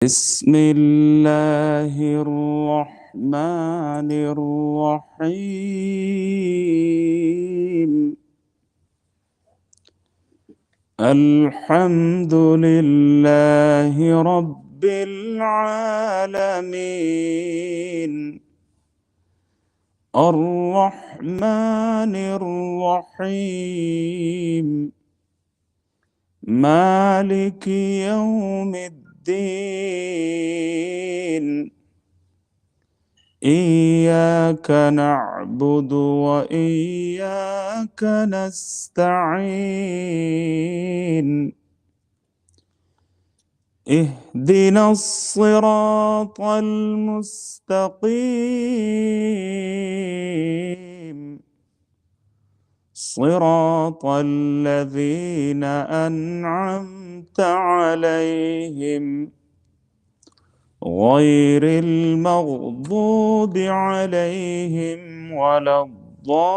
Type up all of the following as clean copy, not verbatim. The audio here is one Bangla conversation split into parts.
بسم الله الرحمن الرحيم. الحمد لله رب العالمين، الرحمن الرحيم، مالك يوم الدين. إياك نعبد وإياك نستعين. اهدنا الصراط المستقيم، صراط الذين أنعمت عليهم غير المغضوب عليهم ولا الضالين.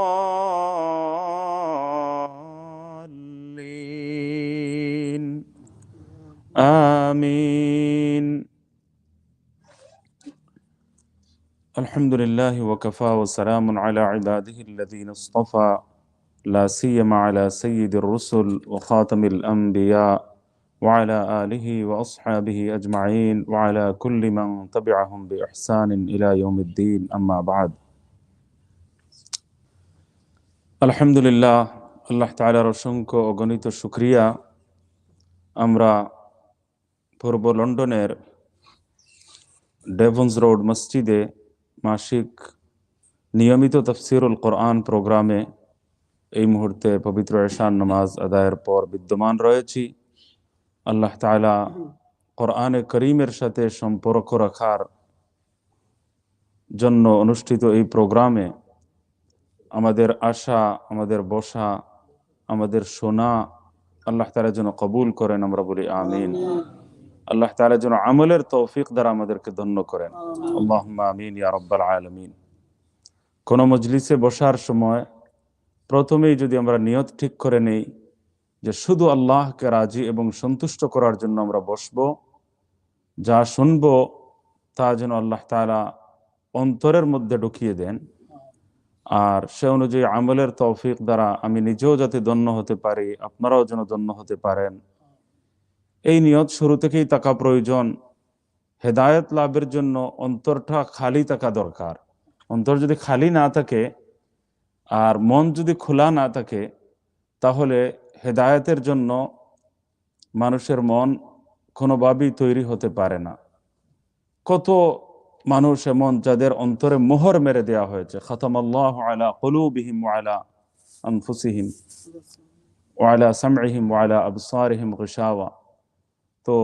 آمين. الحمد لله وكفى وسلام على عباده الذين اصطفى، لا سيما على سيد الرسل وخاتم الأنبياء وعلى آله وأصحابه أجمعين وعلى كل من تبعهم بإحسان إلى يوم الدين. أما بعد. আলহামদুলিল্লাহ, আল্লাহ তাআলার অসংখ্য অগণিত শুকরিয়া। আমরা পূর্ব লন্ডনের ডেভন্স রোড মসজিদে মাসিক নিয়মিত তাফসিরুল কোরআন প্রোগ্রামে এই মুহূর্তে পবিত্র এশার নামাজ আদায়ের পর বিদ্যমান রয়েছি। আল্লাহ তাআলা কোরআনে করিমের সাথে সম্পর্ক রাখার জন্য অনুষ্ঠিত এই প্রোগ্রামে আমাদের আসা, আমাদের বসা, আমাদের শোনা আল্লাহ তাআলা যেন কবুল করেন। আমরা বলি আমিন। আল্লাহ তাআলা যেন আমলের তৌফিক দ্বারা আমাদেরকে ধন্য করেন। আল্লাহুম্মা আমিন ইয়া রাব্বাল আলামিন। কোন মজলিসে বসার সময় প্রথমেই যদি আমরা নিয়ত ঠিক করে নেই যে শুধু আল্লাহকে রাজি এবং সন্তুষ্ট করার জন্য আমরা বসব, যা শুনব তা যেন আল্লাহ তাআলা অন্তরের মধ্যে ঢুকিয়ে দেন, আর সে অনুযায়ী আমলের তৌফিক দ্বারা আমি নিজেও যাতে ধন্য হতে পারি, আপনারাও যেন ধন্য হতে পারেন, এই নিয়ত শুরু থেকেই থাকা প্রয়োজন। হেদায়েত লাভের জন্য অন্তরটা খালি থাকা দরকার। অন্তর যদি খালি না থাকে আর মন যদি খোলা না থাকে, তাহলে হেদায়েতের জন্য মানুষের মন কোনোভাবেই তৈরি হতে পারে না। কত মানুষ এমন যাদের অন্তরে মোহর মেরে দেওয়া হয়েছে, খাতামাল্লাহু আলা কুলুবিহিম ওয়া আলা আনফুসিহিম ওয়া আলা সামইহিম ওয়া আলা আবসারিহিম গিশাওয়া। তো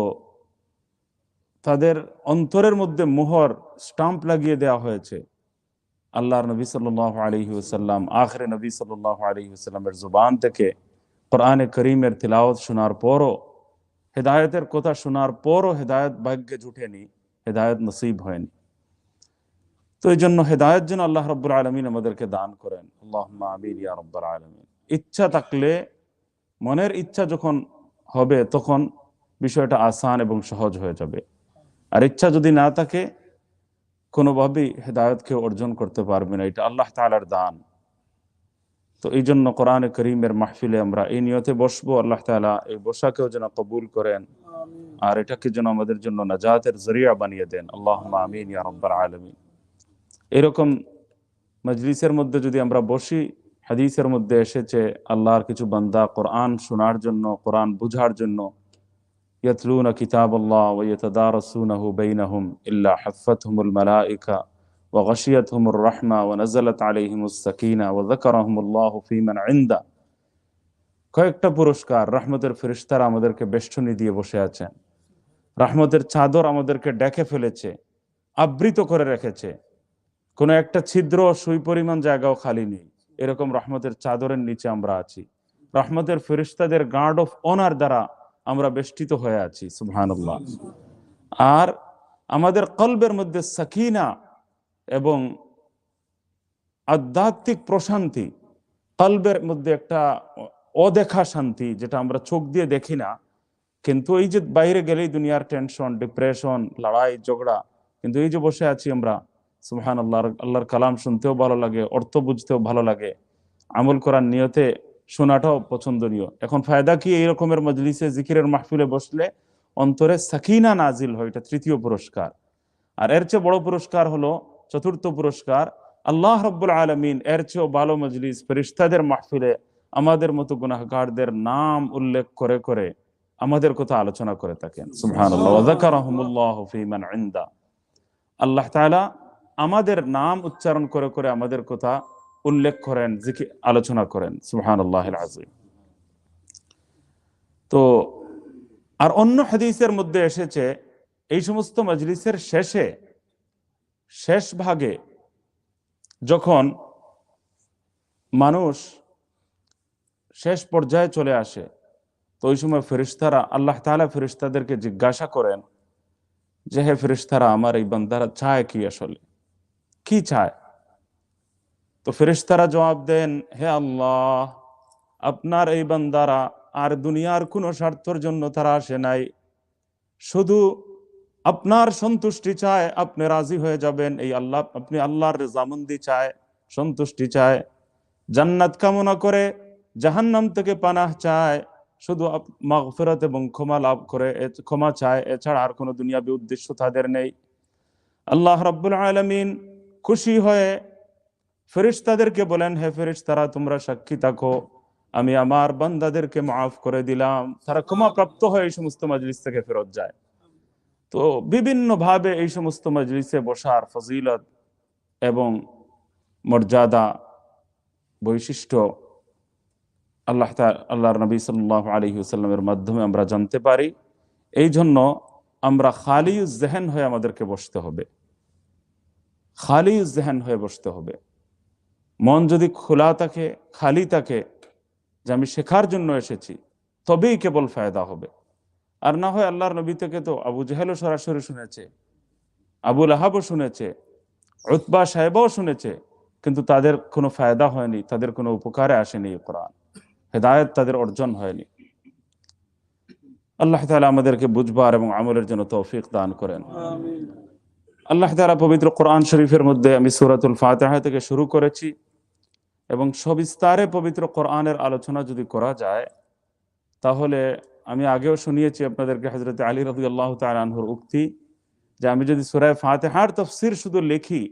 তাদের অন্তরের মধ্যে মোহর স্টাম্প লাগিয়ে দেওয়া হয়েছে। আল্লাহর নবী সাল্লাল্লাহু আলাইহি ওয়াসাল্লাম, আখিরে নবী সাল্লাল্লাহু আলাইহি ওয়াসাল্লামের জুবান থেকে কোরআনে করিমের তিলাওয়াত শোনার পরও, হেদায়েতের কথা শোনার পরও হেদায়েত ভাগ্যে জুটেনি, হেদায়েত নসিব হয়নি। তো এই জন্য হেদায়েত যেন আল্লাহ রাব্বুল আলামিন আমাদেরকে দান করেন। আল্লাহুম্মা আমিন ইয়া রাব্বাল আলামিন। ইচ্ছা থাকলে, মনের ইচ্ছা যখন হবে তখন বিষয়টা আসান এবং সহজ হয়ে যাবে। আর ইচ্ছা যদি না থাকে, কোনোভাবেই হেদায়েতকে অর্জন করতে পারবে না। এটা আল্লাহ তাআলার দান। তো এই জন্য কোরআনে করিমের মাহফিলে আমরা এই নিয়তে বসবো। আল্লাহ তাআলা এই বসাকেও যেন কবুল করেন, আর এটাকে যেন আমাদের জন্য নাজাতের জরিয়া বানিয়ে দেন। আল্লাহুম্মা আমিন ইয়া রাব্বাল আলামিন। এরকম মজলিসের মধ্যে যদি আমরা বসি, হাদিসের মধ্যে এসেছে আল্লাহর কিছু বান্দা কোরআন শোনার জন্য, কোরআন বুঝার জন্য, ইয়াতলুনা কিতাবাল্লাহ ওয়া ইয়াতাদারাসুনাহু বাইনাহুম ইল্লা হাফাতহুমুল মালাইকা ওয়া গাশিয়াতহুমুর রাহমা ওয়া নাযালাত আলাইহিমুস সাকিনা ওয়া যাকারাহুমুল্লাহু ফীমান ইনদা। কয়েকটা পুরস্কার, রহমতের ফেরেশতারা আমাদেরকে বেষ্টনী দিয়ে বসে আছেন, রহমতের চাদর আমাদেরকে ডেকে ফেলেছে, আবৃত করে রেখেছে। কোনো একটা ছিদ্র সুই পরিমাণ জায়গাও খালি নেই। এরকম রহমতের চাদরের নিচে আমরা আছি। রহমতের ফেরেশতাদের গার্ড অফ অনার দ্বারা আমরা বেষ্টিত হয়ে আছি। সুবহানাল্লাহ। আর আমাদের কলবের মধ্যে সাকিনা এবং আধ্যাত্মিক প্রশান্তি, কলবের মধ্যে একটা অদেখা শান্তি, যেটা আমরা চোখ দিয়ে দেখি না কিন্তু এই যে বাইরে গেলেই দুনিয়ার টেনশন, ডিপ্রেশন, লড়াই ঝগড়া, কিন্তু এই যে বসে আছি আমরা, সুবহানাল্লাহ, আল্লাহর কালাম শুনতেও ভালো লাগে, অর্থ বুঝতেও ভালো লাগে, আমল করার নিয়তে শোনাটাও পছন্দনীয়। এখন ফায়দা কি? এই রকমের মজলিসে জিকিরের মাহফিলে বসলে অন্তরে সাকিনা নাজিল হয়, এটা তৃতীয় পুরস্কার। আর এর চেয়ে বড় পুরস্কার হলো চতুর্থ পুরস্কার, আল্লাহ রাব্বুল আলামিন এর চেয়েও ভালো মজলিস ফেরেশতাদের মাহফিলে আমাদের মতো গুনাহগারদের নাম উল্লেখ করে করে আমাদের কথা আলোচনা করে থাকেন। সুবহানাল্লাহ, ওয়া যাকারাহুমুল্লাহু ফী মান ইনদা। আল্লাহ তাআলা আমাদের নাম উচ্চারণ করে করে আমাদের কথা উল্লেখ করেন, জিকির আলোচনা করেন। সুবহানাল্লাহিল আযীম। তো আর অন্য হাদিসের মধ্যে এসেছে এই সমস্ত মজলিসের শেষ ভাগে যখন মানুষ শেষ পর্যায়ে চলে আসে, তো ওই সময় ফেরেশতারা, আল্লাহ তাআলা ফেরেশতাদেরকে জিজ্ঞাসা করেন যে হে ফেরেশতারা, আমার এই বান্দারা চায় কি, আসলে কি চায়? তো ফেরেশতারা জবাব দেন, হে আল্লাহ, আপনার এই বান্দারা আর দুনিয়ার কোনো স্বার্থের জন্য তারা আসে নাই, শুধু আপনার সন্তুষ্টি চায়, আপনি রাজি হয়ে যাবেন, এই আল্লাহ, আপনি আল্লাহর রেজামন্দি চায়, সন্তুষ্টি চায়, জান্নাত কামনা করে, জাহান্নাম থেকে পানাহ চায়, শুধু মাগফিরাত এবং ক্ষমা লাভ করে, ক্ষমা চায়, এছাড়া আর কোনো দুনিয়াবী উদ্দেশ্য তাদের নেই। আল্লাহ রাব্বুল আলামিন খুশি হয়ে ফেরেশতাদেরকে বলেন, হে ফেরেশতারা, তোমরা সাক্ষী থাকো, আমি আমার বান্দাদেরকে মাফ করে দিলাম। তারা ক্ষমা প্রাপ্ত হয়ে এই সমস্ত মজলিস থেকে ফেরত যায়। তো বিভিন্ন ভাবে এই সমস্ত মজলিসে বসার ফজিলত এবং মর্যাদা, বৈশিষ্ট্য আল্লাহর নবী সাল্লাল্লাহু আলাইহি ওয়াসাল্লামের মাধ্যমে আমরা জানতে পারি। এই জন্য আমরা খালিউজ জেহেন হয়ে আমাদেরকে বসতে হবে, খালিউজ জেহেন হয়ে বসতে হবে। মন যদি খোলা থাকে, খালি থাকে, যে আমি শেখার জন্য এসেছি, তবেই কেবল ফায়দা হবে। আর না হয় আল্লাহর নবী থেকে তো আবু জেহেলও সরাসরি শুনেছে, আবু লাহাবও শুনেছে, উতবা সাহেবও শুনেছে, কিন্তু তাদের কোনো ফায়দা হয়নি, তাদের কোনো উপকারে আসেনি কোরআন, হেদায়েত তাদের অর্জন হয়নি। আল্লাহ তাআলা আমাদেরকে বুঝবার এবং আমলের জন্য তৌফিক দান করেন। আল্লাহ তাআলা পবিত্র কোরআন শরীফের মধ্যে, আমি সূরাতুল ফাতিহা থেকে শুরু করেছি, এবং সবিস্তারে পবিত্র কোরআনের আলোচনা যদি করা যায়, তাহলে আমি আগেও শুনিয়েছি আপনাদেরকে হযরত আলী রাদিয়াল্লাহু তাআলা আনহুর উক্তি, যে আমি যদি সূরা ফাতিহার তাফসীর শুধু লিখি,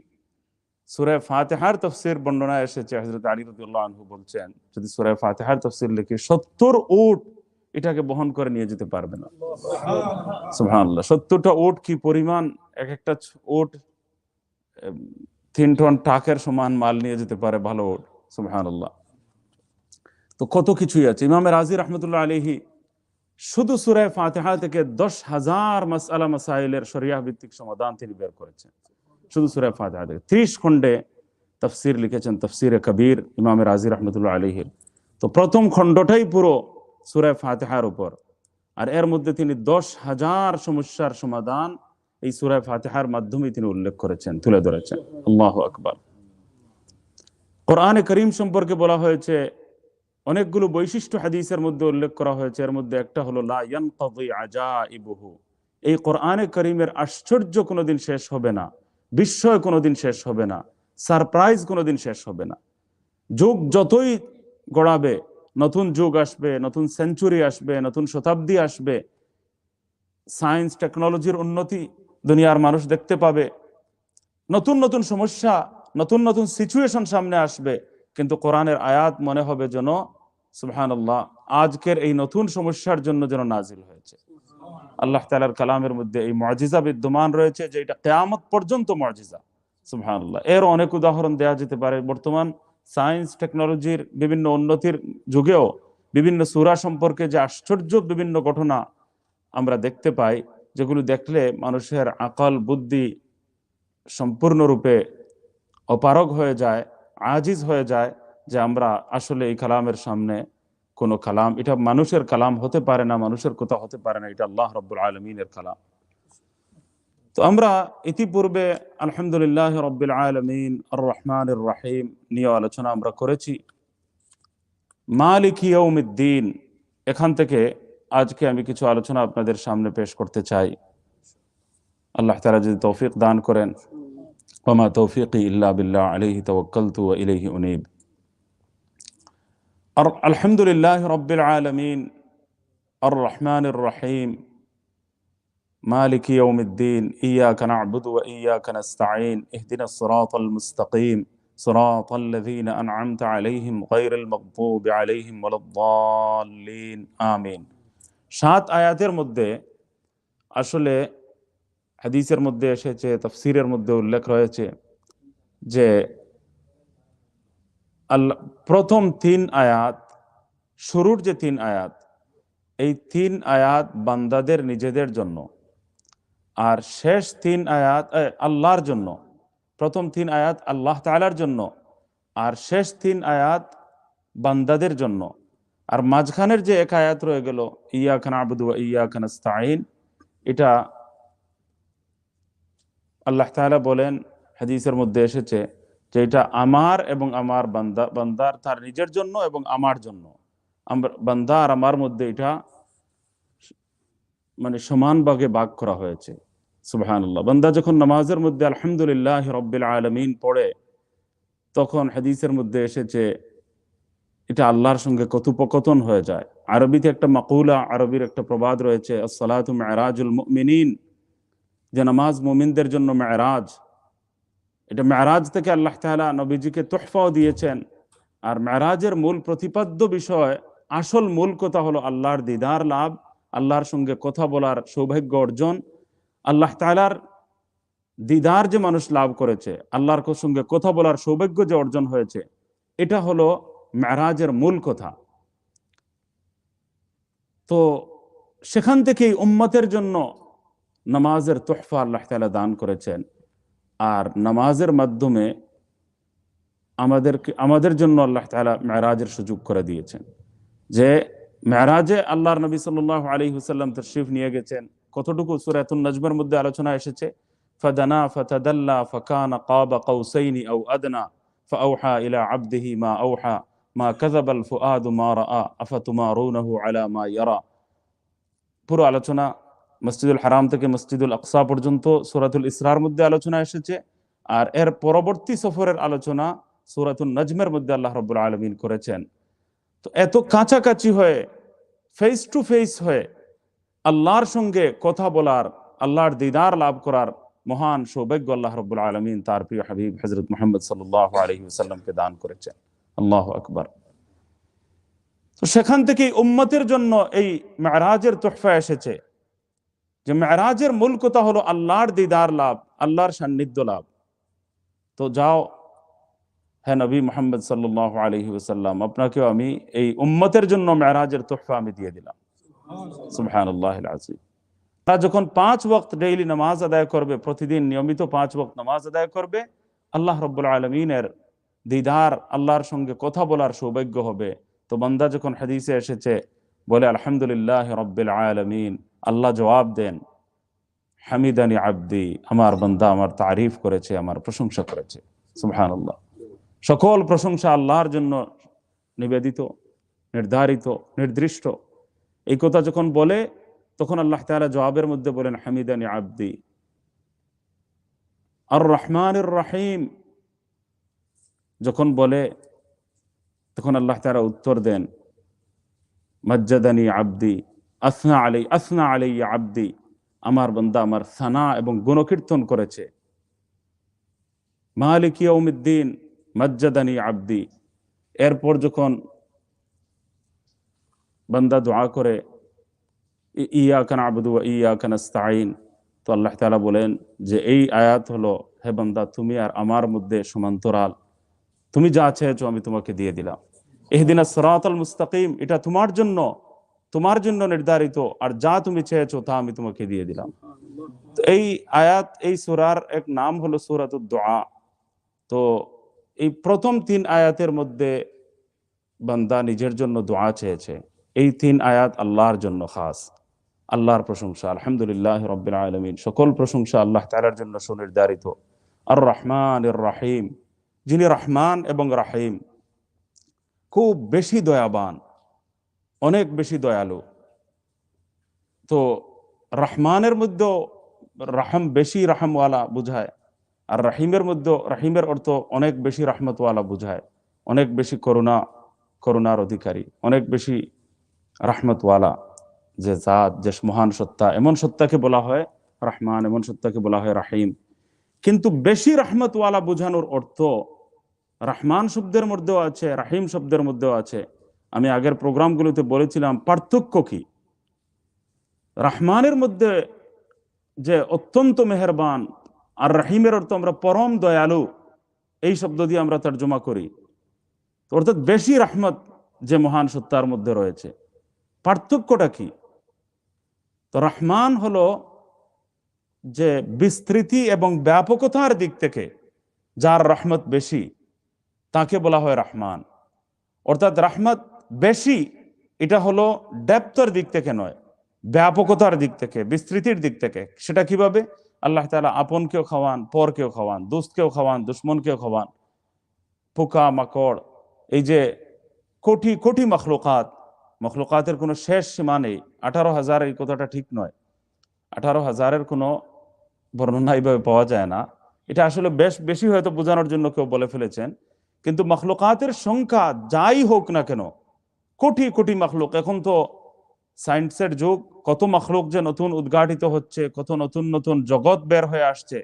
সূরা ফাতিহার তাফসীর বর্ণনা এসেছে, হযরত আলী রাদিয়াল্লাহু আনহু বলছেন, যদি সূরা ফাতিহার তাফসীর লিখি 70 উট এটাকে বহন করে নিয়ে যেতে পারবে না। সুবহানাল্লাহ, 70টা উট কি পরিমাণ! এক একটা উট 3 টন টাকের সমান মাল নিয়ে যেতে পারে, ভালো উট। সুবহানাল্লাহ। তো কত কিছুই আছে। ইমাম রাজি রাহমাতুল্লাহ আলাইহি শুধু সূরা ফাতিহা থেকে 10,000 মাসআলা মাসাইলের শরিয়াহ ভিত্তিক সমাধান তিনি বের করেছেন, শুধু সূরা ফাতিহা থেকে। 30 খণ্ডে তাফসীর লিখেছেন, তাফসীরে কবীর ইমাম রাজি রাহমাতুল্লাহ আলাইহি। তো প্রথম খণ্ডটাই পুরো সূরা ফাতিহার উপর, আর এর মধ্যে তিনি 10,000 সমস্যার সমাধান এই সূরা ফাতিহার মাধ্যমে তিনি উল্লেখ করেছেন, তুলে ধরেছেন। আল্লাহু আকবার। কোরআনে করিম সম্পর্কে বলা হয়েছে, অনেকগুলো বৈশিষ্ট্য হাদিসের মধ্যে উল্লেখ করা হয়েছে, এর মধ্যে একটা হলো লা ইয়ানকাযি আজাইবুহু, এই কোরআনে করিমের আশ্চর্য কোনোদিন শেষ হবে না, বিস্ময় কোনোদিন শেষ হবে না, সারপ্রাইজ কোনোদিন শেষ হবে না। যুগ যতই গড়াবে, নতুন যুগ আসবে, নতুন সেঞ্চুরি আসবে, নতুন শতাব্দী আসবে, সায়েন্স টেকনোলজির উন্নতি দুনিয়ার মানুষ দেখতে পাবে, নতুন নতুন সমস্যা, নতুন নতুন সিচুয়েশন সামনে আসবে, কিন্তু কোরআনের আয়াত মনে হবে যেন সুবহানাল্লাহ আজকের এই নতুন সমস্যার জন্য যেন নাজিল হয়েছে। আল্লাহ তাআলার কালামের মধ্যে এই মুআজিজা বিদ্যমান রয়েছে, যে এটা কিয়ামত পর্যন্ত মুআজিজা। সুবহানাল্লাহ। এর অনেক উদাহরণ দেওয়া যেতে পারে। বর্তমান সায়েন্স টেকনোলজির বিভিন্ন উন্নতির যুগেও বিভিন্ন সূরা সম্পর্কে যে আশ্চর্য বিভিন্ন ঘটনা আমরা দেখতে পাই, যেগুলো দেখলে মানুষের আকল বুদ্ধি সম্পূর্ণরূপে অপারগ হয়ে যায়, আজিজ হয়ে যায়, যে আমরা আসলে এই কালামের সামনে কোন কালাম, এটা মানুষের কালাম হতে পারে না, মানুষের কথা হতে পারে না, এটা আল্লাহ রাব্বুল আলামিনের কালাম। তো আমরা ইতিপূর্বে আলহামদুলিল্লাহ রাব্বিল আলামিন আর রহমানির রহিম নিয়ে আলোচনা আমরা করেছি। মালিক ইয়াউমিদ্দিন, এখান থেকে আজকে আমি কিছু আলোচনা আপনাদের সামনে পেশ করতে চাই। আল্লাহ তাআলা যদি তৌফিক দান করেন। ওয়া তৌফিকি ইল্লা বিল্লাহ আলাইহি তাওয়াক্কালতু ওয়া ইলাইহি উনীব। আলহামদুলিল্লাহি রাব্বিল আলামিন আর রহমানির রহিম মালিকি ইয়াউমিদ্দিন ইয়্যাকা না'বুদু ওয়া ইয়্যাকা নাস্তাঈন ইহদিনাস সিরাতাল মুস্তাকিম সিরাতাল লাযীনা আন'আমতা আলাইহিম গায়রিল মাগদুবি আলাইহিম ওয়ালাদ-দাল্লিন আমিন। ৭ আয়াতের মধ্যে আসলে হাদিসের মধ্যে এসেছে, তাফসীরের মধ্যে উল্লেখ রয়েছে যে আল্লাহ প্রথম ৩ আয়াত, শুরুর যে ৩ আয়াত, এই ৩ আয়াত বান্দাদের নিজেদের জন্য, আর শেষ ৩ আয়াত আল্লাহর জন্য। প্রথম ৩ আয়াত আল্লাহ তাআলার জন্য, আর শেষ ৩ আয়াত বান্দাদের জন্য। আর মাঝখানের যে এক আয়াত রয়ে গেল ইয়্যাকা না'বুদু ওয়া ইয়্যাকা নাস্তাঈন, এটা আল্লাহ তাআলা বলেন, হাদিসের মধ্যে এসেছে যে এটা আমার এবং আমার বান্দার তার নিজের জন্য এবং আমার জন্য। বান্দা আর আমার মধ্যে এটা মানে সমান ভাগে ভাগ করা হয়েছে। সুবহানাল্লাহ। বান্দা যখন নামাজের মধ্যে আলহামদুলিল্লাহি রাব্বিল আলামিন পড়ে, তখন হাদিসের মধ্যে এসেছে এটা আল্লাহর সঙ্গে কথোপকথন হয়ে যায়। আরবিতে একটা মাকুলা, আরবির একটা প্রবাদ রয়েছে, আস-সালাতু মি'রাজুল মুমিনিন, যে নামাজ মুমিনদের জন্য মেরাজ। এটা মেরাজ থেকে আল্লাহ তাআলা নবীজিকে তোহফাও দিয়েছেন। আর মেরাজের মূল প্রতিপাদ্য বিষয়, আসল মূল কথা হলো আল্লাহর দিদার লাভ, আল্লাহর সঙ্গে কথা বলার সৌভাগ্য অর্জন। আল্লাহ তাআলার দিদার যে মানুষ লাভ করেছে, আল্লাহর সঙ্গে কথা বলার সৌভাগ্য যে অর্জন হয়েছে, এটা হলো মেরাজের মূল কথা। তো সেখান থেকেই উম্মতের জন্য নামাজের তোহফা আল্লাহ তাআলা দান করেছেন। আর নামাজের মাধ্যমে আমাদের জন্য আল্লাহ তাআলা মেরাজের সুযোগ করে দিয়েছেন। যে মেরাজে আল্লাহর নবী সাল্লাল্লাহু আলাইহি ওয়াসাল্লাম তাশরীফ নিয়ে গেছেন, কতটুকু সূরাতুন নাজমের মধ্যে আলোচনা এসেছে, ফাদানা ফাতাদাল্লা ফাকানা কাবা কাউসাইনি আও আদনা ফাআওহা ইলা আবদিহি মা আওহা মা কাযাবাল ফুআদু মা রাআ আফাতুমারুনাহু আলা মা ইয়ারা। পুরো আলোচনা মসজিদুল হারাম থেকে মসজিদুল আকসা পর্যন্ত সূরাতুল ইসরার মধ্যে আলোচনা এসেছে। আর এর পরবর্তী সফরের আলোচনা সূরাতুন নাজমের মধ্যে আল্লাহ রাব্বুল আলামিন করেছেন। তো এত কাছাকাছি হয়ে, ফেস টু ফেস হয়ে আল্লাহর সঙ্গে কথা বলার, আল্লাহর দিদার লাভ করার মহান সৌভাগ্য আল্লাহ রাব্বুল আলামিন তার প্রিয় হাবিব হযরত মুহাম্মদ সাল্লাল্লাহু আলাইহি ওয়াসাল্লামকে দান করেছেন। আল্লাহু আকবার। তো সেখান থেকেই উম্মতের জন্য এই মেরাজের তোহফা এসেছে, যে মেরাজের মূল কথা হলো আল্লাহর দিদার লাভ, আল্লাহর সান্নিধ্য লাভ। তো যাও হে নবী মুহাম্মদ সাল্লাল্লাহু আলাইহি ওয়াসাল্লাম, আপনাকেও আমি এই উম্মতের জন্য মেরাজের তোহফা আমি দিয়ে দিলাম। সুবহানাল্লাহিল আযীম। তারা যখন 5 ওয়াক্ত ডেইলি নামাজ আদায় করবে, প্রতিদিন নিয়মিত 5 ওয়াক্ত নামাজ আদায় করবে, আল্লাহ রাব্বুল আলামিনের দিদার, আল্লাহর সঙ্গে কথা বলার সৌভাগ্য হবে। তো বান্দা যখন হাদিসে এসেছে বলে আলহামদুলিল্লাহি রাব্বিল আলামিন, আল্লাহ জবাব দেন হামিদানি আব্দি, আমার বান্দা আমার তারিফ করেছে, আমার প্রশংসা করেছে। সুবহানাল্লাহ। সকল প্রশংসা আল্লাহর জন্য নিবেদিত, নির্ধারিত, নির্দিষ্ট। এই কথা যখন বলে, তখন আল্লাহ তাআলা জবাবের মধ্যে বলেন হামিদানি আব্দি। আর রহমানির রহিম যখন বলে, তখন আল্লাহ তাআলা উত্তর দেন মাজ্জাদানি আব্দি আসনা আলাইয়া আব্দি, আমার বান্দা আমার সানা এবং গুণকীর্তন করেছে। মালিক ইয়াউমিদ্দিন মাজ্জাদানি আব্দি। এরপর যখন বান্দা দোয়া করে ইয়্যাকা না'বুদু ওয়া ইয়্যাকা নাস্তাঈন, তো আল্লাহ তাআলা বলেন যে এই আয়াত হলো, হে বান্দা তুমি আর আমার মধ্যে সমান্তরাল, তুমি যা চেয়েছো আমি তোমাকে দিয়ে দিলাম। ইহদিনাস সিরাতাল মুস্তাকিম, এটা তোমার জন্য নির্ধারিত, আর যা তুমি চেয়েছো তা আমি তোমাকে দিয়ে দিলাম। তো এই আয়াত, এই সূরার এক নাম হলো সূরাতুদ দুআ। তো এই প্রথম 3 আয়াতের মধ্যে বান্দা নিজের জন্য দোয়া চেয়েছে। এই 3 আয়াত আল্লাহর জন্য খাস, আল্লাহর প্রশংসা। আলহামদুলিল্লাহি রাব্বিল আলামিন, সকল প্রশংসা আল্লাহ তাআলার জন্য সুনির্ধারিত। আর রহমানির রহিম, যিনি রহমান এবং রাহিম, খুব বেশি দয়াবান, অনেক বেশি দয়ালু। তো রহমানের মধ্যে রহম বেশি রহমওয়ালা বুঝায়, আর রাহিমের মধ্যে রাহিমের অর্থ অনেক বেশি রহমতওয়ালা বুঝায়, অনেক বেশি করুণার অধিকারী, অনেক বেশি রহমতওয়ালা যে জাত, যে মহান সত্তা, এমন সত্তাকে বলা হয় রহমান, এমন সত্তাকে বলা হয় রাহিম। কিন্তু বেশি রহমতওয়ালা বোঝানোর অর্থ রহমান শব্দের মধ্যেও আছে, রাহিম শব্দের মধ্যেও আছে। আমি আগের প্রোগ্রামগুলোতে বলেছিলাম পার্থক্য কি। রহমানের মধ্যে যে অত্যন্ত মেহেরবান, আর রাহিমের অর্থ আমরা পরম দয়ালু, এই শব্দ দিয়ে আমরা তর্জমা করি। অর্থাৎ বেশি রহমত যে মহান সত্তার মধ্যে রয়েছে। পার্থক্যটা কি? তো রহমান হলো যে বিস্তৃতি এবং ব্যাপকতার দিক থেকে যার রহমত বেশি, তাকে বলা হয় রহমান। অর্থাৎ রহমত বেশি, এটা হলো ডেপথের দিক থেকে নয়, ব্যাপকতার দিক থেকে, বিস্তৃতির দিক থেকে। সেটা কিভাবে? আল্লাহ তাআলা আপনকেও খাওয়ান, পরকেও খাওয়ান, দোস্তকেও খাওয়ান, দুশ্মনকেও খাওয়ান, পোকা মাকড়, এই যে কোটি কোটি মখলুকাতের কোনো শেষ সীমা নেই। 18,000, এই কথাটা ঠিক নয়, 18,000-এর কোনো বর্ণনা এইভাবে পাওয়া যায় না। এটা আসলে বেশ বেশি হয়তো বোঝানোর জন্য কেউ বলে ফেলেছেন। কিন্তু মখলুকাতের সংখ্যা যাই হোক না কেন, কোটি কোটি মখলুক। এখন তো সায়েন্সের যুগ, কত মখলুক যে নতুন উদ্ঘাটিত হচ্ছে, কত নতুন নতুন জগৎ বের হয়ে আসছে,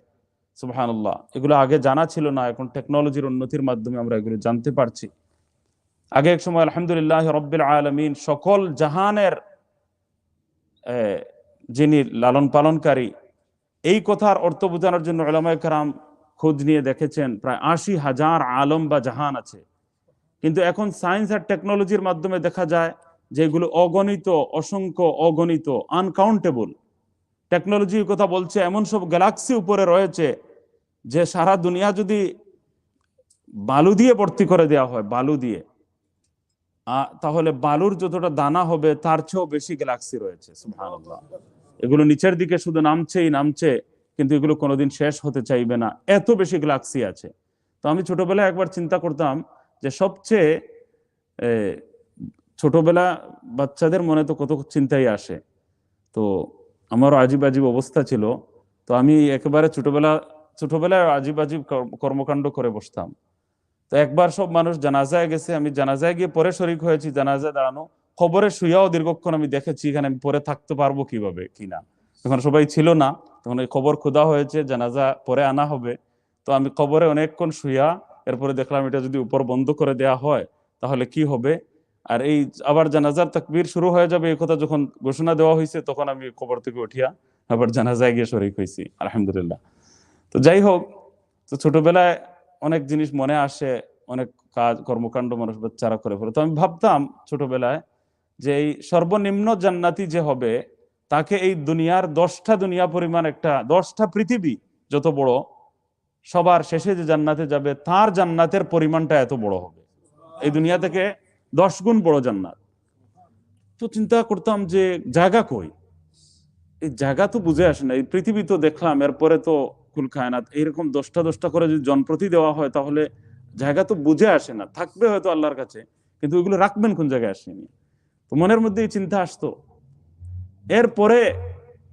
সুবহানাল্লাহ। এগুলো আগে জানা ছিল না, এখন টেকনোলজির উন্নতির মাধ্যমে আমরা এগুলো জানতে পারছি। আগে এক সময় আলহামদুলিল্লাহ রাব্বিল আলামিন, সকল জাহানের যিনি লালন পালনকারী, এই কথার অর্থ বোঝানোর জন্য উলামায়ে কেরাম খোঁজ নিয়ে দেখেছেন প্রায় 80,000 আলম বা জাহান আছে। কিন্তু এখন সায়েন্স আর টেকনোলজির মাধ্যমে দেখা যায় যে এগুলো অগণিত, অসংখ্য, অগণিত, আনকাউন্টেবল। টেকনোলজির কথা বলছে এমন সব গ্যালাক্সি উপরে রয়েছে যে সারা দুনিয়া যদি বালু দিয়ে ভর্তি করে দেওয়া হয়, বালু দিয়ে, তাহলে বালুর যতটা দানা হবে তার চেয়েও বেশি গ্যালাক্সি রয়েছে। সুবহানাল্লাহ। এগুলো নিচের দিকে শুধু নামছেই নামছে, কিন্তু এগুলো কোনোদিন শেষ হতে চাইবে না, এত বেশি গ্যালাক্সি আছে। তো আমি ছোটবেলায় একবার চিন্তা করতাম যে সবচেয়ে ছোটবেলা বাচ্চাদের মনে তো কত চিন্তাই আসে। তো আমারও আজিব আজিব অবস্থা ছিল। তো আমি একেবারে ছোটবেলায় আজিব আজিব কর্মকাণ্ড করে বসতাম। তো একবার সব মানুষ জানাজায় গেছে, আমি জানাজায় গিয়ে পরে শরিক হয়েছি, জানাজায় দাঁড়ানো, খবরে শুয়াও দীর্ঘক্ষণ আমি দেখেছি এখানে আমি পরে থাকতে পারবো কিভাবে কিনা। তখন সবাই ছিল না, তখন এই খবর খোদা হয়েছে জানাজা পরে আনা হবে। তো আমি খবরে অনেকক্ষণ শুয়া, এরপরে দেখলাম এটা যদি উপর বন্ধ করে দেয়া হয় তাহলে কি হবে। আর এই আবার জানাজার তাকবীর শুরু হয়ে যাবে এই কথা যখন ঘোষণা দেওয়া হয়েছে, তখন আমি খবর থেকে উঠিয়া আবার জানাজায় গিয়ে শরিক হয়েছি, আলহামদুলিল্লাহ। তো যাই হোক, তো ছোটবেলায় অনেক জিনিস মনে আসে, অনেক কাজ কর্মকাণ্ড মানুষ বাচ্চারা করে ফেলে। তো আমি ভাবতাম ছোটবেলায় যে এই সর্বনিম্ন জান্নাতি যে হবে, তাকে এই দুনিয়ার 10টা দুনিয়া পরিমাণ, একটা 10টা পৃথিবী যত বড়, সবার শেষে যে জান্নাতে যাবে তার জান্নাতের পরিমাণটা এত বড় হবে, এই দুনিয়া থেকে 10 গুণ বড় জান্নাত। তো চিন্তা করতাম যে জায়গা কই, এই জায়গা তো বুঝে আসে না। এই পৃথিবী তো দেখলাম, এরপরে তো কুল কায়নাত, এইরকম 10টা করে যদি জনপ্রতি দেওয়া হয় তাহলে জায়গা তো বুঝে আসে না। থাকবে হয়তো আল্লাহর কাছে, কিন্তু ওইগুলো রাখবেন কোন জায়গায় আসেনি। তো মনের মধ্যে এই চিন্তা আসতো। এরপরে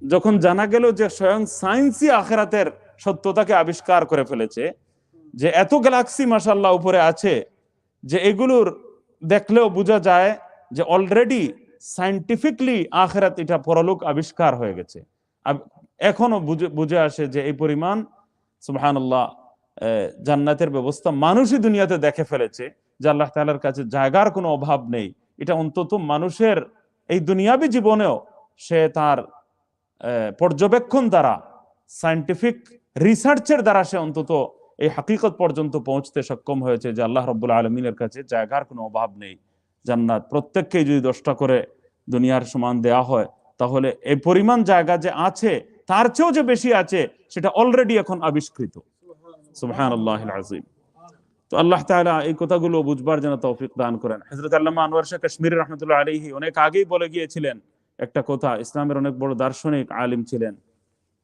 যখন জানা গেল যে স্বয়ং সায়েন্সই আখিরাতের সত্যতাকে আবিষ্কার করে ফেলেছে, যে এত গ্যালাক্সি মাশাআল্লাহ উপরে আছে যে এগুলোর দেখলেও বোঝা যায় যে অলরেডি সায়েন্টিফিকলি আখিরাত, এটা পরলোক আবিষ্কার হয়ে গেছে। এখনো বুঝে আসে যে এই পরিমাণ সুবহানাল্লাহ জান্নাতের ব্যবস্থা মানুষই দুনিয়াতে দেখে ফেলেছে, যে আল্লাহ তাআলার কাছে জায়গার কোনো অভাব নেই। এটা অন্তত মানুষের এই দুনিয়াবী জীবনেও সে তার পর্যবেক্ষণ দ্বারা, সায়েন্টিফিক রিসার্চের দ্বারা সে অন্তত এই হাকিকত পর্যন্ত পৌঁছতে সক্ষম হয়েছে যে আল্লাহ রাব্বুল আলামিনের কাছে জায়গার কোনো অভাব নেই। জান্নাত প্রত্যেককেই যদি 10টা করে দুনিয়ার সমান দেয়া হয়, তাহলে এই পরিমাণ জায়গা যে আছে তার চেয়েও যে বেশি আছে, সেটা অলরেডি এখন আবিষ্কৃত। সুবহানাল্লাহিল আযীম। তো আল্লাহ তাআলা এই কথাগুলো বুঝবার যেন তৌফিক দান করেন। হযরত আল্লামা আনোয়ার শাহ কাশ্মীরি রাহমাতুল্লাহ আলাইহি অনেক আগেই বলে গিয়েছিলেন একটা কথা। ইসলামের অনেক বড় দার্শনিক, আলিম ছিলেন,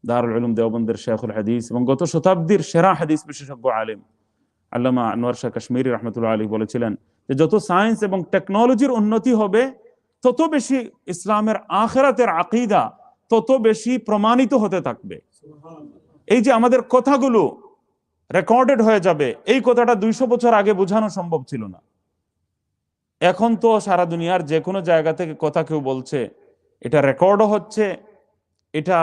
দারুল উলুম দেওবন্দের শেখুল হাদিস এবং গত শতাব্দীর সেরা হাদিস বিশেষজ্ঞ আলিম আল্লামা আনোয়ার শাহ কাশ্মীরি রাহমাতুল্লাহ আলাইহি বলেছিলেন যে যত সায়েন্স এবং টেকনোলজির উন্নতি হবে, তত বেশি ইসলামের আখিরাতের আকীদা তত বেশি প্রমাণিত হতে থাকবে। এই যে আমাদের কথাগুলো রেকর্ডেড হয়ে যাবে, এই কথাটা 200 বছর আগে বোঝানো সম্ভব ছিল না। এখন তো সারা দুনিয়ার যে কোনো জায়গা থেকে কথা কেউ বলছে, এটা রেকর্ডও হচ্ছে, এটা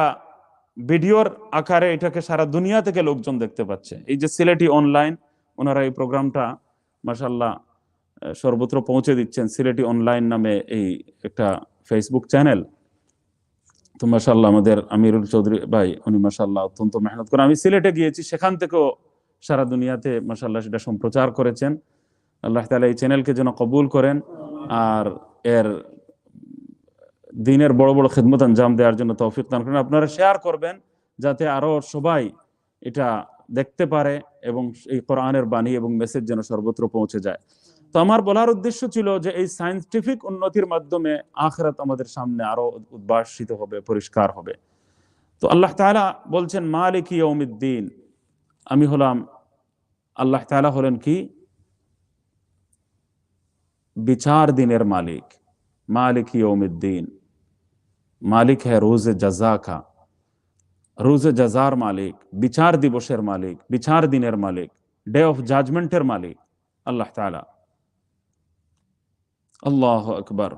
ভিডিওর আকারে এটাকে সারা দুনিয়া থেকে লোকজন দেখতে পাচ্ছে। এই যে সিলেটি অনলাইন, ওনারা এই প্রোগ্রামটা মাশাআল্লাহ সর্বত্র পৌঁছে দিচ্ছেন। সিলেটি অনলাইন নামে এই একটা ফেসবুক চ্যানেল, তো মাশাআল্লাহ আমাদের আমিরুল চৌধুরী ভাই উনি মাশাআল্লাহ অত্যন্ত মেহনত করেন। আমি সিলেটে গিয়েছি, সেখান থেকেও সারা দুনিয়াতে মাশাআল্লাহ সেটা সম্প্রচার করেছেন। আল্লাহ তাআলা এই চ্যানেলকে যেন কবুল করেন, আর এর দিনের বড় বড় খিদমত আঞ্জাম দেওয়ার জন্য তৌফিক দান করেন। আপনারা শেয়ার করবেন যাতে আরো সবাই এটা দেখতে পারে এবং এই কোরআনের বাণী এবং মেসেজ যেন সর্বত্র পৌঁছে যায়। তো আমার বলার উদ্দেশ্য ছিল যে এই সায়েন্টিফিক উন্নতির মাধ্যমে আখিরাত আমাদের সামনে আরো উদ্ভাসিত হবে, পরিষ্কার হবে। তো আল্লাহ তাআলা বলছেন মালিক ইয়াউমিদ্দিন, আমি হলাম, আল্লাহ তাআলা হলেন কি? বিচার দিনের মালিক। মালিক ইয়াউমিদ্দিন, মালিক হ্যাঁ রোজ জাযা কা, রোজ জাযার মালিক, বিচার দিবসের মালিক, বিচার দিনের মালিক, ডে অফ জাজমেন্টের মালিক আল্লাহ তাআলা। আল্লাহু আকবার।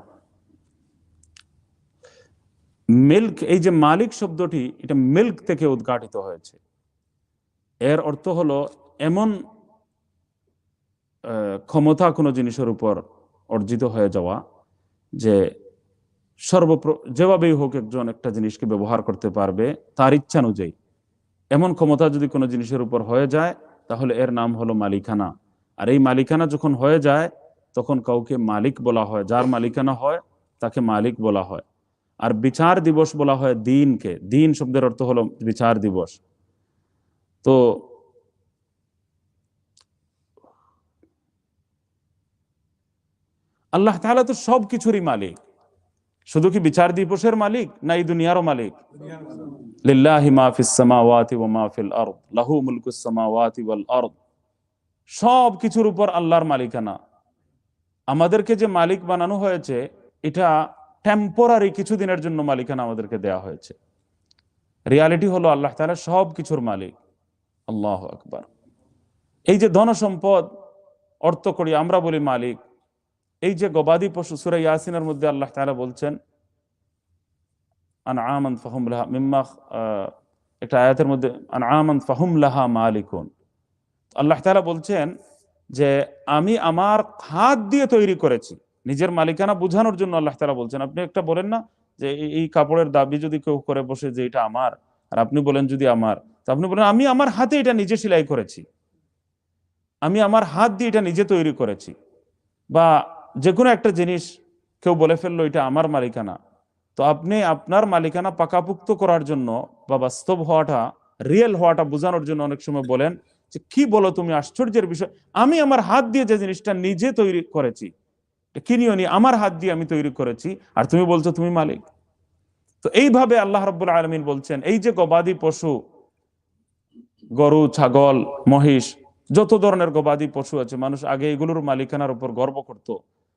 মিল্ক, এই যে মালিক শব্দটি, এটা মিল্ক থেকে উদ্ঘাটিত হয়েছে। এর অর্থ হলো এমন ক্ষমতা কোনো জিনিসের উপর অর্জিত হয়ে যাওয়া যে যেভাবেই হোক একজন একটা জিনিসকে ব্যবহার করতে পারবে তার ইচ্ছা অনুযায়ী। এমন ক্ষমতা যদি কোনো জিনিসের উপর হয়ে যায় তাহলে এর নাম হলো মালিকানা। আর এই মালিকানা যখন হয়ে যায় তখন কাউকে মালিক বলা হয়, যার মালিকানা হয় তাকে মালিক বলা হয়। আর বিচার দিবস বলা হয় দিনকে, দিন শব্দের অর্থ হলো বিচার দিবস। তো আল্লাহ তাআলা তো সব কিছুরই মালিক। শুধু কি বিচার দিবসের মালিক, না এই দুনিয়ারও মালিক? লিল্লাহি মা ফিস সামাওয়াতি ওয়া মা ফিল আরদ, লাহু মুলকুস সামাওয়াতি ওয়াল আরদ। সব কিছুর উপর আল্লাহর মালিকানা। আমাদেরকে যে মালিক বানানো হয়েছে এটা টেম্পোরারি, কিছুদিনের জন্য মালিকানা আমাদেরকে দেয়া হয়েছে। রিয়ালিটি হলো আল্লাহ তাআলা সব কিছুর মালিক। আল্লাহু আকবার। এই যে ধন সম্পদ অর্থ করি আমরা বলি মালিক, এই যে গবাদি পশু, সূরা ইয়াসিনের মধ্যে আল্লাহ তাআলা বলছেন আনআমান ফাহুম লাহা মিম্মা, একটা আয়াতের মধ্যে আনআমান ফাহুম লাহা মালিকুন। আল্লাহ তাআলা বলছেন যে আমি আমার হাত দিয়ে তৈরি করেছি। নিজের মালিকানা বোঝানোর জন্য আল্লাহ তাআলা বলছেন। আপনি একটা বলেন না যে এই কাপড়ের দাবি যদি কেউ করে বসে যে এটা আমার, আর আপনি বলেন যদি আমার, তো আপনি বলেন আমি আমার হাতে এটা নিজে সেলাই করেছি, আমি আমার হাত দিয়ে এটা নিজে তৈরি করেছি। বা যে কোনো একটা জিনিস কেউ বলে ফেললো এটা আমার মালিকানা, তো আপনি আপনার মালিকানা পাকাপুক্ত করার জন্য বা বাস্তব হওয়াটা, রিয়েল হওয়াটা বোঝানোর জন্য অনেক সময় বলেন যে কি বলো তুমি, আশ্চর্যের বিষয়, আমি আমার হাত দিয়ে যে জিনিসটা নিজে তৈরি করেছি, কিনিও নি, আমার হাত দিয়ে আমি তৈরি করেছি, আর তুমি বলছো তুমি মালিক। তো এইভাবে আল্লাহ রাব্বুল আলামিন বলছেন এই যে গবাদি পশু, গরু, ছাগল, মহিষ, যত ধরনের গবাদি পশু আছে, মানুষ আগে এগুলোর মালিকানার উপর গর্ব করত।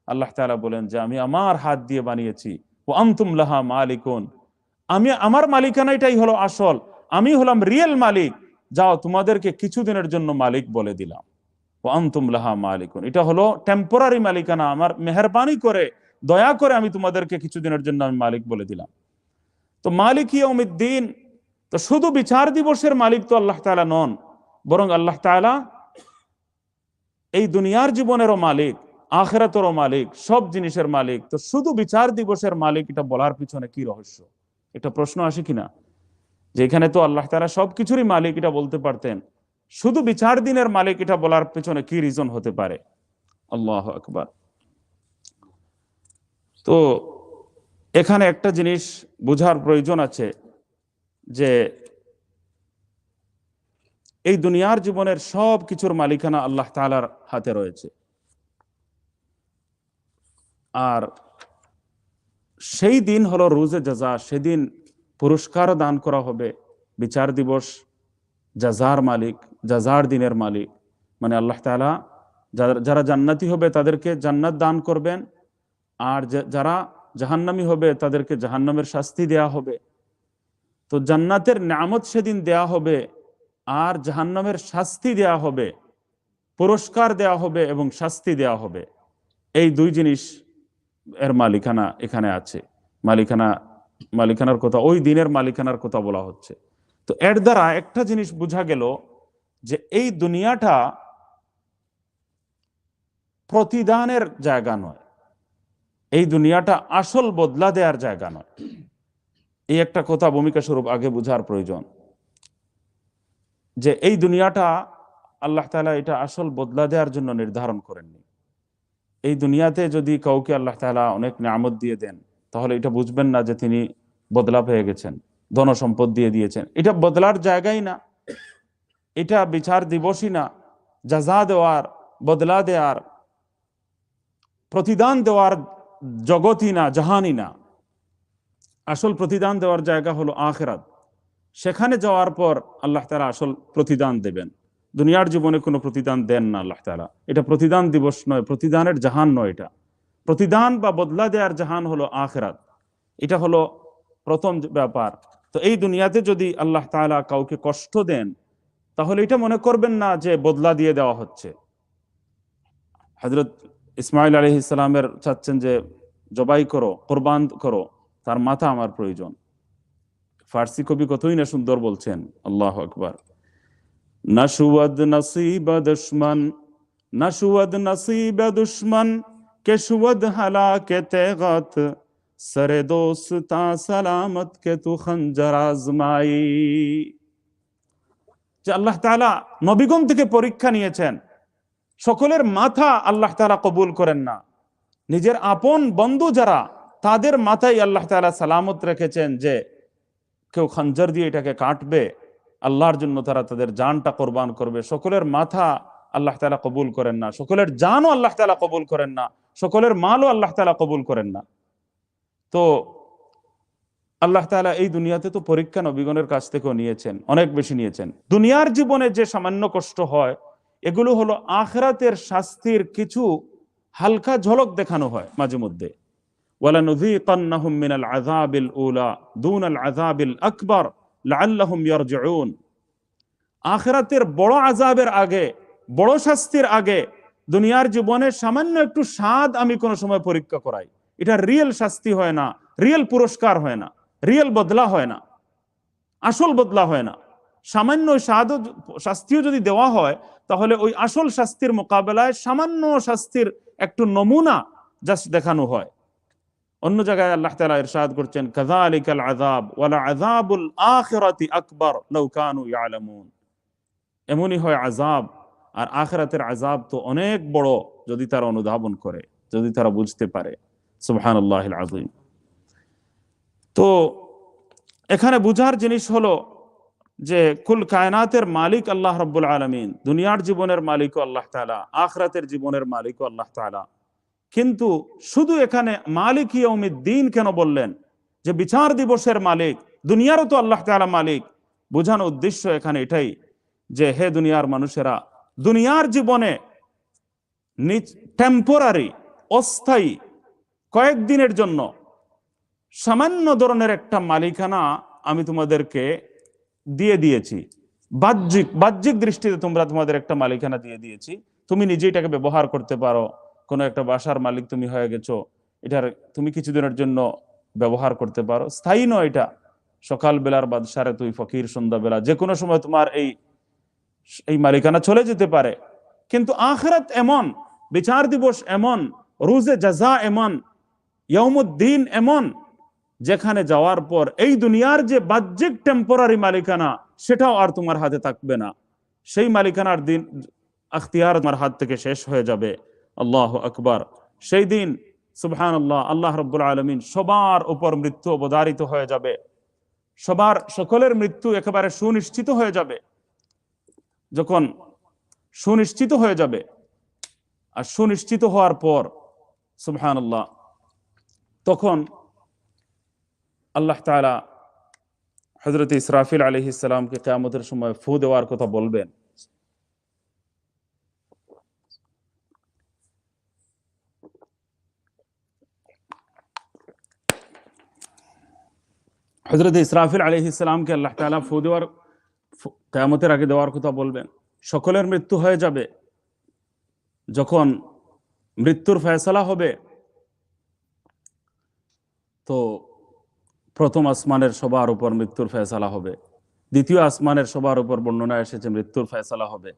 আল্লাহ তাআলা বলেন যে আমি আমার হাত দিয়ে বানিয়েছি, ওয়া আনতুম লাহা মালিকুন, আমি আমার মালিকানা এটাই হলো আসল, আমি হলাম রিয়েল মালিক। যাও তোমাদেরকে কিছুদিনের জন্য মালিক বলে দিলাম, ওয়া আনতুম লাহা মালিকুন, এটা হলো টেম্পোরারি মালিকানা, আমার মেহেরবানি করে দয়া করে আমি তোমাদেরকে কিছুদিনের জন্য আমি মালিক বলে দিলাম। তো মালিক ইয়াউমিদ্দিন, তো শুধু বিচার দিবসের মালিক তো আল্লাহ তাআলা নন, বরং আল্লাহ তাআলা এই দুনিয়ার জীবনেরও মালিক, আখিরাতেরও মালিক, সব জিনিসের মালিক। তো শুধু বিচার দিবসের মালিক, এটা বলার পিছনে কি রহস্য? এটা প্রশ্ন আসে কিনা যে এখানে তো আল্লাহ তাআলা সবকিছুরই মালিক এটা বলতে পারতেন, শুধু বিচার দিনের মালিক এটা বলার পিছনে কি রিজন হতে পারে? আল্লাহু আকবার। তো এখানে একটা জিনিস বোঝার প্রয়োজন আছে যে এই দুনিয়ার জীবনের সব কিছুর মালিকানা আল্লাহ তাআলার হাতে রয়েছে। আর সেই দিন হলো রোজে জাযা, সেদিন পুরস্কার দান করা হবে। বিচার দিবস জাযার মালিক, জাযার দিনের মালিক, মানে আল্লাহ তাআলা যারা জান্নাতি হবে তাদেরকে জান্নাত দান করবেন, আর যারা জাহান্নামী হবে তাদেরকে জাহান্নামের শাস্তি দেয়া হবে। তো জান্নাতের নিয়ামত সেদিন দেয়া হবে, আর জাহান্নামের শাস্তি দেয়া হবে, পুরস্কার দেয়া হবে এবং শাস্তি দেয়া হবে। এই দুই জিনিস এর মালিকানা এখানে আছে। মালিকানার কথা, ওই দিনের মালিকানার কথা বলা হচ্ছে। তো এর দ্বারা একটা জিনিস বোঝা গেল যে এই দুনিয়াটা প্রতিদানের জায়গা নয়, এই দুনিয়াটা আসল বদলা দেওয়ার জায়গা নয়। এই একটা কথা ভূমিকা স্বরূপ আগে বোঝার প্রয়োজন, যে এই দুনিয়াটা আল্লাহ তাআলা এটা আসল বদলা দেওয়ার জন্য নির্ধারণ করেননি। এই দুনিয়াতে যদি কাউকে আল্লাহ তাআলা অনেক নিয়ামত দিয়ে দেন, তাহলে এটা বুঝবেন না যে তিনি বদলা পেয়ে গেছেন, ধন সম্পদ দিয়ে দিয়েছেন। এটা বদলার জায়গাই না, এটা বিচার দিবসই না, জাযা দেওয়ার, বদলা দেওয়ার, প্রতিদান দেওয়ার জগতই না, জাহানই না। আসল প্রতিদান দেওয়ার জায়গা হলো আখিরাত। সেখানে যাওয়ার পর আল্লাহ তাআলা আসল প্রতিদান দেবেন। দুনিয়ার জীবনে কোনো প্রতিদান দেন না আল্লাহ তাআলা। এটা প্রতিদান দিবস নয়, প্রতিদানের জাহান নয়। এটা প্রতিদান বা বদলা দেওয়ার জাহান হলো আখিরাত। এটা হলো প্রথম ব্যাপার। তো এই দুনিয়াতে যদি আল্লাহ তাআলা কাউকে কষ্ট দেন, তাহলে এটা মনে করবেন না যে বদলা দিয়ে দেওয়া হচ্ছে। হযরত ইসমাঈল আলাইহিস সালামের চাচ্ছেন যে জবাই করো, কুরবান করো, তার মাথা আমার প্রয়োজন। ফার্সি কবি কতই না সুন্দর বলছেন, আল্লাহু আকবার। নশওয়াদ নসিব দুশমন, নশওয়াদ নসিব দুশমন, কেশওয়াদ হালাকতে গত, সরে দোস্তা সালামত কে তু খঞ্জর আজমাই। যে আল্লাহ তাআলা নবীগণ থেকে পরীক্ষা নিয়েছেন, সকলের মাথা আল্লাহ তাআলা কবুল করেন না। নিজের আপন বন্ধু যারা, তাদের মাথায় আল্লাহ তাআলা সালামত রেখেছেন, যে কেউ খঞ্জর দিয়ে এটাকে কাটবে, আল্লাহর জন্য তারা তাদের জানটা কোরবান করবে। সকলের মাথা আল্লাহ তাআলা কবুল করেন না, সকলের জানও আল্লাহ তাআলা কবুল করেন না, সকলের মালও আল্লাহ তাআলা কবুল করেন না। তো আল্লাহ তাআলা এই দুনিয়াতে তো পরীক্ষা নবীগণের কাছ থেকেও নিয়েছেন, অনেক বেশি নিয়েছেন। দুনিয়ার জীবনে যে সামান্য কষ্ট হয়, এগুলো হলো আখিরাতের শাস্তির কিছু হালকা ঝলক দেখানো হয় মাঝে মধ্যে। ওয়ালানুযীকান্নাহুম মিনাল আযাবিল উলা দুনাল আযাবিল আকবার লাআল্লাহুম ইয়ারজিউন। আখিরাতের বড় আযাবের আগে, বড় শাস্তির আগে দুনিয়ার জীবনে সামান্য একটু স্বাদ আমি কোন সময় পরীক্ষা করাই। এটা রিয়েল শাস্তি হয় না, রিয়েল পুরস্কার হয় না, রিয়েল বদলা হয় না, আসল বদলা হয় না। সামান্য স্বাদ শাস্তিও যদি দেওয়া হয়, তাহলে ওই আসল শাস্তির মোকাবেলায় সামান্য শাস্তির একটু নমুনা জাস্ট দেখানো হয়। অন্য জায়গায় আল্লাহ তাআলা ইরশাদ করছেন, কাযালিকাল আযাব ওয়ালা আযাবুল আখিরাতি আকবার লাউ কানু ইয়ালামুন। এমনই হয় আযাব, আর আখিরাতের আযাব তো অনেক বড় যদি তারা অনুধাবন করে, যদি তারা বুঝতে পারে। সুবহানাল্লাহিল আযীম। তো এখানে বুঝার জিনিস হলো যে কুল কায়নাতের মালিক আল্লাহ রাব্বুল আলামিন, দুনিয়ার জীবনের মালিকও আল্লাহ তাআলা, আখিরাতের জীবনের মালিকও আল্লাহ তাআলা। কিন্তু শুধু এখানে মালিক ইয়াউমিদ্দিন কেন বললেন, যে বিচার দিবসের মালিক? দুনিয়ারও তো আল্লাহ তাআলা মালিক। বোঝানো উদ্দেশ্য এখানে এটাই, যে হে দুনিয়ার মানুষেরা, দুনিয়ার জীবনে টেম্পোরারি, অস্থায়ী, কয়েকদিনের জন্য সামান্য ধরনের একটা মালিকানা আমি তোমাদেরকে দিয়ে দিয়েছি। বাহ্যিক দৃষ্টিতে তোমাদের একটা মালিকানা দিয়ে দিয়েছি, তুমি নিজেই এটাকে ব্যবহার করতে পারো। কোনো একটা বাসার মালিক তুমি হয়ে গেছো, এটার তুমি কিছুদিনের জন্য ব্যবহার করতে পারো। স্থায়ী নয় এটা। সকাল বেলার বাদশারে তুই ফকির, সন্ধ্যাবেলা, যে কোনো সময় তোমার এই মালিকানা চলে যেতে পারে। কিন্তু আখিরাত এমন, বিচার দিবস এমন, রুজে জাযা এমন, ইয়াউমুদ্দিন এমন, যেখানে যাওয়ার পর এই দুনিয়ার যে বাহ্যিক টেম্পোরারি মালিকানা, সেটাও আর তোমার হাতে থাকবে না। সেই মালিকানার দিন আখতিয়ার তোমার হাত থেকে শেষ হয়ে যাবে। আল্লাহু আকবার। সেই দিন সুবহানাল্লাহ, আল্লাহ রাব্বুল আলামিন সবার উপর মৃত্যু অবধারিত হয়ে যাবে। সকলের মৃত্যু একেবারে সুনিশ্চিত হয়ে যাবে। যখন সুনিশ্চিত হয়ে যাবে, আর সুনিশ্চিত হওয়ার পর সুবহানাল্লাহ, তখন আল্লাহ তাআলা হযরত ইসরাফিল আলাইহিস সালামকে কিয়ামতের সময় ফু দেওয়ার কথা বলবেন। হযরত ইসরাফিল আলাইহিস সালামকে আল্লাহ তাআলা ফু দেওয়ার, কিয়ামতের আগে দেওয়ার কথা বলবেন। সকলের মৃত্যু হয়ে যাবে। যখন মৃত্যুর ফয়সালা হবে, তো প্রথম আসমানের সবার উপর মৃত্যুর ফয়সালা হবে, দ্বিতীয় আসমানের সবার উপর বর্ণনা এসেছে মৃত্যুর ফয়সালা হবে।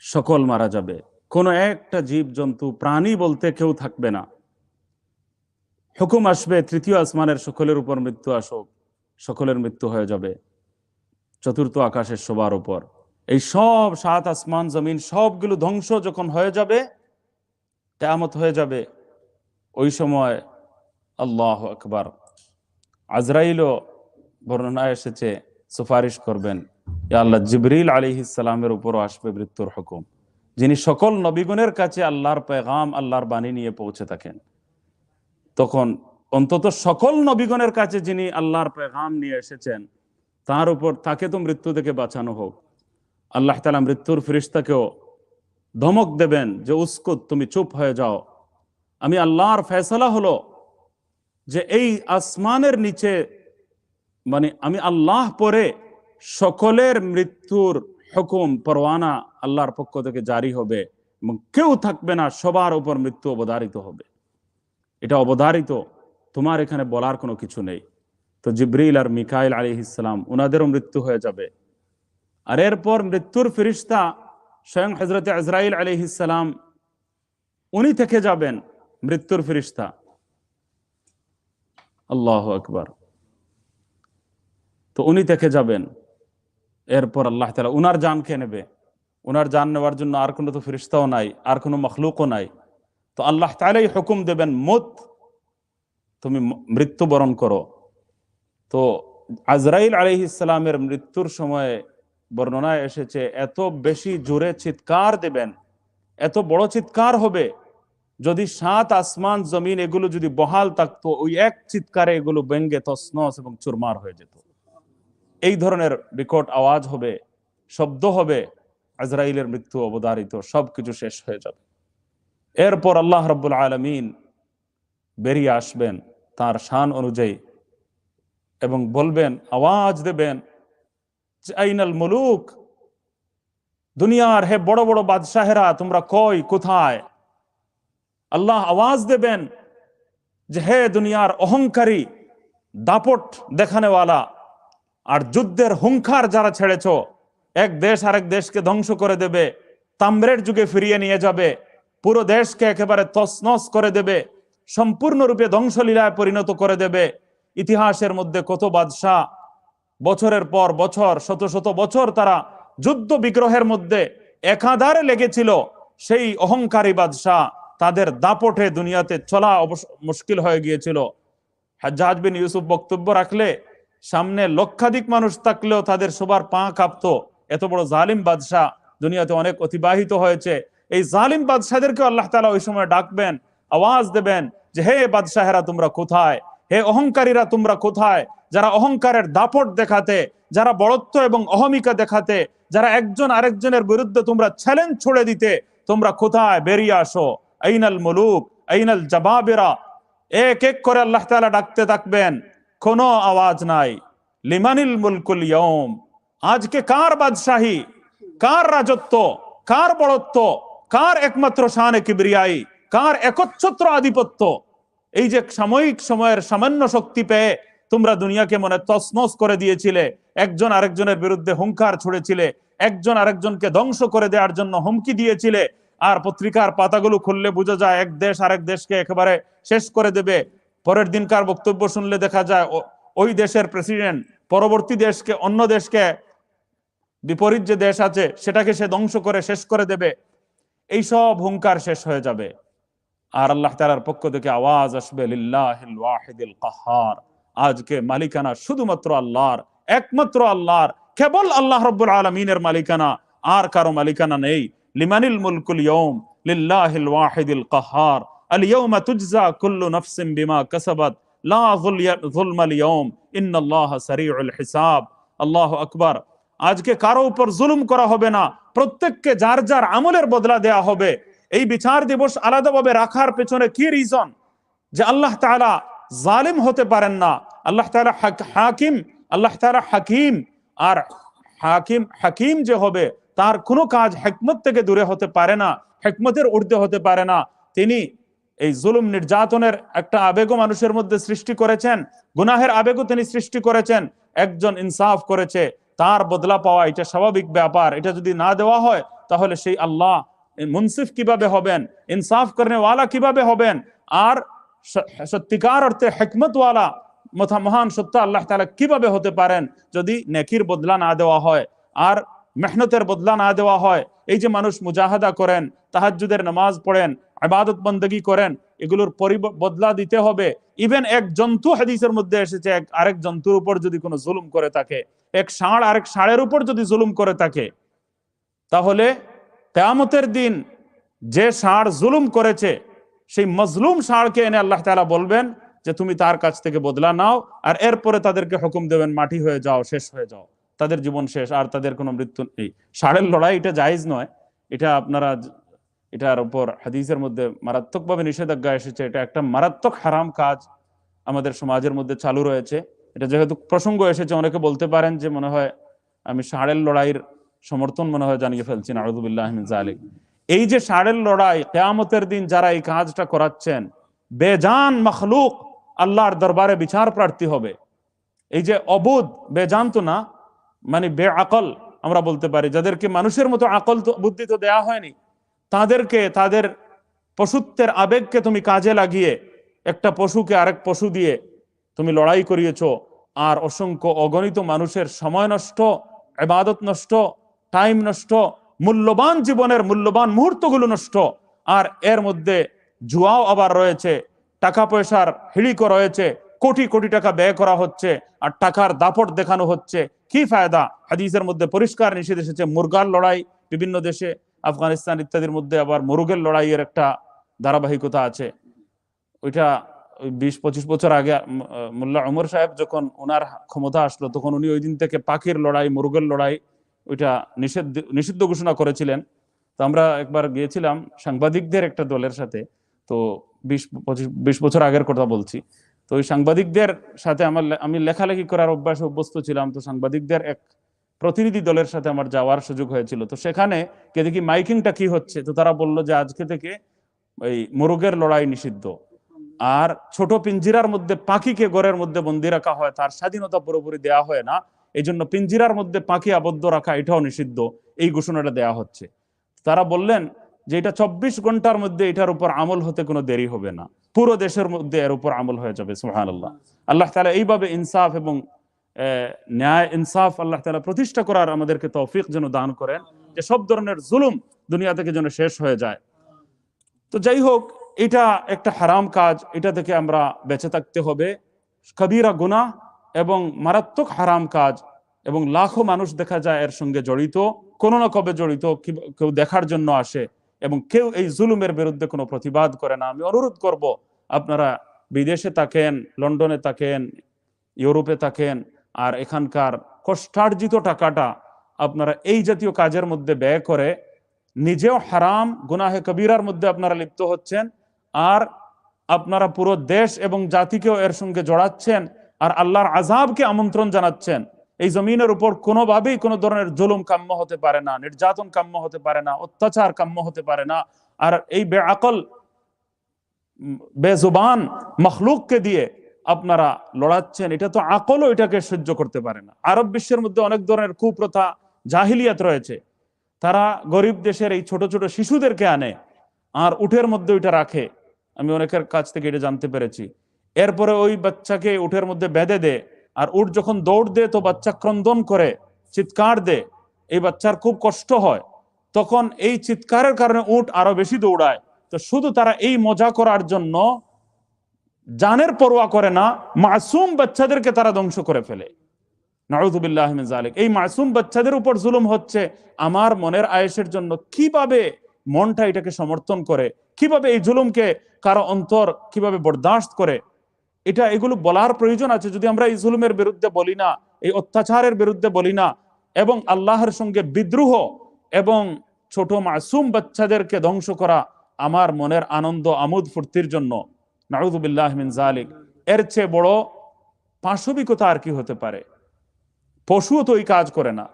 সকল মারা যাবে, কোনো একটা জীব জন্তু প্রাণী বলতে কেউ থাকবে না। হুকুম আসবে তৃতীয় আসমানের সকলের উপর মৃত্যু আসুক, সকলের মৃত্যু হয়ে যাবে। চতুর্থ আকাশের সবার উপর, এই সব 7 আসমান জমিন সবগুলো ধ্বংস যখন হয়ে যাবে, কিয়ামত হয়ে যাবে, ওই সময় আল্লাহু আকবার, আজরাইলও বর্ণনা এসেছে সুপারিশ করবেন, ইয়া আল্লাহ, জিবরিল আলাইহিস সালামের উপরও আসবে মৃত্যুর হুকুম, যিনি সকল নবীগণের কাছে আল্লাহর পেগাম, আল্লাহর বাণী নিয়ে পৌঁছে থাকেন। তখন অন্তত সকল নবীগণের কাছে যিনি আল্লাহর পেগাম নিয়ে এসেছেন, তার উপর, তাকে তো মৃত্যু থেকে বাঁচানো হোক। আল্লাহ তাআলা মৃত্যুর ফেরেশতাকেও ধমক দেবেন যে উসকুত, তুমি চুপ হয়ে যাও। আমি আল্লাহর ফয়সালা হলো যে এই আসমানের নিচে, মানে আমি আল্লাহ পরে সকলের মৃত্যুর হুকুম পরওয়ানা আল্লাহর পক্ষ থেকে জারি হবে এবং কেউ থাকবে না, সবার উপর মৃত্যু অবধারিত হবে। এটা অবধারিত, তোমার এখানে বলার কোনো কিছু নেই। তো জিবরিল আর মিকাইল আলাইহিস সালাম, ওনাদেরও মৃত্যু হয়ে যাবে। আর এরপর মৃত্যুর ফেরেশতা স্বয়ং হযরত আজরাইল আলাইহিস সালাম, উনি থেকে যাবেন মৃত্যুর ফেরেশতা। আল্লাহু আকবার। তো উনি থেকে যাবেন, এরপর আল্লাহ তাআলা উনার জান কে নেবে। উনার জান নেওয়ার জন্য আর কোনো তো ফেরেশতাও নাই, আর কোনো মখলুকও নাই। তো আল্লাহ তাআলাই হুকুম দেবেন, মুত, তুমি মৃত্যুবরণ করো। তো আজরাইল আলাইহিস সালামের মৃত্যুর সময়ে বর্ণনায় এসেছে এত বেশি জোরে চিৎকার দেবেন, এত বড় চিৎকার হবে, যদি 7 আসমান জমিন এগুলো যদি বহাল থাকতো, ওই এক চিৎকারে এগুলো ভেঙ্গে তছনছ এবং চুরমার হয়ে যেত। এই ধরনের বিকট আওয়াজ হবে, শব্দ হবে, আজরাইলের মৃত্যু অবধারিত, সবকিছু শেষ হয়ে যাবে। এরপর আল্লাহ রাব্বুল আলামিন বেরিয়ে আসবেন তার শান অনুযায়ী এবং বলবেন, আওয়াজ দেবেন যে আইনাল মুলুক, দুনিয়ার হে বড় বড় বাদশাহেরা, তোমরা কই, কোথায়? আল্লাহ আওয়াজ দেবেন যে হে দুনিয়ার অহংকারী, দাপট দেখানেওয়ালা আর যুদ্ধের হুঙ্কার যারা ছেড়েছ, এক দেশ আরেক দেশকে ধ্বংস করে দেবে, তাম্রের যুগে ফিরিয়ে নিয়ে যাবে, পুরো দেশকে একেবারে তছনছ করে দেবে, সম্পূর্ণরূপে ধ্বংসলীলায় পরিণত করে দেবে। ইতিহাসের মধ্যে কত বাদশাহ বছরের পর বছর, শত শত বছর তারা যুদ্ধ বিগ্রহের মধ্যে একাধারে লেগেছিল, সেই অহংকারী বাদশাহ, তাদের দাপটে দুনিয়াতে চলা মুশকিল হয়ে গিয়েছিল। হাজ্জাজ বিন ইউসুফ বক্তব্য রাখলে সামনে লক্ষাধিক মানুষ থাকলেও তাদের সবার পা কাঁপতো। এত বড় জালিম বাদশাহ দুনিয়াতে অনেক অতিবাহিত হয়েছে। এই জালিম বাদশাদেরকে আল্লাহ তাআলা ওই সময় ডাকবেন, আওয়াজ দেবেন যে হে বাদশাহেরা, তোমরা কোথায়? হে অহংকারীরা, তোমরা কোথায়? যারা অহংকারের দাপট দেখাতে, যারা বড়ত্ব এবং অহমিকা দেখাতে, যারা একজন আরেকজনের বিরুদ্ধে তোমরা চ্যালেঞ্জ ছুড়ে দিতে, তোমরা কোথায়? বেরিয়ে আসো। আইনাল মুলুক, আইনাল জাবাবিরা। এক এক করে আল্লাহ তাআলা ডাকতে থাকবেন, কোনো আওয়াজ নাই। লিমানিল মুলকুল ইয়াউম, আজকে কার বাদশাহী, কার রাজত্ব, কার বড়ত্ব, কার একমাত্র শানে কিবরিয়াই, কার একচ্ছত্র আধিপত্য? এই যে সাময়িক সময়ের সামান্য শক্তি পেয়ে তোমরা দুনিয়াকে মনে তছনছ করে দিয়েছিলে, একজন আরেকজনের বিরুদ্ধে হুঙ্কার ছুড়েছিলে, একজন আরেকজনকে ধ্বংস করে দেওয়ার জন্য হুমকি দিয়েছিলে, আর পত্রিকার পাতাগুলো খুললে বোঝা যায় এক দেশ আরেক দেশকে একেবারে শেষ করে দেবে। পরের দিনকার বক্তব্য শুনলে দেখা যায় ওই দেশের প্রেসিডেন্ট পরবর্তী দেশকে, অন্য দেশকে, বিপরীত যে দেশ আছে সেটাকে সে ধ্বংস করে শেষ করে দেবে। এই সব হুঙ্কার শেষ হয়ে যাবে। আর আল্লাহ তাআলার পক্ষ থেকে আওয়াজ আসবে, লিল্লাহিল ওয়াহিদিল কাহ্হার, আজকে মালিকানা শুধুমাত্র আল্লাহর, একমাত্র আল্লাহর, কেবল আল্লাহ রাব্বুল আলামিনের মালিকানা, আর কারো মালিকানা নেই। লিমানিল মুলকুল ইয়াউম লিল্লাহিল ওয়াহিদিল কাহ্হার, আল ইয়াউমা তুজজা কুল্লু নাফসিন বিমা কাসাবাত লা যুলমাল ইয়াউম ইন্নাল্লাহা সারিউল হিসাব। আল্লাহু আকবার। আজকে কারো উপর জুলুম করা হবে না, প্রত্যেককে যার যার আমলের বদলা দেয়া হবে। এই বিচার দিবস আলাদাভাবে রাখার পেছনে কি রিজন? যে আল্লাহ তাআলা জালিম হতে পারেন না। আল্লাহ তাআলা হাকিম, আল্লাহ তাআলা হাকিম। আর হাকিম যে হবে তার কোনো কাজ হিকমত থেকে দূরে হতে পারে না, হিকমতের ঊর্ধ্বে হতে পারে না। তিনি এই জুলুম নির্যাতনের একটা আবেগও মানুষের মধ্যে সৃষ্টি করেছেন, গুনাহের আবেগও তিনি সৃষ্টি করেছেন। একজন ইনসাফ করেছে, তার বদলা পাওয়া এটা স্বাভাবিক ব্যাপার। এটা যদি না দেওয়া হয় তাহলে সেই আল্লাহ মুনসিফ কিভাবে হবেন, ইনসাফ করনে ওয়ালা কিভাবে হবেন, আর সত্যিকার অর্থে হিকমত ওয়ালা মহান সত্য আল্লাহ তাআলা কিভাবে হতে পারেন যদি নেকির বদলা না দেওয়া হয় আর মেহনতের বদলা না দেওয়া হয়। এই যে মানুষ মুজাহাদা করেন, তাহাজ্জুদের নামাজ পড়েন, ইবাদত বندگی করেন, এগুলোর বদলা দিতে হবে। ইভেন এক জন্তু, হাদিসের মধ্যে এসেছে, আরেক জন্তুর উপর যদি কোনো জুলুম করে থাকে, এক ষাঁড় আরেক ষাঁড়ের উপর যদি জুলুম করে থাকে, তাহলে কিয়ামতের দিন যে ষাঁড় জুলুম করেছে সেই মজলুম ষাঁড়কে এনে আল্লাহ তাআলা বলবেন যে তুমি তার কাছ থেকে বদলা নাও, আর এরপরে তাদেরকে হুকুম দেবেন মাটি হয়ে যাও, শেষ হয়ে যাও, তাদের জীবন শেষ, আর তাদের কোনো মৃত্যু নেই। ষাঁড়ের লড়াই এটা জায়েজ নয়। এটা আপনারা, এটার উপর হাদিসের মধ্যে মারাত্মকভাবে নিষেধাজ্ঞা এসেছে। এটা একটা মারাত্মক হারাম কাজ আমাদের সমাজের মধ্যে চালু রয়েছে। এটা যেহেতু প্রসঙ্গ এসেছে, অনেকে বলতে পারেন যে মনে হয় আমি ষাঁড়ের লড়াইয়ের সমর্থন মনে হয় জানিয়ে ফেলছি, নাউযু বিল্লাহি মিন যালিক। এই যে ষাঁড়ের লড়াই, কিয়ামতের দিন যারা এই কাজটা করাচ্ছেন, বেজান মখলুক আল্লাহর দরবারে বিচার প্রার্থী হবে। এই যে অবুধ, বেজান তো না, মানে বেআকল আমরা বলতে পারি, যাদেরকে মানুষের মতো আকল তো বুদ্ধি তো দেয়া হয়নি, তাদেরকে তাদের পশুত্বের আবেগকে তুমি কাজে লাগিয়ে একটা পশুকে আরেক পশু দিয়ে তুমি লড়াই করিয়েছো, আর অসংখ্য অগণিত মানুষের সময় নষ্ট, ইবাদত নষ্ট, টাইম নষ্ট, মূল্যবান জীবনের মূল্যবান মুহূর্তগুলো নষ্ট। আর এর মধ্যে জুয়াও আবার রয়েছে, টাকা পয়সার হিড়িকও রয়েছে, কোটি কোটি টাকা ব্যয় করা হচ্ছে, আর টাকার দাপট দেখানো হচ্ছে। কি ফায়দা? হাদিসের মধ্যে পরিষ্কার নিষেধ এসেছে মুরগার লড়াই। বিভিন্ন দেশে, আফগানিস্তান ইত্যাদির মধ্যে আবার মুরগের লড়াইয়ের একটা ধারাবাহিকতা আছে। ওইটা 20-25 বছর আগে মোল্লা ওমর সাহেব যখন ওনার ক্ষমতা আসলো, তখন উনি ওই দিন থেকে পাখির লড়াই, মুরগের লড়াই ওইটা নিষিদ্ধ ঘোষণা করেছিলেন। তো আমরা একবার গিয়েছিলাম সাংবাদিকদের একটা দলের সাথে, তো 20 বছর আগের কথা বলছি। তো ওই সাংবাদিকদের সাথে আমি লেখালেখি করার অভ্যাসে অভ্যস্ত ছিলাম। তো সাংবাদিকদের এক প্রতিনিধি দলের সাথে আমার যাওয়ার সুযোগ হয়েছিল। তো সেখানে কে দেখি মাইকিংটা কি হচ্ছে, তো তারা বললো যে আজকে থেকে এই মুরগের লড়াই নিষিদ্ধ, আর ছোট পিঞ্জিরার মধ্যে পাখিকে ঘরের মধ্যে বন্দি রাখা হয়, তার স্বাধীনতা পুরোপুরি দেওয়া হয় না, এই জন্য পিঞ্জিরার মধ্যে পাখি আবদ্ধ রাখা এটাও নিষিদ্ধ, এই ঘোষণাটা দেওয়া হচ্ছে। তারা বললেন যে এটা 24 ঘন্টার মধ্যে এটার উপর আমল হতে কোনো দেরি হবে না, পুরো দেশের মধ্যে এর উপর আমল হয়ে যাবে। সুবহানাল্লাহ। আল্লাহ তাআলা এইভাবে ইনসাফ এবং ন্যায় ইনসাফ আল্লাহ তাআলা প্রতিষ্ঠা করার আমাদেরকে তৌফিক যেন দান করেন, যে সব ধরনের জুলুম দুনিয়া থেকে যেন শেষ হয়ে যায়। তো যাই হোক, এটা একটা হারাম কাজ, এটা থেকে আমরা বেঁচে থাকতে হবে। কবিরা গুনাহ এবং মারাত্মক হারাম কাজ, এবং লাখো মানুষ দেখা যায় এর সঙ্গে জড়িত, কোনো না কবে জড়িত, কেউ দেখার জন্য আসে এবং কেউ এই জুলুমের বিরুদ্ধে কোনো প্রতিবাদ করে না। আমি অনুরোধ করব, আপনারা বিদেশে থাকেন, লন্ডনে থাকেন, ইউরোপে থাকেন, আর এখানকার কষ্টার্জিত টাকাটা আপনারা এই জাতীয় কাজের মধ্যে ব্যয় করে নিজেও হারাম গুনাহে কবিরার মধ্যে আপনারা লিপ্ত হচ্ছেন, আর আপনারা পুরো দেশ এবং জাতিকেও এর সঙ্গে জড়াচ্ছেন, আর আল্লাহর আযাবকে আমন্ত্রণ জানাচ্ছেন। এই জমিনের উপর কোনোভাবেই কোনো ধরনের জুলুম কাম্য হতে পারে না, নির্যাতন কাম্য হতে পারে না, অত্যাচার কাম্য হতে পারে না। আর এই বেআকল বেজুবান মখলুককে দিয়ে আপনারা লড়াচ্ছেন, এটা তো আকলও এটাকে সহ্য করতে পারে না। আরব বিশ্বের মধ্যে অনেক ধরনের কুপ্রথা, জাহিলিয়াত রয়েছে। তারা গরিব দেশের এই ছোট ছোট শিশুদেরকে আনে আর উটের মধ্যে ওইটা রাখে, আমি অনেকের কাছ থেকে এটা জানতে পেরেছি। এরপরে ওই বাচ্চাকে উটের মধ্যে বেঁধে দেয়, আর উট যখন দৌড় দেয় তো বাচ্চা ক্রন্দন করে, চিৎকার দেয়, এই বাচ্চার খুব কষ্ট হয়, তখন এই চিৎকারের কারণে উট আরো বেশি দৌড়ায়। তো শুধু তারা এই মজা করার জন্য জানের পরোয়া করে না, মাসুম বাচ্চাদেরকে তারা ধ্বংস করে ফেলে। নাউযু বিল্লাহি মিন যালিক। এই মাসুম বাচ্চাদের উপর জুলুম হচ্ছে। আমার মনের আয়েশের জন্য কিভাবে মনটা এটাকে সমর্থন করে, কিভাবে এই জুলুমকে কারো অন্তর কিভাবে বরদাস্ত করে, এগুলো বলার প্রয়োজন আছে। যদি আমরা এই জুলুমের বিরুদ্ধে বলি না, এই অত্যাচারের বিরুদ্ধে বলি না, এবং আল্লাহর সঙ্গে বিদ্রোহ এবং ছোট মাসুম বাচ্চাদেরকে ধ্বংস করা আমার মনের আনন্দ আমোদ ফুর্তির জন্য, নাউযু বিল্লাহি মিন যালিক, এর চেয়ে বড় পাশবিকতা আর কি হতে পারে? পশুও তো এই কাজ করে না।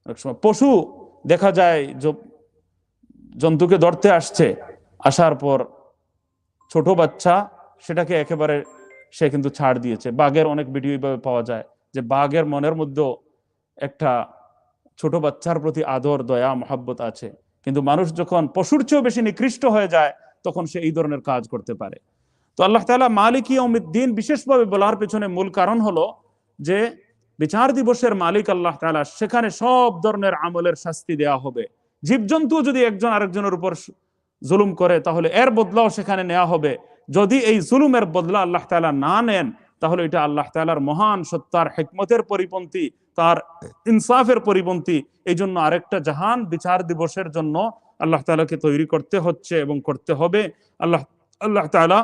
অনেক সময় পশু দেখা যায় জন্তুকে ধরতে আসছে, আসার পর ছোট বাচ্চা সেটাকে একেবারে সে কিন্তু ছাড় দিয়েছে। বাঘের অনেক ভিডিও এইভাবে পাওয়া যায় যে বাঘের মনের মধ্যেও একটা ছোট বাচ্চার প্রতি আদর, দয়া, মহাব্বত আছে। কিন্তু মানুষ যখন পশুর চেয়েও বেশি নিকৃষ্ট হয়ে যায় তখন সে এই ধরনের কাজ করতে পারে। তো আল্লাহ তাআলা মালিক ইয়াউমিদ্দিন বিশেষভাবে বলার পেছনে মূল কারণ হলো যে বিচার দিবসের মালিক আল্লাহ তাআলা, সেখানে সব ধরনের আমলের শাস্তি দেয়া হবে। জীবজন্তু যদি একজন আরেকজনের উপর জুলুম করে তাহলে এর বদলাও সেখানে নেওয়া হবে। যদি এই জুলুমের বদলা আল্লাহ তাআলা না নেন তাহলে এটা আল্লাহ তাআলার মহান সত্তার হিকমতের পরিপন্থী, তার ইনসাফের পরিপন্থী। এই জন্য আরেকটা জাহান বিচার দিবসের জন্য আল্লাহ তাআলাকে তৈরি করতে হচ্ছে এবং করতে হবে। আল্লাহ তাআলা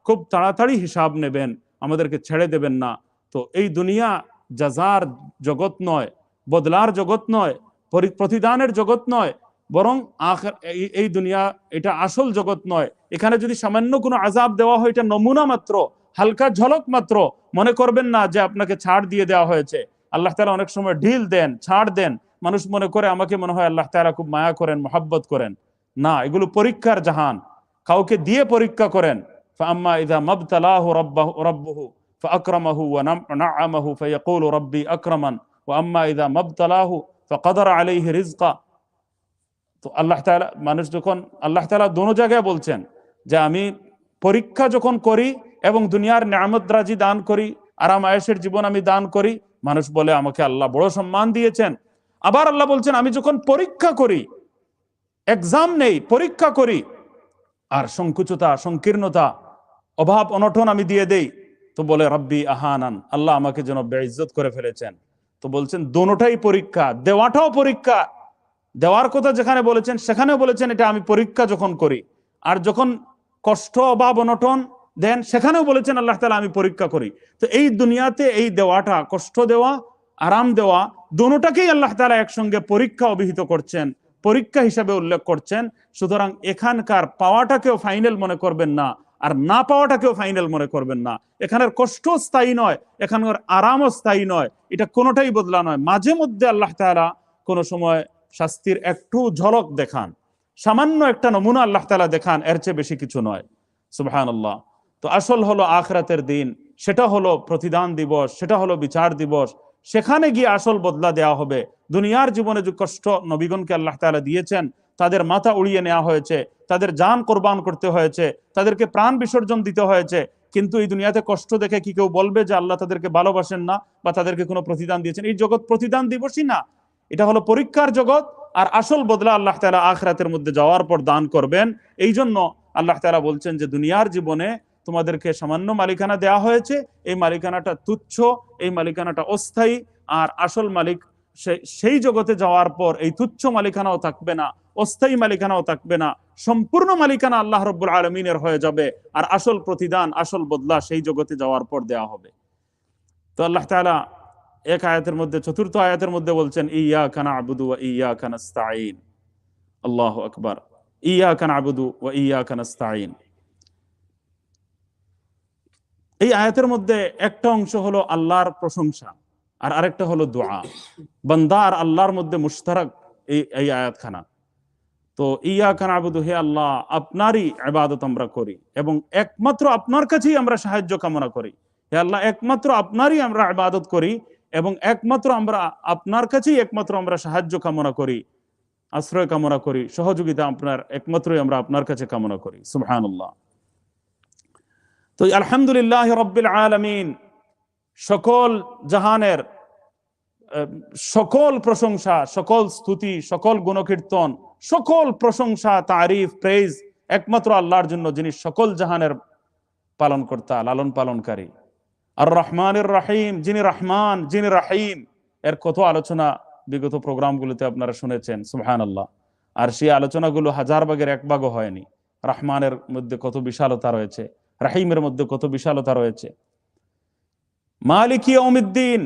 খুব তাড়াতাড়ি হিসাব নেবেন, আমাদেরকে ছেড়ে দেবেন না। তো এই দুনিয়া জাজার জগৎ নয়, বদলার জগৎ নয়, প্রতিদানের জগৎ নয়, বরং এই দুনিয়া এটা আসল জগৎ নয়। এখানে যদি সামান্য কোনো আযাব দেওয়া হয় এটা নমুনা মাত্র, হালকা ঝলক মাত্র। মনে করবেন না যে আপনাকে ছাড় দিয়ে দেওয়া হয়েছে। আল্লাহ তাআলা অনেক সময় ঢিল দেন, ছাড় দেন, মানুষ মনে করে আমাকে মনে হয় আল্লাহ তাআলা খুব মায়া করেন, মহাব্বত করেন। না, এগুলো পরীক্ষার জাহান, কাউকে দিয়ে পরীক্ষা করেন। فأما إذا ما ابتلاه ربه فأكرمه ونعمه فيقول ربي أكرمن وأما إذا ما ابتلاه فقدر عليه رزقه। তো আল্লাহ তাআলা মানুষ যখন, আল্লাহ তাআলা দোনো জায়গায় বলছেন যে আমি পরীক্ষা যখন করি এবং দুনিয়ার নিয়ামত রাজি দান করি, আরাম আয়েশের জীবন আমি দান করি, মানুষ বলে আমাকে আল্লাহ বড় সম্মান দিয়েছেন। আবার আল্লাহ বলছেন আমি যখন পরীক্ষা করি, এক্সাম নেই, পরীক্ষা করি, আর সংকুচতা, সংকীর্ণতা, অভাব অনটন আমি দিয়ে দেই, তো বলে রব্বি আহানান, আল্লাহ আমাকে যেন বেইজ্জত করে ফেলেছেন। তো বলছেন দোনোটাই পরীক্ষা, দেওয়াটাও পরীক্ষা। দেওয়ার কথা যেখানে বলেছেন সেখানেও বলেছেন এটা আমি পরীক্ষা যখন করি, আর যখন কষ্ট, অভাব, অনটন দেন সেখানেও বলেছেন আল্লাহ তাআলা আমি পরীক্ষা করি। তো এই দুনিয়াতে এই দেওয়াটা, কষ্ট দেওয়া, আরাম দেওয়া, দোনোটাকেই আল্লাহ তাআলা একসঙ্গে পরীক্ষা অভিহিত করছেন, পরীক্ষা হিসাবে উল্লেখ করছেন। সুতরাং এখানকার পাওয়াটাকেও ফাইনাল মনে করবেন না, আর না পাওয়াটাকেও ফাইনাল মনে করবেন না। এখানের কষ্ট স্থায়ী নয়, এখানকার আরামও স্থায়ী নয়, এটা কোনোটাই বদলা নয়। মাঝে মধ্যে আল্লাহ তাআলা কোনো সময় শাস্তির একটু ঝলক দেখান, সামান্য একটা নমুনা আল্লাহ তাআলা দেখান, এর চেয়ে বেশি কিছু নয়। সুবহানাল্লাহ। তো আসল হলো আখিরাতের দিন, সেটা হলো প্রতিদান দিবস, সেটা হলো বিচার দিবস। সেখানে গিয়ে আসল বদলা দেওয়া হবে। দুনিয়ার জীবনে যে কষ্ট নবীগণকে আল্লাহ তাআলা দিয়েছেন, তাদের মাথা উড়িয়ে নেওয়া হয়েছে, তাদের জান কোরবান করতে হয়েছে, তাদেরকে প্রাণ বিসর্জন দিতে হয়েছে, কিন্তু এই দুনিয়াতে কষ্ট দেখে কি কেউ বলবে যে আল্লাহ তাদেরকে ভালোবাসেন না বা তাদেরকে কোনো প্রতিদান দিয়েছেন? এই জগৎ প্রতিদান দিবসই না, এটা হলো পরীক্ষার জগৎ। আর আসল বদলা আল্লাহ তাআলা আখিরাতের মধ্যে যাওয়ার পর দান করবেন। এই জন্য আল্লাহ তাআলা বলছেন যে দুনিয়ার জীবনে তোমাদেরকে সামান্য মালিকানা দেওয়া হয়েছে, এই মালিকানাটা তুচ্ছ, এই মালিকানাটা অস্থায়ী। আর আসল মালিক সেই জগতে যাওয়ার পর এই তুচ্ছ মালিকানাও থাকবে না, অস্থায়ী মালিকানাও থাকবে না, সম্পূর্ণ মালিকানা আল্লাহ রাব্বুল আলামিনের হয়ে যাবে। আর আসল প্রতিদান, আসল বদলা সেই জগতে যাওয়ার পর দেওয়া হবে। তো আল্লাহ তাআলা এক আয়াতের মধ্যে, চতুর্থ আয়াতের মধ্যে বলছেন ইয়াকা না'বুদু ওয়া ইয়াকা নাস্তাঈন। আল্লাহু আকবার। ইয়াকা না'বুদু ওয়া ইয়াকা নাস্তাঈন। এই আয়াতের মধ্যে একটা অংশ হলো আল্লাহর প্রশংসা, আর আরেকটা হলো দোয়া। বান্দা আর আল্লাহর মধ্যে মুশতারাক এই আয়াতখানা। তো ইয়াকা না'বুদু, হে আল্লাহ আপনারই ইবাদত আমরা করি এবং একমাত্র আপনার কাছেই আমরা সাহায্য কামনা করি। হে আল্লাহ একমাত্র আপনারই আমরা ইবাদত করি এবং একমাত্র আমরা আপনার কাছেই একমাত্র আমরা সাহায্য কামনা করি, আশ্রয় কামনা করি, সহযোগিতা আপনার একমাত্রই আমরা আপনার কাছে কামনা করি। সুবহানাল্লাহ। তো আলহামদুলিল্লাহ রাব্বিল আলামিন, সকল জাহানের সকল প্রশংসা, সকল স্তুতি, সকল গুণকীর্তন, সকল প্রশংসা, তারিফ, প্রেজ একমাত্র আল্লাহর জন্য, যিনি সকল জাহানের পালনকর্তা, লালন পালনকারী। আর রহমানির রহিম, যিনি রহমান, যিনি রহিম, এর কত আলোচনা বিগত প্রোগ্রামগুলোতে আপনারা শুনেছেন। সুবহানাল্লাহ। আর সেই আলোচনাগুলো হাজার ভাগের এক ভাগও হয়নি। রহমানের মধ্যে কত বিশালতা রয়েছে, রহিমের মধ্যে কত বিশালতা রয়েছে। মালিক ইয়াউমিদ্দিন,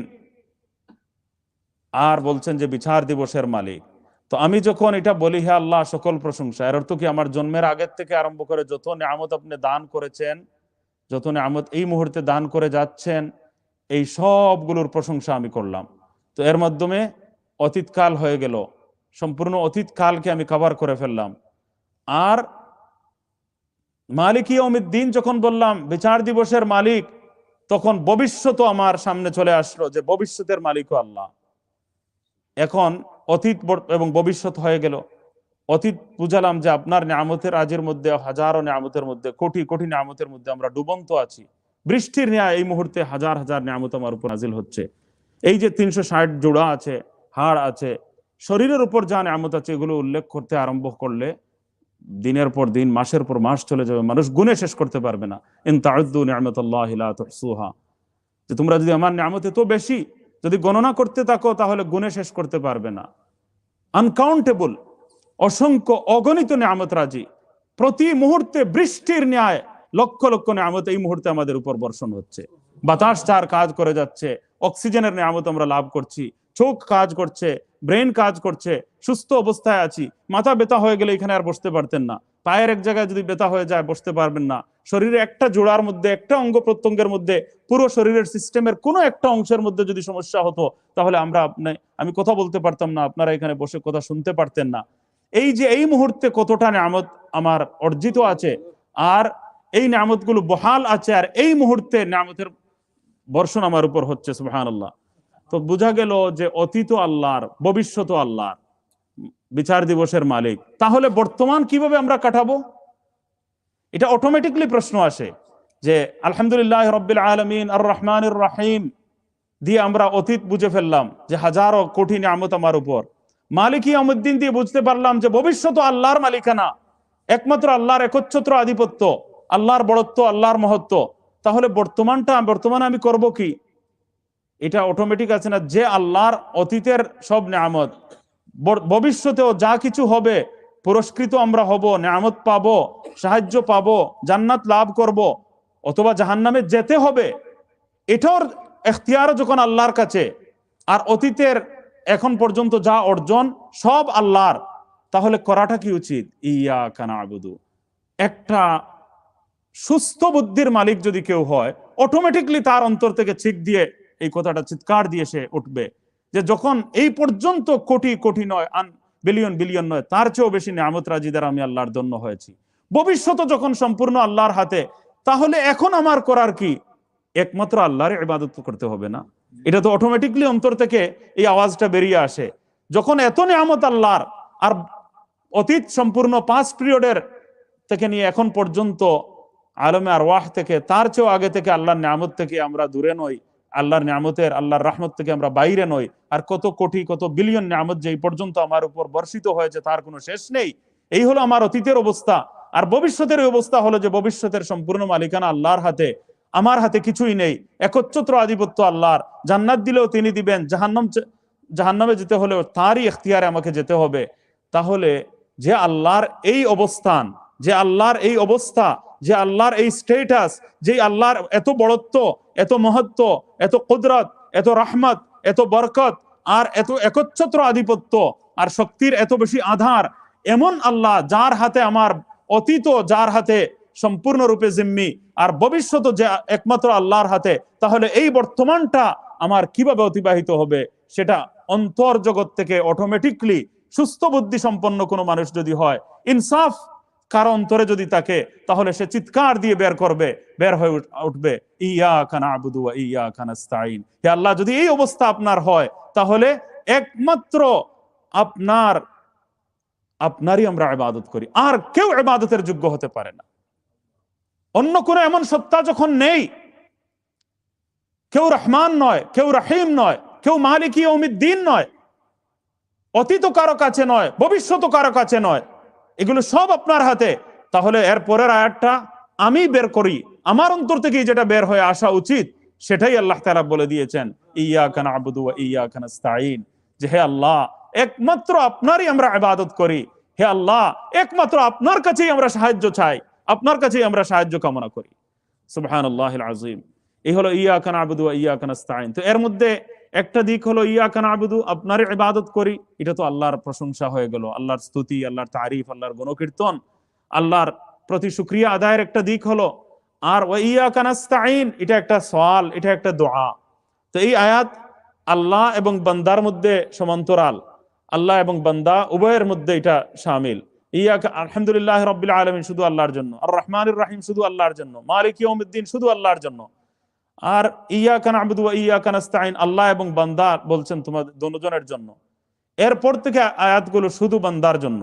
আর বলছেন যে বিচার দিবসের মালিক। তো আমি যখন এটা বলি হে আল্লাহ সকল প্রশংসা, এর অর্থ কি আমার জন্মের আগের থেকে আরম্ভ করে যত নিয়ামত আপনি দান করেছেন যত নিয়ামত এই মুহূর্তে দান করে যাচ্ছেন, এই সবগুলোর প্রশংসা আমি করলাম। তো এর মাধ্যমে অতীতকাল হয়ে গেল, সম্পূর্ণ অতীতকালকে আমি কভার করে ফেললাম। আর মালিক ইয়াউমিদ্দিন যখন বললাম, বিচার দিবসের মালিক, তখন ভবিষ্যৎও আমার সামনে চলে আসলো যে ভবিষ্যতের মালিকও আল্লাহ। এখন অতীত এবং ভবিষ্যৎ হয়ে গেল। অতীত বুঝালাম যে আপনার নিয়ামতের আজের মধ্যে, হাজারো নিয়ামতের মধ্যে, কোটি কোটি নিয়ামতের মধ্যে আমরা ডুবন্ত আছি। বৃষ্টির ন্যায় এই মুহূর্তে হাজার হাজার নিয়ামত আমার উপর নাজিল হচ্ছে। এই যে 360 জোড়া আছে, হাড় আছে, শরীরের উপর যা নিয়ামত আছে, এগুলো উল্লেখ করতে আরম্ভ করলে দিনের পর দিন, মাসের পর মাস চলে যাবে, মানুষ গুণে শেষ করতে পারবে না। ইন তাউদ্দু নি'মাতাল্লাহি লা তুহসুহা, যে তোমরা যদি আমার নিয়ামত এত বেশি যদি গণনা করতে থাকো, তাহলে গুণে শেষ করতে পারবে না। আনকাউন্টেবল, অসংখ্য অগণিত নিয়ামত রাজি। প্রতি মুহূর্তে বৃষ্টির ন্যায় লক্ষ লক্ষ নিয়ামত এই মুহূর্তে আমাদের উপর বর্ষণ হচ্ছে। বাতাস চার কাজ করে যাচ্ছে, অক্সিজেনের নিয়ামত আমরা লাভ করছি, চোখ কাজ করছে, ব্রেন কাজ করছে, সুস্থ অবস্থায় আছি। মাথা ব্যথা হয়ে গেলে এখানে আর বসতে পারতেন না, পায়ের এক জায়গায় যদি ব্যথা হয়ে যায় বসতে পারবেন না। শরীরে একটা জোড়ার মধ্যে, একটা অঙ্গ প্রত্যঙ্গের মধ্যে, পুরো শরীরের সিস্টেমের কোনো একটা অংশের মধ্যে যদি সমস্যা হতো, তাহলে আমি কথা বলতে পারতাম না, আপনারা এখানে বসে কথা শুনতে পারতেন না। এই যে এই মুহূর্তে কতটা নিয়ামত আমার অর্জিত আছে, আর এই নিয়ামতগুলো বহাল আছে, আর এই মুহূর্তে নিয়ামতের বর্ষণ আমার উপর হচ্ছে, সুবহানাল্লাহ। তো বোঝা গেল যে অতীত আল্লাহর, ভবিষ্যৎ আল্লাহর, বিচার দিবসের মালিক। তাহলে বর্তমান কিভাবে আমরা কাটাবো? এটা অটোমেটিকলি প্রশ্ন আসে যে আলহামদুলিল্লাহ রাব্বিল আলামিন আর রহমানির রহিম দিয়ে আমরা অতীত বুঝে ফেললাম যে হাজারো কোটি নিয়ামত আমার উপর। মালিক ইয়াউমিদ্দিন দিয়ে বুঝতে পারলাম যে ভবিষ্যৎ আল্লাহর মালিকানা, একমাত্র আল্লাহর একচ্ছত্র আধিপত্য, আল্লাহর বড়ত্ব, আল্লাহর মহত্ব। তাহলে বর্তমানে আমি করব কি? এটা অটোমেটিক আছে না, যে আল্লাহর অতীতের সব নিয়ামত, ভবিষ্যতেও যা কিছু হবে, পুরস্কৃত আমরা হব, নিয়ামত পাবো, সাহায্য পাবো, জান্নাত লাভ করব, অথবা জাহান্নামে যেতে হবে, এটার এখতিয়ার যখন আল্লাহর কাছে, আর অতীতের এখন পর্যন্ত যা অর্জন সব আল্লাহর, তাহলে করাটা কি উচিত? ইয়াকা না'বুদু। একটা সুস্থ বুদ্ধির মালিক যদি কেউ হয়, অটোমেটিকলি তার অন্তর থেকে ছিক দিয়ে এই কথাটা চিৎকার দিয়ে সে উঠবে যে যখন এই পর্যন্ত কোটি কোটি নয়, বিলিয়ন বিলিয়ন নয়, তার চেয়েও বেশি নিয়ামত রাজি দ্বারা আমি আল্লাহর ধন্য হয়েছি, ভবিষ্যৎ যখন সম্পূর্ণ আল্লাহর হাতে, তাহলে এখন আমার করার কি? একমাত্র আল্লাহর ইবাদত করতে হবে না? এটা তো অটোমেটিকলি অন্তর থেকে এই আওয়াজটা বেরিয়ে আসে। যখন এত নিয়ামত আল্লাহর, আর অতীত সম্পূর্ণ 5 পিরিয়ডের থেকে নিয়ে এখন পর্যন্ত আলমে আরওয়াহ থেকে, তার চেয়েও আগে থেকে আল্লাহর নিয়ামত থেকে আমরা দূরে নই, আল্লাহর নিয়ামতের, আল্লাহর রহমত থেকে আমরা বাইরে নই। আর কত কোটি, কত বিলিয়ন নিয়ামত যে পর্যন্ত আমার উপর বর্ষিত হয়েছে, তার কোনো শেষ নেই। এই হলো আমার অতীতের অবস্থা। আর ভবিষ্যতের অবস্থা হলো যে ভবিষ্যতের সম্পূর্ণ মালিকানা আল্লাহর হাতে, আমার হাতে কিছুই নেই। একচ্ছত্র আধিপত্য আল্লাহর। জান্নাত দিলেও তিনি দিবেন, জাহান্নামে যেতে হলেও তারই এখতিয়ারে আমাকে যেতে হবে। তাহলে যে আল্লাহর এই অবস্থান, যে আল্লাহর এই অবস্থা, যে আল্লাহর এই স্টেটাস, যে আল্লাহর এত বড়ত্ব, এত মহত্ব, এত কুদরত, এত রহমত, এত বরকত, আর এত একচ্ছত্র আধিপত্য, আর শক্তির এত বেশি আধার, এমন আল্লাহ যার হাতে আমার অতীত, যার হাতে সম্পূর্ণরূপে জিম্মি, আর ভবিষ্যৎ যে একমাত্র আল্লাহর হাতে, তাহলে এই বর্তমানটা আমার কিভাবে অতিবাহিত হবে? সেটা অন্তর জগৎ থেকে অটোমেটিকলি, সুস্থ বুদ্ধি সম্পন্ন কোনো মানুষ যদি হয়, ইনসাফ কারো অন্তরে যদি থাকে, তাহলে সে চিৎকার দিয়ে বের হয়ে উঠবে, ইয়াকা না'বুদু ওয়া ইয়াকা নাস্তাঈন। হে আল্লাহ, যদি এই অবস্থা আপনার হয়, তাহলে একমাত্র আপনারই আমরা ইবাদত করি, আর কেউ ইবাদতের যোগ্য হতে পারে না। অন্য কোনো এমন সত্তা যখন নেই, কেউ রহমান নয়, কেউ রহিম নয়, কেউ মালিক ইয়াউমিদ্দিন নয়, অতীত কারো কাছে নয়, ভবিষ্যৎ কারো কাছে নয়, এগুলো সব আপনার হাতে। তাহলে এর পরের আয়াতটা আমি বের করি, আমার অন্তর থেকে যেটা বের হয়ে আসা উচিত, সেটাই আল্লাহ তাআলা বলে দিয়েছেন, ইয়াকা না'বুদু ওয়া ইয়াকা নাস্তাঈন। যে হে আল্লাহ, একমাত্র আপনারই আমরা ইবাদত করি। হে আল্লাহ, একমাত্র আপনার কাছেই আমরা সাহায্য চাই, আপনার কাছেই আমরা সাহায্য কামনা করি। সুবহানাল্লাহিল আযীম। এই হলো ইয়াকা না'বুদু ওয়া ইয়াকা নাস্তাঈন। তো এর মধ্যে একটা দিক হলো ইয়াকা না'বুদু, আপনারই ইবাদত করি, এটা তো আল্লাহর প্রশংসা হয়ে গেল, আল্লাহর স্তুতি, আল্লাহর তারিফ, আল্লাহর গুণকীর্তন, আল্লাহর প্রতি শুকরিয়া আদায়ের একটা দিক হলো। আর ওয়া ইয়াকা নাস্তাঈন এটা একটা সওয়াল, এটা একটা দোয়া। তো এই আয়াত আল্লাহ এবং বান্দার মধ্যে সমান্তরাল, আল্লাহ এবং বান্দা উভয়ের মধ্যে এটা শামিল। ইয়াকা আলহামদুলিল্লাহ রাব্বিল আলামিন শুধু আল্লাহর জন্য, আর রহমানির রহিম শুধু আল্লাহর জন্য, মালিক ইয়াউমিদ্দিন শুধু আল্লাহর জন্য। আর ইয়াকা না'বুদু ওয়া ইয়াকা নাস্তাঈন আল্লাহ এবং বান্দা বলছেন তোমাদের দুজনের জন্য। এরপর থেকে আয়াতগুলো শুধু বান্দার জন্য।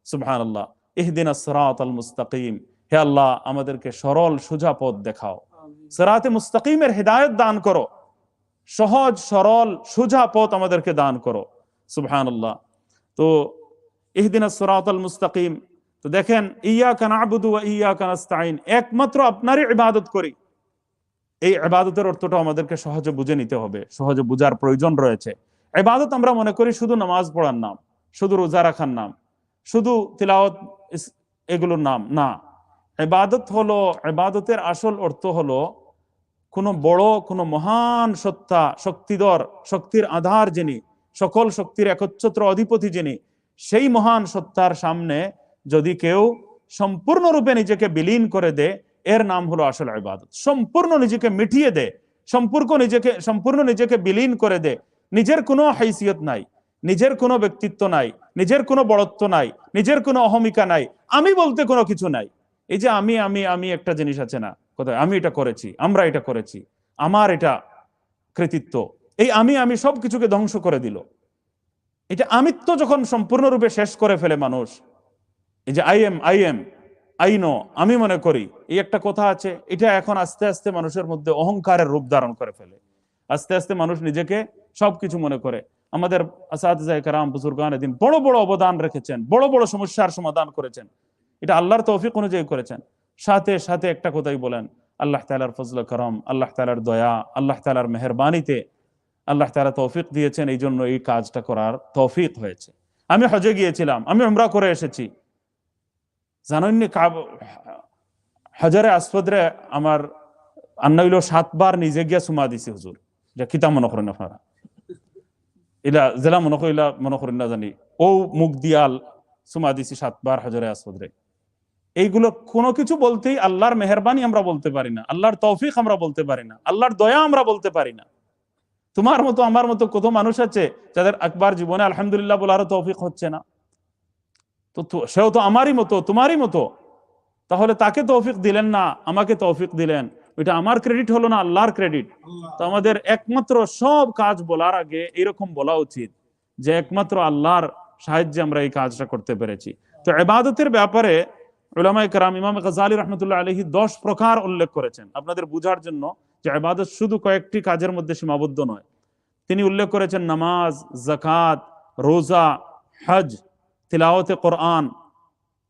সুবহানাল্লাহ। ইহদিনাস সিরাতাল মুস্তাকিম, হে আল্লাহ আমাদেরকে সরল সোজা পথ দেখাও, সিরাতে মুস্তাকিমের হিদায়াত দান করো, সহজ সরল সোজা পথ আমাদেরকে দান করো। সুবহানাল্লাহ। তো ইহদিনাস সিরাতাল মুস্তাকিম, তো দেখেন ইয়াকা না'বুদু ওয়া ইয়াকা নাস্তাঈন, একমাত্র আপনারই ইবাদত করি। এই ইবাদতের অর্থটা আমাদেরকে সহজে বুঝে নিতে হবে, সহজে বুঝার প্রয়োজন রয়েছে। ইবাদত আমরা মনে করি শুধু নামাজ পড়ার নাম, শুধু রোজা রাখার নাম, শুধু তিলাওয়াত, এগুলোর নাম না। ইবাদত হলো, ইবাদতের আসল অর্থ হলো কোনো বড় কোনো মহান সত্তা, শক্তিধর, শক্তির আধার যিনি, সকল শক্তির একচ্ছত্র অধিপতি যিনি, সেই মহান সত্তার সামনে যদি কেউ সম্পূর্ণরূপে নিজেকে বিলীন করে দেয়, এর নাম হলো আসল ইবাদত। সম্পূর্ণ নিজেকে মিটিয়ে দে, সম্পূর্ণ নিজেকে বিলীন করে দে, নিজের কোনো হাইসিয়ত নাই, নিজের কোনো ব্যক্তিত্ব নাই, নিজের কোনো বড়ত্ব নাই, নিজের কোনো অহমিকা নাই, আমি বলতে কোনো কিছু নাই। এই যে আমি আমি আমি একটা জিনিস আছে না, কোথায় আমি এটা করেছি, আমরা এটা করেছি, আমার এটা কৃতিত্ব, এই আমি আমি সবকিছুকে ধ্বংস করে দিল। এটা আমিত্ব যখন সম্পূর্ণরূপে শেষ করে ফেলে মানুষ, এই যে আই এম আই নো, আমি মনে করি, এই একটা কথা আছে, এটা এখন আস্তে আস্তে মানুষের মধ্যে অহংকারের রূপ ধারণ করে ফেলে। আস্তে আস্তে মানুষ নিজেকে সবকিছু মনে করে। আমাদের আসাতিজায়ে কেরাম বুজুর্গানে দিন বড় বড় অবদান রেখেছেন, বড় বড় সমস্যার সমাধান করেছেন, এটা আল্লাহর তৌফিক অনুযায়ী করেছেন। সাথে সাথে একটা কথাই বলেন, আল্লাহ তাআলার ফজল করম, আল্লাহ তাআলার দয়া, আল্লাহ তাআলার মেহেরবানিতে আল্লাহ তাআলা তৌফিক দিয়েছেন, এই জন্য এই কাজটা করার তৌফিক হয়েছে। আমি হজে গিয়েছিলাম, আমি উমরা করে এসেছি, জানেননি হাজারে আসফদরে আমার আন্না হইল 7 বার নিজে গিয়া সুমা দিছি হুজুর। এটা কিতা মনে করেন আপনারা? এলা জেলা মনে করেন না জানি, ও মুখ দিয়াল সুমা দিছি 7 বার হাজারে আসফদরে। এইগুলো কোনো কিছু বলতেই আল্লাহর মেহেরবানি আমরা বলতে পারি না, আল্লাহর তৌফিক আমরা বলতে পারি না, আল্লাহর দয়া আমরা বলতে পারি না। তোমার মতো আমার মতো কত মানুষ আছে যাদের একবার জীবনে আলহামদুলিল্লাহ বলারও তৌফিক হচ্ছে না। তো সেও তো আমারই মতো, তোমারই মতো। তাহলে তাকে তৌফিক দিলেন না, আমাকে তৌফিক দিলেন, ওইটা আমার ক্রেডিট হলো না, আল্লাহর ক্রেডিট। তো আমাদের একমাত্র সব কাজ বলার আগে এরকম বলা উচিত যে একমাত্র আল্লাহর সাহায্যে আমরা এই কাজটা করতে পেরেছি। তো ইবাদতের ব্যাপারে উলামায়ে কেরাম, ইমাম গাজ্জালী রাহমাতুল্লাহ আলাইহি 10 প্রকার উল্লেখ করেছেন আপনাদের বুঝার জন্য, যে ইবাদত শুধু কয়েকটি কাজের মধ্যে সীমাবদ্ধ নয়। তিনি উল্লেখ করেছেন নামাজ, যাকাত, রোজা, হজ, তিলাওয়াতে কোরআন,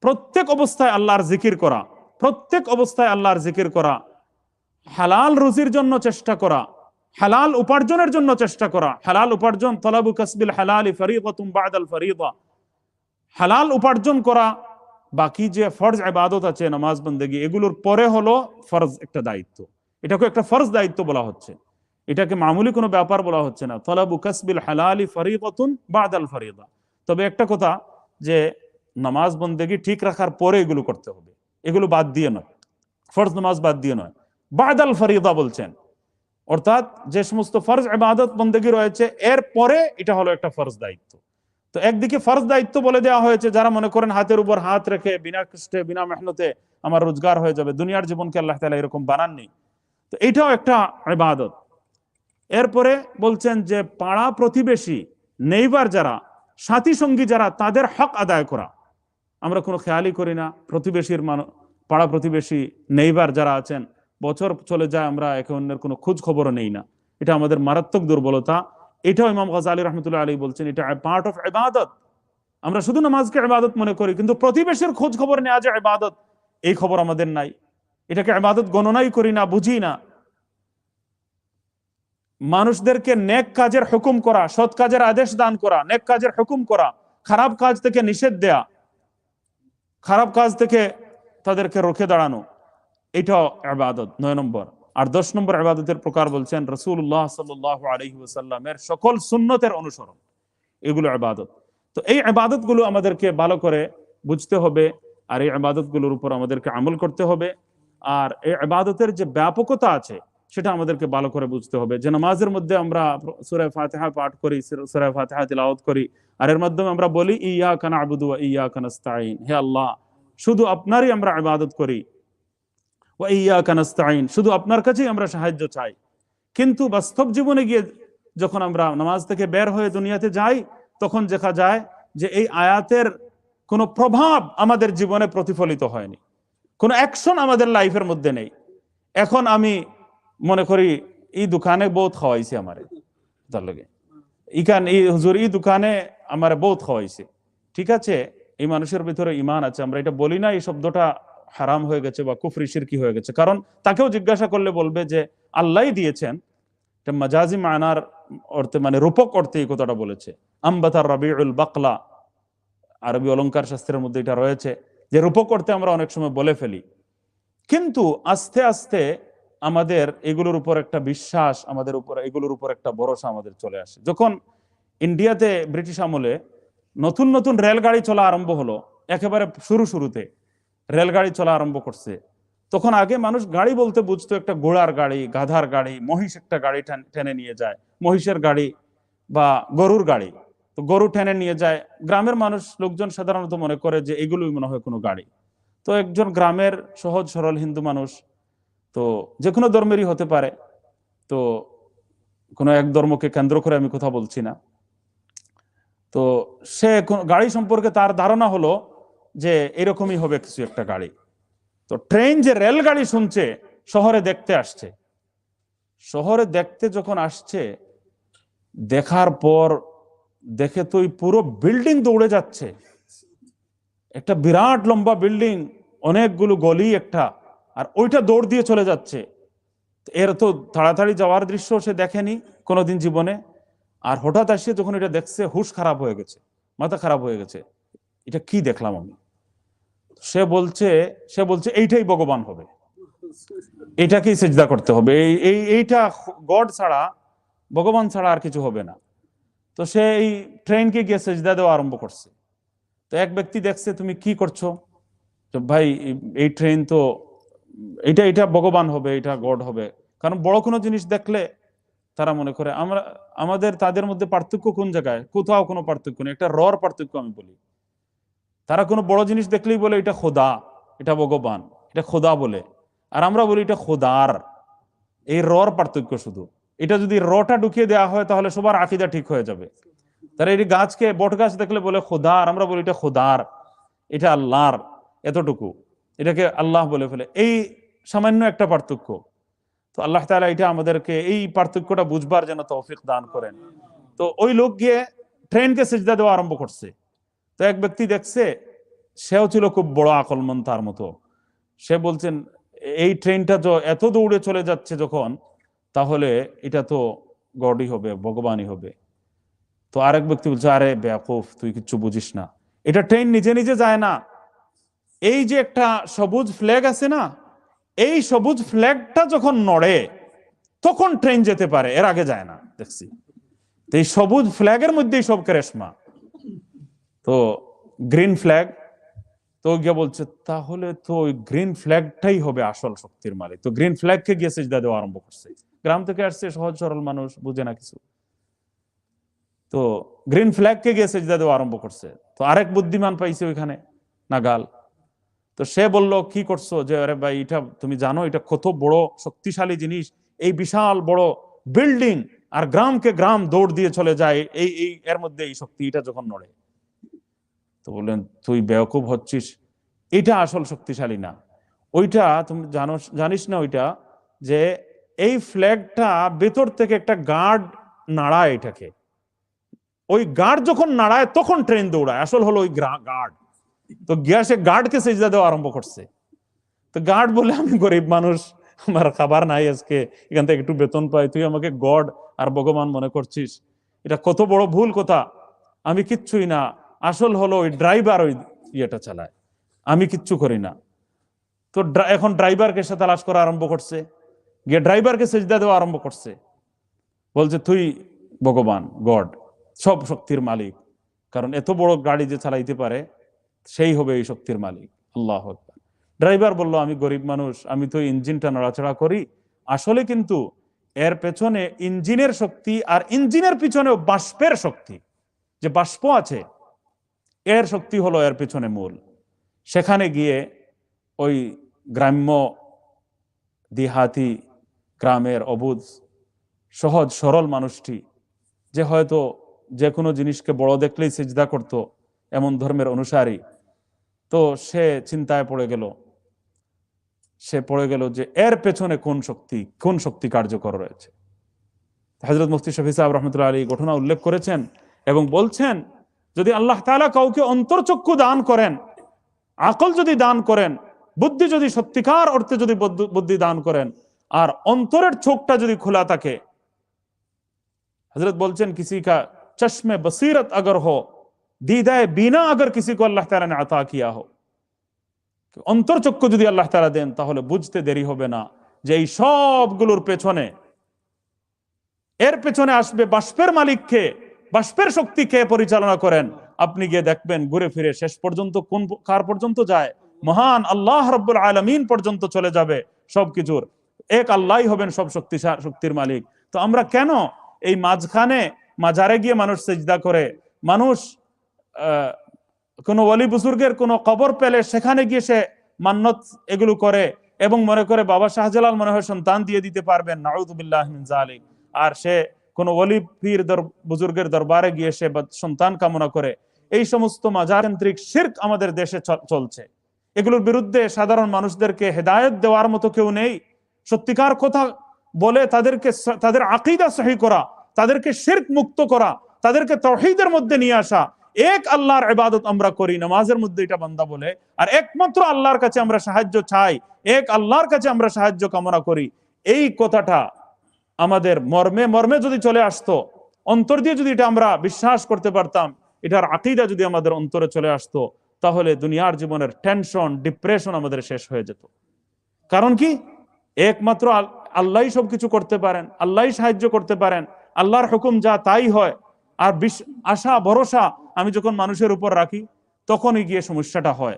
প্রত্যেক অবস্থায় আল্লাহর জিকির করা, প্রত্যেক অবস্থায় আল্লাহর জিকির করা, হালাল রুজির জন্য চেষ্টা করা, হালাল উপার্জনের জন্য চেষ্টা করা, হালাল উপার্জন, তলাবু কাসবিল হালালি ফরিদাতুম বাদাল ফরিদা, হালাল উপার্জন করা। বাকি যে ফরজ ইবাদত আছে, নামাজ বন্দেগী, এগুলোর পরে হলো ফরজ একটা দায়িত্ব, এটাকে একটা ফরজ দায়িত্ব বলা হচ্ছে, এটাকে মামুলি কোনো ব্যাপার বলা হচ্ছে না। তলাবু কাসবিল হালালি ফরিদাতুন বাদাল ফরিদা। তবে একটা কথা, যে নামাজ বন্দেগী ঠিক রাখার পরে এগুলো করতে হবে, এগুলো বাদ দিয়ে নয়, ফরজ নামাজ বাদ দিয়ে নয়, বাদাল ফরিদা বলছেন, অর্থাৎ যে সমস্ত ফরজ ইবাদত বন্দেগী রয়েছে এর পরে এটা হলো একটা ফরজ দায়িত্ব। তো একদিকে ফরজ দায়িত্ব বলে দেওয়া হয়েছে, যারা মনে করেন হাতের উপর হাত রেখে বিনা কষ্টে বিনা মেহনতে আমার রোজগার হয়ে যাবে, দুনিয়ার জীবনকে আল্লাহ তাআলা এরকম বানাননি, তো এটাও একটা ইবাদত। এরপরে বলছেন যে পাড়া প্রতিবেশী, নেইবার যারা, সাথী সঙ্গী যারা, তাদের হক আদায় করা। আমরা কোনো খেয়ালই করি না, প্রতিবেশীর পাড়া প্রতিবেশী নেইবার যারা আছেন, বছর চলে যায় আমরা একে অন্যের কোনো খোঁজ খবরও নেই না, এটা আমাদের মারাত্মক দুর্বলতা। এটাও ইমাম গাজ্জালী রাহমাতুল্লাহ আলাইহি বলছেন এটা পার্ট অফ ইবাদত। আমরা শুধু নামাজকে ইবাদত মনে করি, কিন্তু প্রতিবেশীর খোঁজ খবর নেওয়া যে ইবাদত, এই খবর আমাদের নাই, এটাকে ইবাদত গণনাই করি না, বুঝি না। মানুষদেরকে নেক কাজের হুকুম করা, সৎ কাজের আদেশ দান করা, নেক কাজের হুকুম করা, খারাপ কাজ থেকে নিষেধ দেয়া, খারাপ কাজ থেকে তাদেরকে রুখে দাঁড়ানো, এটাও ইবাদত 9 নম্বর। আর 10 নম্বর ইবাদতের প্রকার বলছেন রাসূলুল্লাহ সাল্লাল্লাহু আলাইহি ওয়াসাল্লামের সকল সুন্নতের অনুসরণ, এগুলো ইবাদত। তো এই ইবাদতগুলো আমাদেরকে ভালো করে বুঝতে হবে, আর এই ইবাদতগুলোর উপর আমাদেরকে আমল করতে হবে। আর এই ইবাদতের যে ব্যাপকতা আছে সেটা আমাদেরকে ভালো করে বুঝতে হবে। যে নামাজের মধ্যে আমরা সূরা ফাতিহা পাঠ করি, সূরা ফাতিহা তিলাওয়াত করি, আর এর মাধ্যমে আমরা বলি ইয়াকা না'বুদু ওয়া ইয়াকা নাস্তাঈন, হে আল্লাহ শুধু আপনারই আমরা ইবাদত করি, ওয়া ইয়াকা নাস্তাঈন শুধু আপনার কাছেই আমরা সাহায্য চাই। কিন্তু বাস্তব জীবনে গিয়ে যখন আমরা নামাজ থেকে বের হয়ে দুনিয়াতে যাই, তখন দেখা যায় যে এই আয়াতের কোনো প্রভাব আমাদের জীবনে প্রতিফলিত হয়নি, কোনো অ্যাকশন আমাদের লাইফের মধ্যে নেই। এখন আমি মনে করি এই দোকানে বহুত খাওয়াইছে আমারে, তার লগে ইখান এই হুজুর এই দোকানে আমারে বহুত খাওয়াইছে, ঠিক আছে, এই মানুষের ভিতরে ঈমান আছে, আমরা এটা বলি না এই শব্দটা হারাম হয়ে গেছে বা কুফরি শিরকি হয়ে গেছে, কারণ তাকেও জিজ্ঞাসা করলে বলবে যে আল্লাহই দিয়েছেন। এটা মাজাজি মানার অর্থে, মানে রূপক অর্থে এই কথাটা বলেছে। আমবাতার রাবিউল বাকলা, আরবি অলংকার শাস্ত্রের মধ্যে এটা রয়েছে, যে রূপক অর্থে আমরা অনেক সময় বলে ফেলি। কিন্তু আস্তে আস্তে আমাদের এগুলোর উপর একটা বিশ্বাস, আমাদের উপর এগুলোর উপর একটা ভরসা আমাদের চলে আসে। যখন ইন্ডিয়াতে ব্রিটিশ আমলে নতুন নতুন রেলগাড়ি চলা আরম্ভ হলো, একেবারে শুরুতে রেলগাড়ি চলা আরম্ভ করছে, তখন আগে মানুষ গাড়ি বলতে বুঝতো একটা ঘোড়ার গাড়ি, গাধার গাড়ি, মহিষ একটা গাড়ি টেনে নিয়ে যায়, মহিষের গাড়ি বা গরুর গাড়ি, তো গরু টেনে নিয়ে যায়। গ্রামের মানুষ লোকজন সাধারণত মনে করে যে এগুলোই মনে হয় কোনো গাড়ি। তো একজন গ্রামের সহজ সরল হিন্দু মানুষ, তো যে কোনো ধর্মেরই হতে পারে, তো কোনো এক ধর্মকে কেন্দ্র করে আমি কথা বলছি না, তো সে গাড়ি সম্পর্কে তার ধারণা হলো যে এরকমই হবে কিছু একটা গাড়ি। তো ট্রেন যে রেলগাড়ি শুনছে, শহরে দেখতে আসছে, শহরে দেখতে যখন আসছে, দেখার পর দেখে তো পুরো বিল্ডিং দৌড়ে যাচ্ছে, একটা বিরাট লম্বা বিল্ডিং, অনেকগুলো গলি একটা, আর ওইটা দৌড় দিয়ে চলে যাচ্ছে। এর তো তাড়াতাড়ি যাওয়ার দৃশ্য সে দেখেনি কোনোদিন জীবনে, আর হঠাৎ আসে যখন এটা দেখছে, হুশ খারাপ হয়ে গেছে, মাথা খারাপ হয়ে গেছে, এটা কি দেখলাম আমি। সে বলছে এইটাই ভগবান হবে, এটাকেই সেজদা করতে হবে, এইটা গড ছাড়া, ভগবান ছাড়া আর কিছু হবে না। তো সে এই ট্রেনকে গিয়ে সেজদা দেওয়া আরম্ভ করছে। তো এক ব্যক্তি দেখছে, তুমি কি করছো? তো ভাই এই ট্রেন তো এটা ভগবান হবে, এটা গড হবে। কারণ বড় কোনো জিনিস দেখলে তারা মনে করে আমাদের তাদের মধ্যে পার্থক্য কোন জায়গায়? কোথাও কোনো পার্থক্য নেই, একটা রর পার্থক্য আমি বলি। তারা কোনো বড় জিনিস দেখলেই বলে এটা খোদা, এটা ভগবান, এটা খোদা বলে, আর আমরা বলি এটা খোদার। এই রর পার্থক্য শুধু। এটা যদি রটা ঢুকিয়ে দেওয়া হয় তাহলে সবার আকীদা ঠিক হয়ে যাবে। তারা এই গাছকে, বট গাছ দেখলে বলে খোদার, আমরা বলি এটা খোদার, এটা আল্লাহর, এতটুকু, এটাকে আল্লাহ বলে ফেলে। এই সামান্য একটা পার্থক্য। তো আল্লাহ তাআলা এটা আমাদেরকে এই পার্থক্যটা বুঝবার জন্য তৌফিক দান করেন। তো ওই লোক গিয়ে ট্রেনকে সিজদা দেওয়া আরম্ভ করছে। তো এক ব্যক্তি দেখছে, সেও ছিল খুব বড় আকলমন্দ তার মতো, সে বলছেন এই ট্রেনটা এত দৌড়ে চলে যাচ্ছে যখন, তাহলে এটা তো গডই হবে, ভগবানই হবে। তো আরেক ব্যক্তি বলছে, আরে বেয়াকুফ, তুই কিচ্ছু বুঝিস না, এটা ট্রেন নিজে নিজে যায় না, এই যে একটা সবুজ ফ্ল্যাগ আছে না, এই সবুজ ফ্ল্যাগটা যখন নড়ে তখন ট্রেন যেতে পারে, এর আগে যায় না। দেখছি তো এই সবুজ ফ্ল্যাগের মধ্যেই সব কেরেশমা। তো গ্রিন ফ্ল্যাগ, তো গিয়ে বলছে তাহলে তো ওই গ্রিন ফ্ল্যাগটাই হবে আসল শক্তির মালিক। তো গ্রিন ফ্ল্যাগকে গিয়ে সিজদা দেওয়া আরম্ভ করছে। গ্রাম থেকে আসছে, সহজ সরল মানুষ, বুঝে না কিছু, তো গ্রিন ফ্ল্যাগকে গিয়ে সিজদা দেওয়া আরম্ভ করছে। তো আরেক বুদ্ধিমান পাইছে ওইখানে নাগাল, তো সে বলল কি করছো? যে আরে ভাই, এটা তুমি জানো এটা কত বড় শক্তিশালী জিনিস, এই বিশাল বড় বিল্ডিং, আর গ্রামকে গ্রাম দৌড় দিয়ে চলে যায় এই এর মধ্যে এই শক্তি, এটা যখন নড়ে। তো বললেন তুই বেয়াকুব হচ্ছিস, এটা আসল শক্তিশালী না, ওইটা তুমি জানিস না ওইটা, যে এই ফ্ল্যাগটা ভেতর থেকে একটা গার্ড নাড়ায় এটাকে, ওই গার্ড যখন নাড়ায় তখন ট্রেন দৌড়ায়, আসল হলো ওই গার্ড। তো গিয়া সে গার্ডকে সেজদা দেওয়া আরম্ভ করছে। তো গার্ড বলে, আমি গরিব মানুষ, আমার খাবার নাই আজকে, এখান থেকে একটু বেতন পাই, তুই আমাকে গড আর ভগবান মনে করছিস, এটা কত বড় ভুল কথা, আমি কিচ্ছুই না, আসল হলো ওই ড্রাইভার ওই ইয়েটা চালায়, আমি কিচ্ছু করি না। তো এখন ড্রাইভারকে সে তালাশ করা আরম্ভ করছে, গিয়ে ড্রাইভারকে সেজদা দেওয়া আরম্ভ করছে, বলছে তুই ভগবান, গড, সব শক্তির মালিক, কারণ এত বড় গাড়ি যে চালাইতে পারে সেই হবে এই শক্তির মালিক। আল্লাহু আকবার। ড্রাইভার বলল আমি গরিব মানুষ, আমি তো ইঞ্জিনটা নড়াচড়া করি। আসলে কিন্তু এর পেছনে ইঞ্জিনের শক্তি, আর ইঞ্জিনের পিছনেও বাষ্পের শক্তি, যে বাষ্প আছে এর শক্তি হলো এর পেছনে মূল। সেখানে গিয়ে ওই গ্রাম্য দিহাতি গ্রামের অবুধ সহজ সরল মানুষটি, যে হয়তো যে কোনো জিনিসকে বড় দেখলেই সিজদা করত, এমন ধর্মের অনুসারী, তো সে চিন্তায় পড়ে গেল। সে পড়ে গেল যে এর পেছনে কোন শক্তি কার্যকর রয়েছে। হযরত মুফতি শফি সাহেব রহমতুল্লাহ আলাইহি ঘটনা উল্লেখ করেছেন এবং বলছেন, যদি আল্লাহ তাআলা কাউকে অন্তর্চক্ষু দান করেন, আকল যদি দান করেন, বুদ্ধি যদি সত্যিকার অর্থে যদি বুদ্ধি দান করেন, আর অন্তরের চোখটা যদি খোলা থাকে, हजरत बोलचन किसी का चश्मे बसीरत अगर हो, दीदाए बीना अगर किसी को अल्लाह ताला ने अता किया हो, অন্তরচক্ষু যদি আল্লাহ তাআলা দেন, তাহলে বুঝতে দেরি হবে না যে এই সবগুলোর পেছনে, এর পেছনে আসবে বাষ্পের মালিককে, বাষ্পের শক্তি কে পরিচালনা করেন। আপনি গিয়ে দেখবেন ঘুরে ফিরে শেষ পর্যন্ত কার পর্যন্ত যায়? মহান আল্লাহ রাব্বুল আলামিন পর্যন্ত চলে যাবে। সবকিছুর এক আল্লাহই হবেন সব শক্তির মালিক। তো আমরা কেন এই মাঝখানে মাজারে গিয়ে মানুষ সিজদা করে, মানুষ কোন ওলি বুজুর্গের কোন কবর পেলে সেখানে গিয়ে সে মান্নত এগুলো করে এবং মনে করে বাবা শাহজালাল মনে হয় সন্তান দিয়ে দিতে পারবেন, নাউযুবিল্লাহি মিন যালিক, আর সে কোন ওলি পীর বুজুর্গের দরবারে গিয়ে সে সন্তান কামনা করে। এই সমস্ত মাজারকেন্দ্রিক শিরক আমাদের দেশে চলছে। এগুলোর বিরুদ্ধে সাধারণ মানুষদেরকে হেদায়েত দেওয়ার মতো কেউ নেই। সত্যিকার কথা বলে তাদেরকে তাদের আকীদা সহি করা, তাদেরকে শিরক মুক্ত করা, তাদেরকে তাওহীদের মধ্যে নিয়ে আসা। এক আল্লাহর ইবাদত আমরা করি, নামাজের মধ্যে এটা বান্দা বলে, আর একমাত্র আল্লাহর কাছে আমরা সাহায্য চাই, এক আল্লাহর কাছে আমরা সাহায্য কামনা করি। এই কথাটা আমাদের মর্মে মর্মে যদি চলে আসতো, অন্তর দিয়ে যদি এটা আমরা বিশ্বাস করতে পারতাম, এটার আকীদা যদি আমাদের অন্তরে চলে আসতো, তাহলে দুনিয়ার জীবনের টেনশন, ডিপ্রেশন আমাদের শেষ হয়ে যেত। কারণ কি? একমাত্র আল্লাহই সবকিছু করতে পারেন, আল্লাহই সাহায্য করতে পারেন, আল্লাহর হুকুম যা তাই হয়। আর আশা ভরসা আমি যখন মানুষের উপর রাখি, তখনই গিয়ে সমস্যাটা হয়।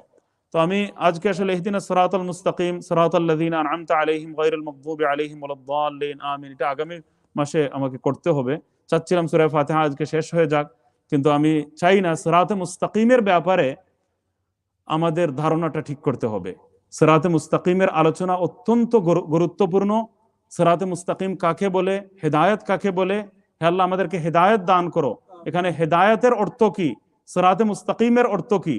তো আমি আজকে আসলে ইহদিনাস সিরাতাল মুস্তাকিম সিরাতাল লাযিনা আনআমতা আলাইহিম গায়রিল মাগদুবি আলাইহিম ওয়ালাদ-দাল্লিন আমিন, এটা আগামী মাসে আমাকে করতে হবে। চাচ্ছিলাম সূরা ফাতিহা আজকে শেষ হয়ে যাক, কিন্তু আমি চাই না, সিরাতে মুস্তাকিমের ব্যাপারে আমাদের ধারণাটা ঠিক করতে হবে। সিরাতে মুস্তাকিমের আলোচনা অত্যন্ত গুরুত্বপূর্ণ। সিরাতে মুস্তাকিম কাকে বলে, হেদায়েত কাকে বলে? হে আল্লাহ আমাদেরকে হেদায়েত দান করো। এখানে হেদায়েতের অর্থ কি, সিরাতে মুস্তাকিমের অর্থ কি,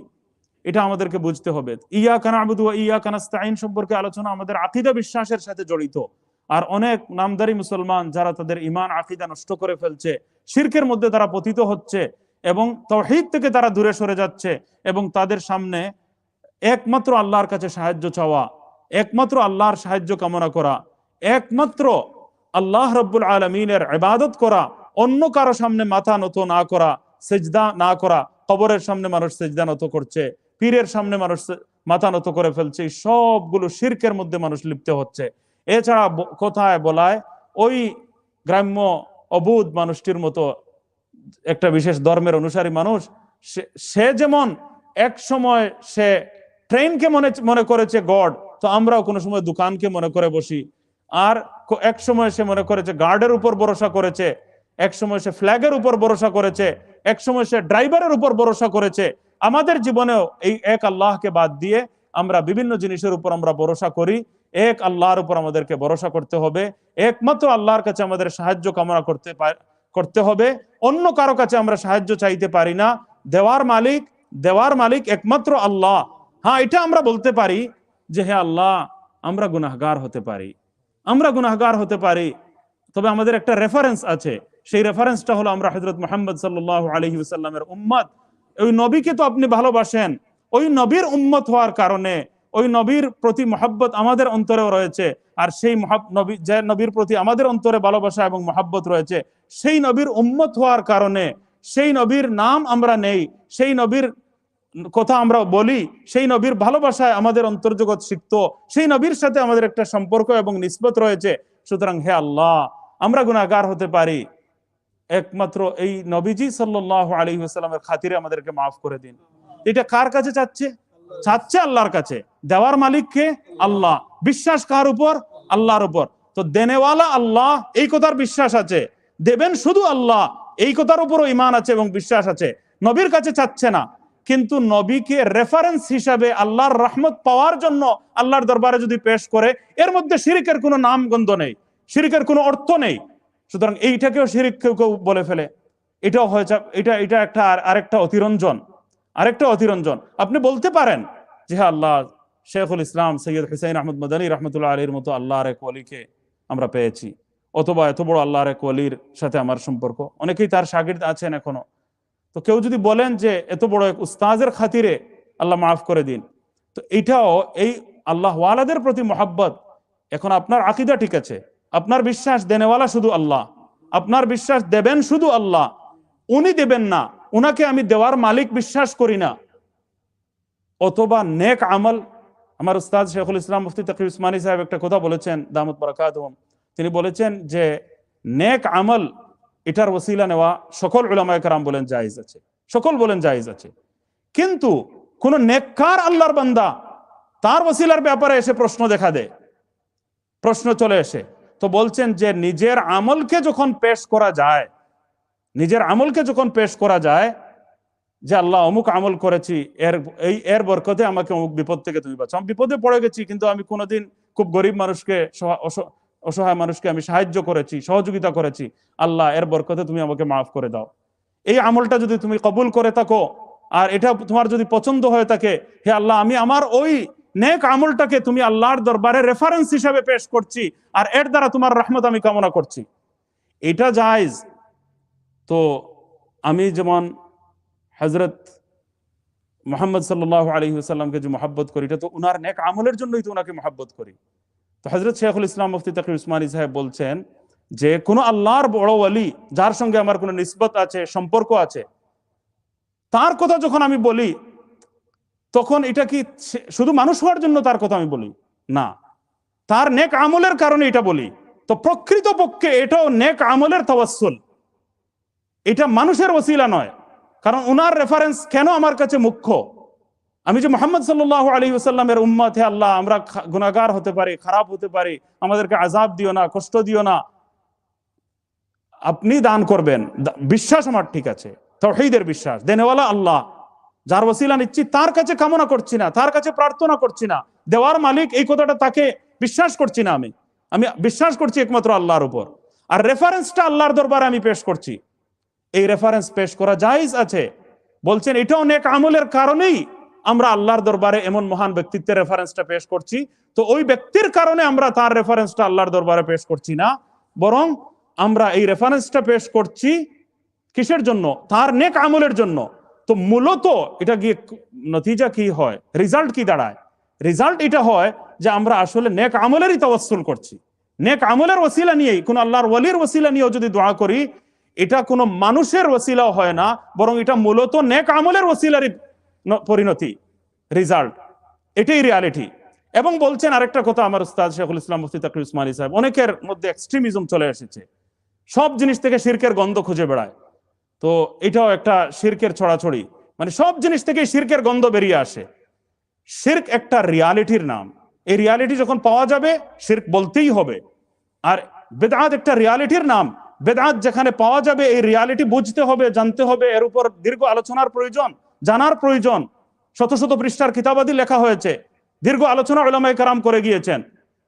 এটা আমাদেরকে বুঝতে হবে। ইয়াকা না'বুদু ওয়া ইয়াকা নাস্তাঈন সম্পর্কে আলোচনা আমাদের আকীদা বিশ্বাসের সাথে জড়িত। আর অনেক নামদারি মুসলমান যারা তাদের ঈমান আকীদা নষ্ট করে ফেলছে, শিরকের মধ্যে তারা পতিত হচ্ছে এবং তাওহীদ থেকে তারা দূরে সরে যাচ্ছে, এবং তাদের সামনে একমাত্র আল্লাহর কাছে সাহায্য চাওয়া, একমাত্র আল্লাহর সাহায্য কামনা করা, একমাত্র আল্লাহ রাব্বুল আলামিনের ইবাদত করা, অন্য কারো সামনে মাথা নত না করা, সিজদা না করা। কবরের সামনে মানুষ সিজদা নত করছে, পীরের সামনে মানুষ মাথা নত করে ফেলছে, সবগুলো শিরকের মধ্যে মানুষ লিপ্ত হচ্ছে। এছাড়া কোথায় বলায় ওই গ্রাম্য অবুধ মানুষটির মতো একটা বিশেষ ধর্মের অনুসারী মানুষ, সে যেমন এক সময় সে ট্রেনকে মনে করেছে গড, তো আমরাও কোনো সময় দোকানকে মনে করে বসি। আর এক সময় সে মনে করেছে গার্ডের উপর ভরসা করেছে, এক সময় সে ফ্ল্যাগের উপর ভরসা করেছে, এক সময় সে ড্রাইভারের উপর ভরসা করেছে। আমাদের জীবনেও এই এক আল্লাহকে বাদ দিয়ে আমরা বিভিন্ন জিনিসের উপর আমরা ভরসা করি। এক আল্লাহর উপর আমাদেরকে ভরসা করতে হবে, একমাত্র আল্লাহর কাছে আমাদের সাহায্য কামনা করতে হবে। অন্য কারো কাছে আমরা সাহায্য চাইতে পারি না। দেওয়ার মালিক একমাত্র আল্লাহ। হ্যাঁ, এটা আমরা বলতে পারি যে হে আল্লাহ, আমরা গুনাহগার হতে পারি, তবে আমাদের একটা রেফারেন্স আছে। সেই রেফারেন্সটা হলো আমরা হযরত মুহাম্মদ সাল্লাল্লাহু আলাইহি ওয়াসাল্লামের উম্মত। ওই নবীকে তো আপনি ভালোবাসেন, ওই নবীর উম্মত হওয়ার কারণে ওই নবীর প্রতি মহব্বত আমাদের অন্তরেও রয়েছে। আর সেই যে নবীর প্রতি আমাদের অন্তরে ভালোবাসা এবং মহব্বত রয়েছে, সেই নবীর উম্মত হওয়ার কারণে, সেই নবীর নাম আমরা নেই, সেই নবীর কথা আমরা বলি, সেই নবীর ভালোবাসায় আমাদের অন্তর্জগৎ সিক্ত, সেই নবীর সাথে আমাদের একটা সম্পর্ক এবং নিসবত রয়েছে। সুতরাং হে আল্লাহ, আমরা গুনাহগার হতে পারি, একমাত্র এই নবীজি সাল্লাল্লাহু আলাইহি ওয়াসাল্লামের খাতিরে আমাদেরকে মাফ করে দিন। এটা কার কাছে চাচ্ছে? আল্লাহর কাছে। দেওয়ার মালিক কে? আল্লাহ। বিশ্বাস কার উপর? আল্লাহর উপর। তো দেনেওয়ালা আল্লাহ, এই কথার বিশ্বাস আছে। দেবেন শুধু আল্লাহ, এই কথার উপরও ঈমান আছে এবং বিশ্বাস আছে। নবীর কাছে চাচ্ছে না, কিন্তু নবীকে রেফারেন্স হিসাবে আল্লাহর রহমত পাওয়ার জন্য আল্লাহর দরবারে যদি পেশ করে, এর মধ্যে শিরিকের কোনো নামগন্ধ নেই, শিরিকের কোনো অর্থ নেই। সুতরাং এইটাকেও শিরিক কেউ কেউ বলে ফেলে। এটাও হয়েছে, এটা একটা আরেকটা অতিরঞ্জন। আপনি বলতে পারেন যে হ্যাঁ, আল্লাহ শেখুল ইসলাম সৈয়দ হুসাইন আহমদ মদনী রহমতুল্লাহ আলীর মতো আল্লাহর এক ওয়ালিকে আমরা পেয়েছি, অথবা এত বড় আল্লাহর এক ওয়ালির সাথে আমার সম্পর্ক। অনেকেই তার শাগির্দ আছেন এখনো। তো কেউ যদি বলেন যে এত বড় এক উস্তাজের খাতিরে আল্লাহ মাফ করে দিন, তো এইটাও এই আল্লাহ ওয়ালাদের প্রতি মোহাব্বত। এখন আপনার আকীদা ঠিক আছে, আপনার বিশ্বাস দেনেওয়ালা শুধু আল্লাহ, আপনার বিশ্বাস দেবেন শুধু আল্লাহ, উনি দেবেন না, উনাকে আমি দেওয়ার মালিক বিশ্বাস করি না। অথবা নেক আমল, আমার উস্তাদ শেখুল ইসলাম মুফতি তাকি উসমানী সাহেব একটা কথা বলেছেন দামত বারাকাতুহুম। তিনি বলেছেন যে নেক আমল এটার ওসিলা নেওয়া সকল উলামায়ে কেরাম বলেন জায়েজ আছে, সকল বলেন জায়েজ আছে। কিন্তু কোন নেককার আল্লাহর বান্দা তার ওসিলার ব্যাপারে এসে প্রশ্ন দেখা দেয়, প্রশ্ন চলে এসে, তো বলছেন যে নিজের আমলকে যখন পেশ করা যায়, নিজের আমলকে যখন পেশ করা যায় যে আল্লাহ অমুক আমল করেছি, এর বরকতে আমাকে অমুক বিপদ থেকে তুমি বাঁচাও। আমি বিপদে পড়ে গেছি, কিন্তু আমি কোনোদিন খুব গরিব মানুষকে, অসহায় মানুষকে আমি সাহায্য করেছি, সহযোগিতা করেছি, আল্লাহ এর বরকতে তুমি আমাকে মাফ করে দাও। এই আমলটা যদি তুমি কবুল করে থাকো আর এটা তোমার যদি পছন্দ হয়ে থাকে, হে আল্লাহ আমি আমার ওই নেক আমলটাকে তুমি আল্লাহর দরবারে রেফারেন্স হিসাবে পেশ করছি, আর এর দ্বারা তোমার রহমত আমি কামনা করছি, এটা জায়েজ। তো আমি যেমন হযরত মুহাম্মদ সাল্লাল্লাহু আলাইহি ওয়াসাল্লামকে যে মহব্বত করি, এটা তো উনার নেক আমলের জন্যই তো উনাকে মহব্বত করি। তো হযরত শেখুল ইসলাম মুফতি তাকি উসমানী সাহেব বলছেন যে কোন আল্লাহর বড় ওয়ালি যার সঙ্গে আমার কোনো নিসবত আছে, সম্পর্ক আছে, তার কথা যখন আমি বলি, তখন এটা কি শুধু মানুষ হওয়ার জন্য তার কথা আমি বলি না, তার নেক আমলের কারণে এটা বলি। তো প্রকৃত পক্ষে এটাও নেক আমলের তাওয়াসসুল, এটা মানুষের ওসিলা নয়। কারণ উনার রেফারেন্স কেন আমার কাছে মুখ্য? আমি যে মুহাম্মদ সাল্লাল্লাহু আলাইহি ওয়াসাল্লামের উম্মত, হে আল্লাহ আমরা গুনাহগার হতে পারি, খারাপ হতে পারি, আমাদেরকে আযাব দিও না, কষ্ট দিও না, আপনি দান করবেন, বিশ্বাস আমার ঠিক আছে, তাওহীদের বিশ্বাস, দেনেওয়ালা আল্লাহ, যার ওসিলা নিচ্ছি তার কাছে কামনা করছি না, তার কাছে প্রার্থনা করছি না, দেওয়ার মালিক এই কথাটা তাকে বিশ্বাস করছি না, আমি বিশ্বাস করছি একমাত্র আল্লাহর উপর, আর রেফারেন্সটা আল্লাহর দরবারে আমি পেশ করছি। এই রেফারেন্স পেশ করা জায়েজ আছে। বলছেন এটাও নেক আমলের কারণেই আমরা আল্লাহর দরবারে এমন মহান ব্যক্তিত্বের রেফারেন্সটা পেশ করছি। তো ওই ব্যক্তির কারণে আমরা তার রেফারেন্সটা আল্লাহর দরবারে পেশ করছি না, বরং আমরা এই রেফারেন্সটা পেশ করছি কিসের জন্য? তার নেক আমলের জন্য। তো মূলত এটা গিয়ে নতিজা কি হয়, রেজাল্ট কি দাঁড়ায়? রেজাল্ট এটা হয় যে আমরা আসলে নেক আমলেরই তাওয়াসসুল করছি। নেক আমলের ওসিলা নিয়েই, কোন আল্লাহর ওয়ালির ওসিলা নিয়েও যদি দোয়া করি, এটা কোনো মানুষের ওসিলাও হয় না, বরং এটা মূলত নেক আমলের ওসিলারই পরিণতি, রেজাল্ট, এটাই রিয়ালিটি। এবং বলছেন আরেকটা কথা আমার উস্তাদ শেখুল ইসলাম মুফতি তাকি উসমানী সাহেব, অনেকের মধ্যে এক্সট্রিমিজম চলে এসেছে, সব জিনিস থেকে শিরকের গন্ধ খুঁজে বেড়ায়। তো এটাও একটা শিরকের ছড়াছড়ি, মানে সব জিনিস থেকে শিরকের গন্ধ বেরিয়ে আসে। শিরক একটা রিয়ালিটির নাম, এই রিয়ালিটি যখন পাওয়া যাবে শিরক বলতেই হবে। আর বেদআত একটা রিয়ালিটির নাম, বেদআত যেখানে পাওয়া যাবে এই রিয়ালিটি বুঝতে হবে, জানতে হবে, এর উপর দীর্ঘ আলোচনার প্রয়োজন, জানার প্রয়োজন। শত শত পৃষ্ঠার কিতাবাদি লেখা হয়েছে, দীর্ঘ আলোচনা উলামায়ে কেরাম করে গিয়েছেন,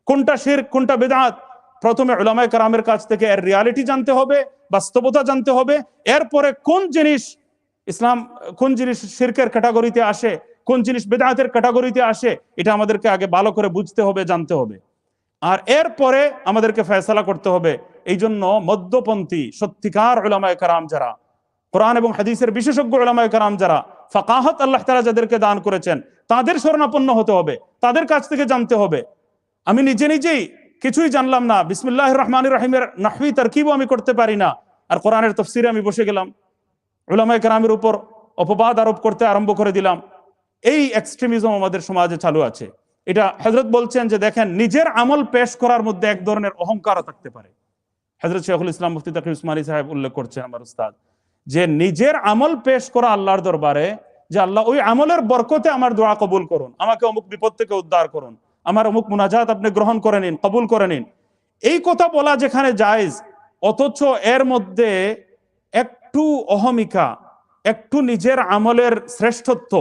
কোনটা শিরক কোনটা বেদআত। প্রথমে উলামায়ে কেরামের কাছ থেকে এর রিয়ালিটি জানতে হবে, বাস্তবতা জানতে হবে, এরপরে কোন জিনিস ইসলাম, কোন জিনিস শিরকের ক্যাটাগরিতে আসে, কোন জিনিস বেদআতের ক্যাটাগরিতে আসে, এটা আমাদেরকে আগে ভালো করে বুঝতে হবে, জানতে হবে, আর এরপরে আমাদেরকে ফয়সালা করতে হবে। এই জন্য মধ্যপন্থী সত্যিকার উলামায়ে কেরাম যারা, কোরআন এবং হাদিসের বিশেষজ্ঞ উলামায়ে কেরাম যারা, ফাকাহাত আল্লাহ তাআলা যাদেরকে দান করেছেন, তাদের শরণাপন্ন হতে হবে, তাদের কাছ থেকে জানতে হবে। আমি নিজেই কিছুই জানলাম না, বিসমিল্লাহির রহমানির রহিমের নাহভি তারকিবও আমি করতে পারি না, আর কোরআনের তাফসিরে আমি বসে গেলাম, উলামায়ে কেরামের উপর অপবাদ আরোপ করতে আরম্ভ করে দিলাম। এই এক্সট্রিমিজম আমাদের সমাজে চালু আছে। এটা হযরত বলছেন যে দেখেন, নিজের আমল পেশ করার মধ্যে এক ধরনের অহংকার থাকতে পারে। হযরত শেখুল ইসলাম মুফতি তাকি উসমানী সাহেব উল্লেখ করছেন আমার উস্তাদ, যে নিজের আমল পেশ করা আল্লাহর দরবারে যে আল্লাহ ওই আমলের বরকতে আমার দোয়া কবুল করুন, আমাকে অমুক বিপদ থেকে উদ্ধার করুন, আমার অমুক মুনাজাত আপনি গ্রহণ করে নিন, কবুল করে নিন। এই কথা বলা যেখানে জায়েজ, অথচ এর মধ্যে একটু অহমিকা, একটু নিজের আমলের শ্রেষ্ঠত্ব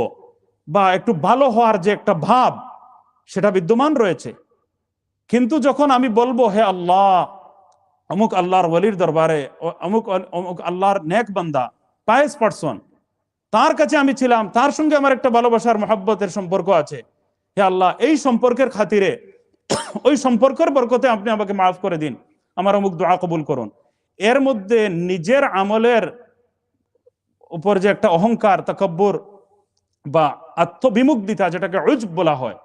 বা একটু ভালো হওয়ার যে একটা ভাব, সেটা বিদ্যমান রয়েছে। কিন্তু যখন আমি বলবো হে আল্লাহ, অমুক আল্লাহর ওয়ালির দরবারে, অমুক অমুক আল্লাহর নেক বান্দা, পায়েস পার্সন, তার কাছে আমি ছিলাম, তার সঙ্গে আমার একটা ভালোবাসার মহব্বতের সম্পর্ক আছে, হে আল্লাহ এই সম্পর্কের খাতিরে, ওই সম্পর্কের বরকতে আপনি আমাকে মাফ করে দিন, আমার অমুক দোয়া কবুল করুন। এর মধ্যে নিজের আমলের উপর যে একটা অহংকার, তাকাব্বুর বা আত্মবিমুগ্ধতা, যেটাকে উজব বলা হয়,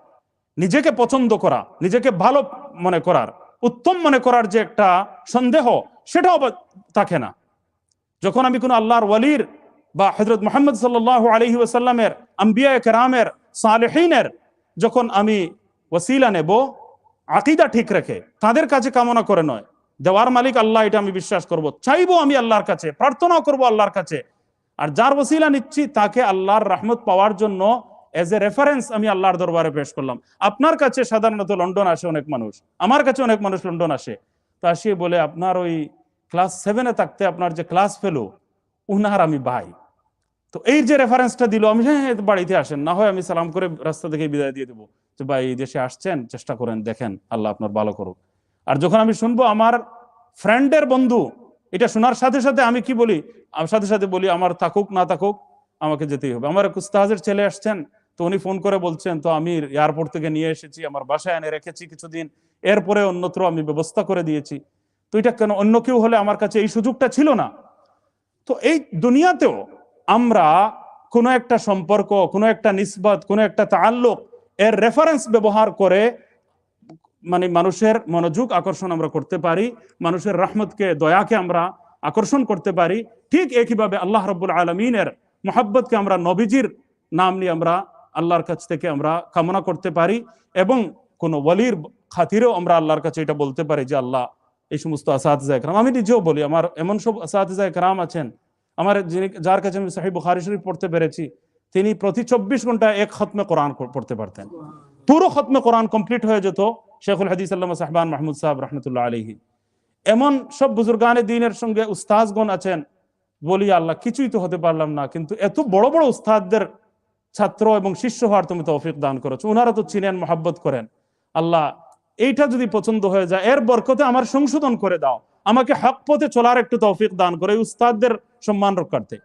নিজেকে পছন্দ করা, নিজেকে ভালো মনে করার, উত্তম মনে করার যে একটা সন্দেহ, সেটাও থাকে না। যখন আমি কোনো আল্লাহর ওয়ালির বা হযরত মুহাম্মদ সাল্লাল্লাহু আলাইহি ওয়াসাল্লামের, আম্বিয়া কেরামের, সালেহিনের যখন আমি ওসিলা নেব, আকীদা ঠিক রেখে, তাদের কাছে কামনা করে নয়, দেওয়ার মালিক আল্লাহ এটা আমি বিশ্বাস করব, চাইবো আমি আল্লাহর কাছে, প্রার্থনাও করব আল্লাহর কাছে, আর যার ওসিলা নিচ্ছি তাকে আল্লাহর রহমত পাওয়ার জন্য এজ এ রেফারেন্স আমি আল্লাহর দরবারে পেশ করলাম। আপনার কাছে সাধারণত লন্ডন আসে অনেক মানুষ, আমার কাছে অনেক মানুষ লন্ডন আসে, তো আসিয়ে বলে আপনার ওই ক্লাস 7-এ থাকতে আপনার যে ক্লাস ফেলো, উনার আমি ভাই। তো এই যে রেফারেন্সটা দিল, আমি হ্যাঁ বাড়িতে আসেন, না হয় আমি সালাম করে রাস্তা থেকে বিদায় দিয়ে দেবো যে ভাই এই দেশে আসছেন, চেষ্টা করেন, দেখেন আল্লাহ আপনার ভালো করুক। আর যখন আমি শুনবো আমার ফ্রেন্ডের বন্ধু, এটা শোনার সাথে সাথে আমি কি বলি, আমি সাথে সাথে বলি আমার থাকুক না থাকুক আমাকে যেতেই হবে। আমার এক উস্তাদের ছেলে আসছেন, তো উনি ফোন করে বলছেন, তো আমি এয়ারপোর্ট থেকে নিয়ে এসেছি, আমার বাসায় এনে রেখেছি কিছুদিন, এরপরে অন্যত্র আমি ব্যবস্থা করে দিয়েছি। তো এটা কেন, অন্য কেউ হলে আমার কাছে এই সুযোগটা ছিল না। তো এই দুনিয়াতেও আমরা কোনো একটা সম্পর্ক, কোনো একটা নিসবত, কোনো একটা তাআল্লুক এর রেফারেন্স ব্যবহার করে মানে মানুষের মনোযোগ আকর্ষণ আমরা করতে পারি, মানুষের রহমতকে, দয়াকে আমরা আকর্ষণ করতে পারি। ঠিক একইভাবে আল্লাহ রাব্বুল আলামিনের মহব্বতকে আমরা নবীজির নাম নিয়ে আমরা আল্লাহর কাছ থেকে আমরা কামনা করতে পারি, এবং কোন ওয়ালির খাতিরেও আমরা আল্লাহর কাছে এটা বলতে পারি যে আল্লাহ এই সমস্ত আসাতিজা ইকরাম, আমি নিজেও বলি আমার এমন সব আসাতিজা ইকরাম আছেন, আমার যার কাছে আমি সহিহ বুখারী শরীফ পড়তে পেরেছি, তিনি প্রতি 24 ঘন্টায় এক খতমে কোরআন পড়তে পারতেন, পুরো খতমে কোরআন কমপ্লিট হয়ে যেত। শেখুল হাদিস আল্লামা সাহবান মাহমুদ সাহেব রহমতুল্লাহ আলাইহি, এমন সব বুজুর্গানে দ্বীনের সঙ্গে উস্তাদগণ আছেন, বলি আল্লাহ কিছুই তো হতে পারলাম না, কিন্তু এত বড় বড় উস্তাদদের ছাত্র এবং শিষ্য হওয়ার তুমি তৌফিক দান করেছো, ওনারা তো চিনেন, মহব্বত করেন। আল্লাহ এইটা যদি পছন্দ হয়ে যায়, এর বরকতে আমার সংশোধন করে দাও, আমাকে হক পথে চলার একটু তৌফিক দান করে উস্তাদদের সম্মান রক্ষার্থে।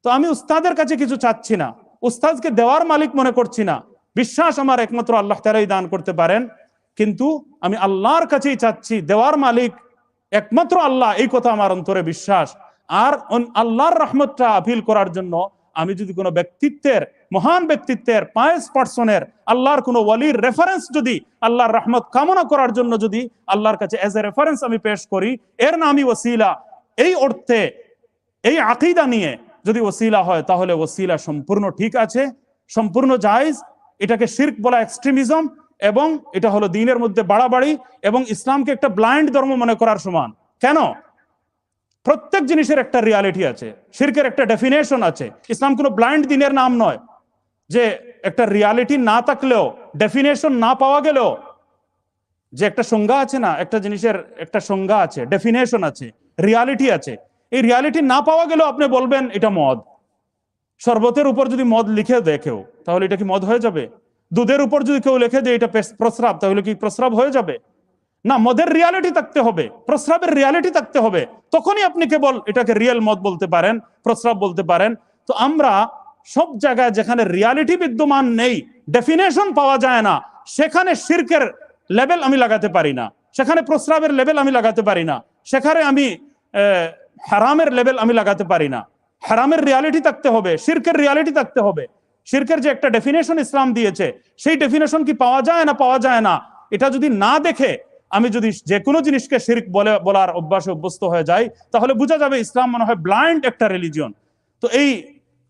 তো আমি উস্তাদের কাছে কিছু চাচ্ছি না, উস্তাদকে দেওয়ার মালিক মনে করছি না, বিশ্বাস আমার একমাত্র আল্লাহ তাআলাই দান করতে পারেন, কিন্তু আমি আল্লাহর কাছেই চাচ্ছি, দেওয়ার মালিক একমাত্র আল্লাহ, এই কথা আমার অন্তরে বিশ্বাস। আর আল্লাহর রহমতটা আপিল করার জন্য আমি যদি কোনো ব্যক্তিত্বের, মহান ব্যক্তিত্বের, পায়েস পার্সনের, আল্লাহর কোনো ওয়ালির রেফারেন্স যদি আল্লাহর রহমত কামনা করার জন্য যদি আল্লাহর কাছে এজ এ রেফারেন্স আমি পেশ করি, এর নামই ওসিলা, এই অর্থে, এই আকীদা নিয়ে যদি ওসিলা হয়, তাহলে ওসিলা সম্পূর্ণ ঠিক আছে, সম্পূর্ণ জায়েজ। এটাকে শিরক বলা এক্সট্রিমিজম, এবং এটা হলো দ্বীনের মধ্যে বাড়াবাড়ি, এবং ইসলামকে একটা ব্লাইন্ড ধর্ম মনে করার সমান। কেন? প্রত্যেক জিনিসের একটা রিয়ালিটি আছে, শিরকের একটা ডেফিনেশন আছে। ইসলাম কোনো ব্লাইন্ড দ্বীনের নাম নয়, যে একটা রিয়ালিটি না থাকলেও, ডেফিনেশন না পাওয়া গেলেও, যে একটা সংজ্ঞা আছে না, একটা জিনিসের একটা সংজ্ঞা আছে, ডেফিনেশন আছে, রিয়ালিটি আছে, এই রিয়ালিটি না পাওয়া গেলেও আপনি বলবেন এটা মদ। শরবতের উপর যদি মদ লিখে দেয় কেউ, তাহলে এটা কি মদ হয়ে যাবে? দুধের উপর যদি কেউ লিখে দেয় এটা প্রস্রাব, তাহলে কি প্রস্রাব হয়ে যাবে? না, মদের রিয়ালিটি থাকতে হবে, প্রস্রাবের রিয়ালিটি থাকতে হবে, তখনই আপনি কেবল এটাকে রিয়েল মদ বলতে পারেন, প্রস্রাব বলতে পারেন। তো আমরা সব জায়গায় যেখানে রিয়ালিটি বিদ্যমান নেই, ডেফিনেশন পাওয়া যায় না, সেখানে শিরকের লেভেল আমি লাগাতে পারি না, সেখানে প্রস্রাবের লেভেল আমি লাগাতে পারি না, সেখানে আমি হারামের লেভেল আমি লাগাতে পারি না। হারামের রিয়ালিটি থাকতে হবে, শিরকের রিয়ালিটি থাকতে হবে। শিরকের যে একটা ডেফিনেশন ইসলাম দিয়েছে, সেই ডেফিনেশন কি পাওয়া যায় না? পাওয়া যায় না। এটা যদি না দেখে আমি যদি যে কোনো জিনিসকে শিরক বলার অভ্যাসে অভ্যস্ত হয়ে যাই, তাহলে বোঝা যাবে ইসলাম মনে হয় ব্লাইন্ড একটা রিলিজিয়ন। তো এই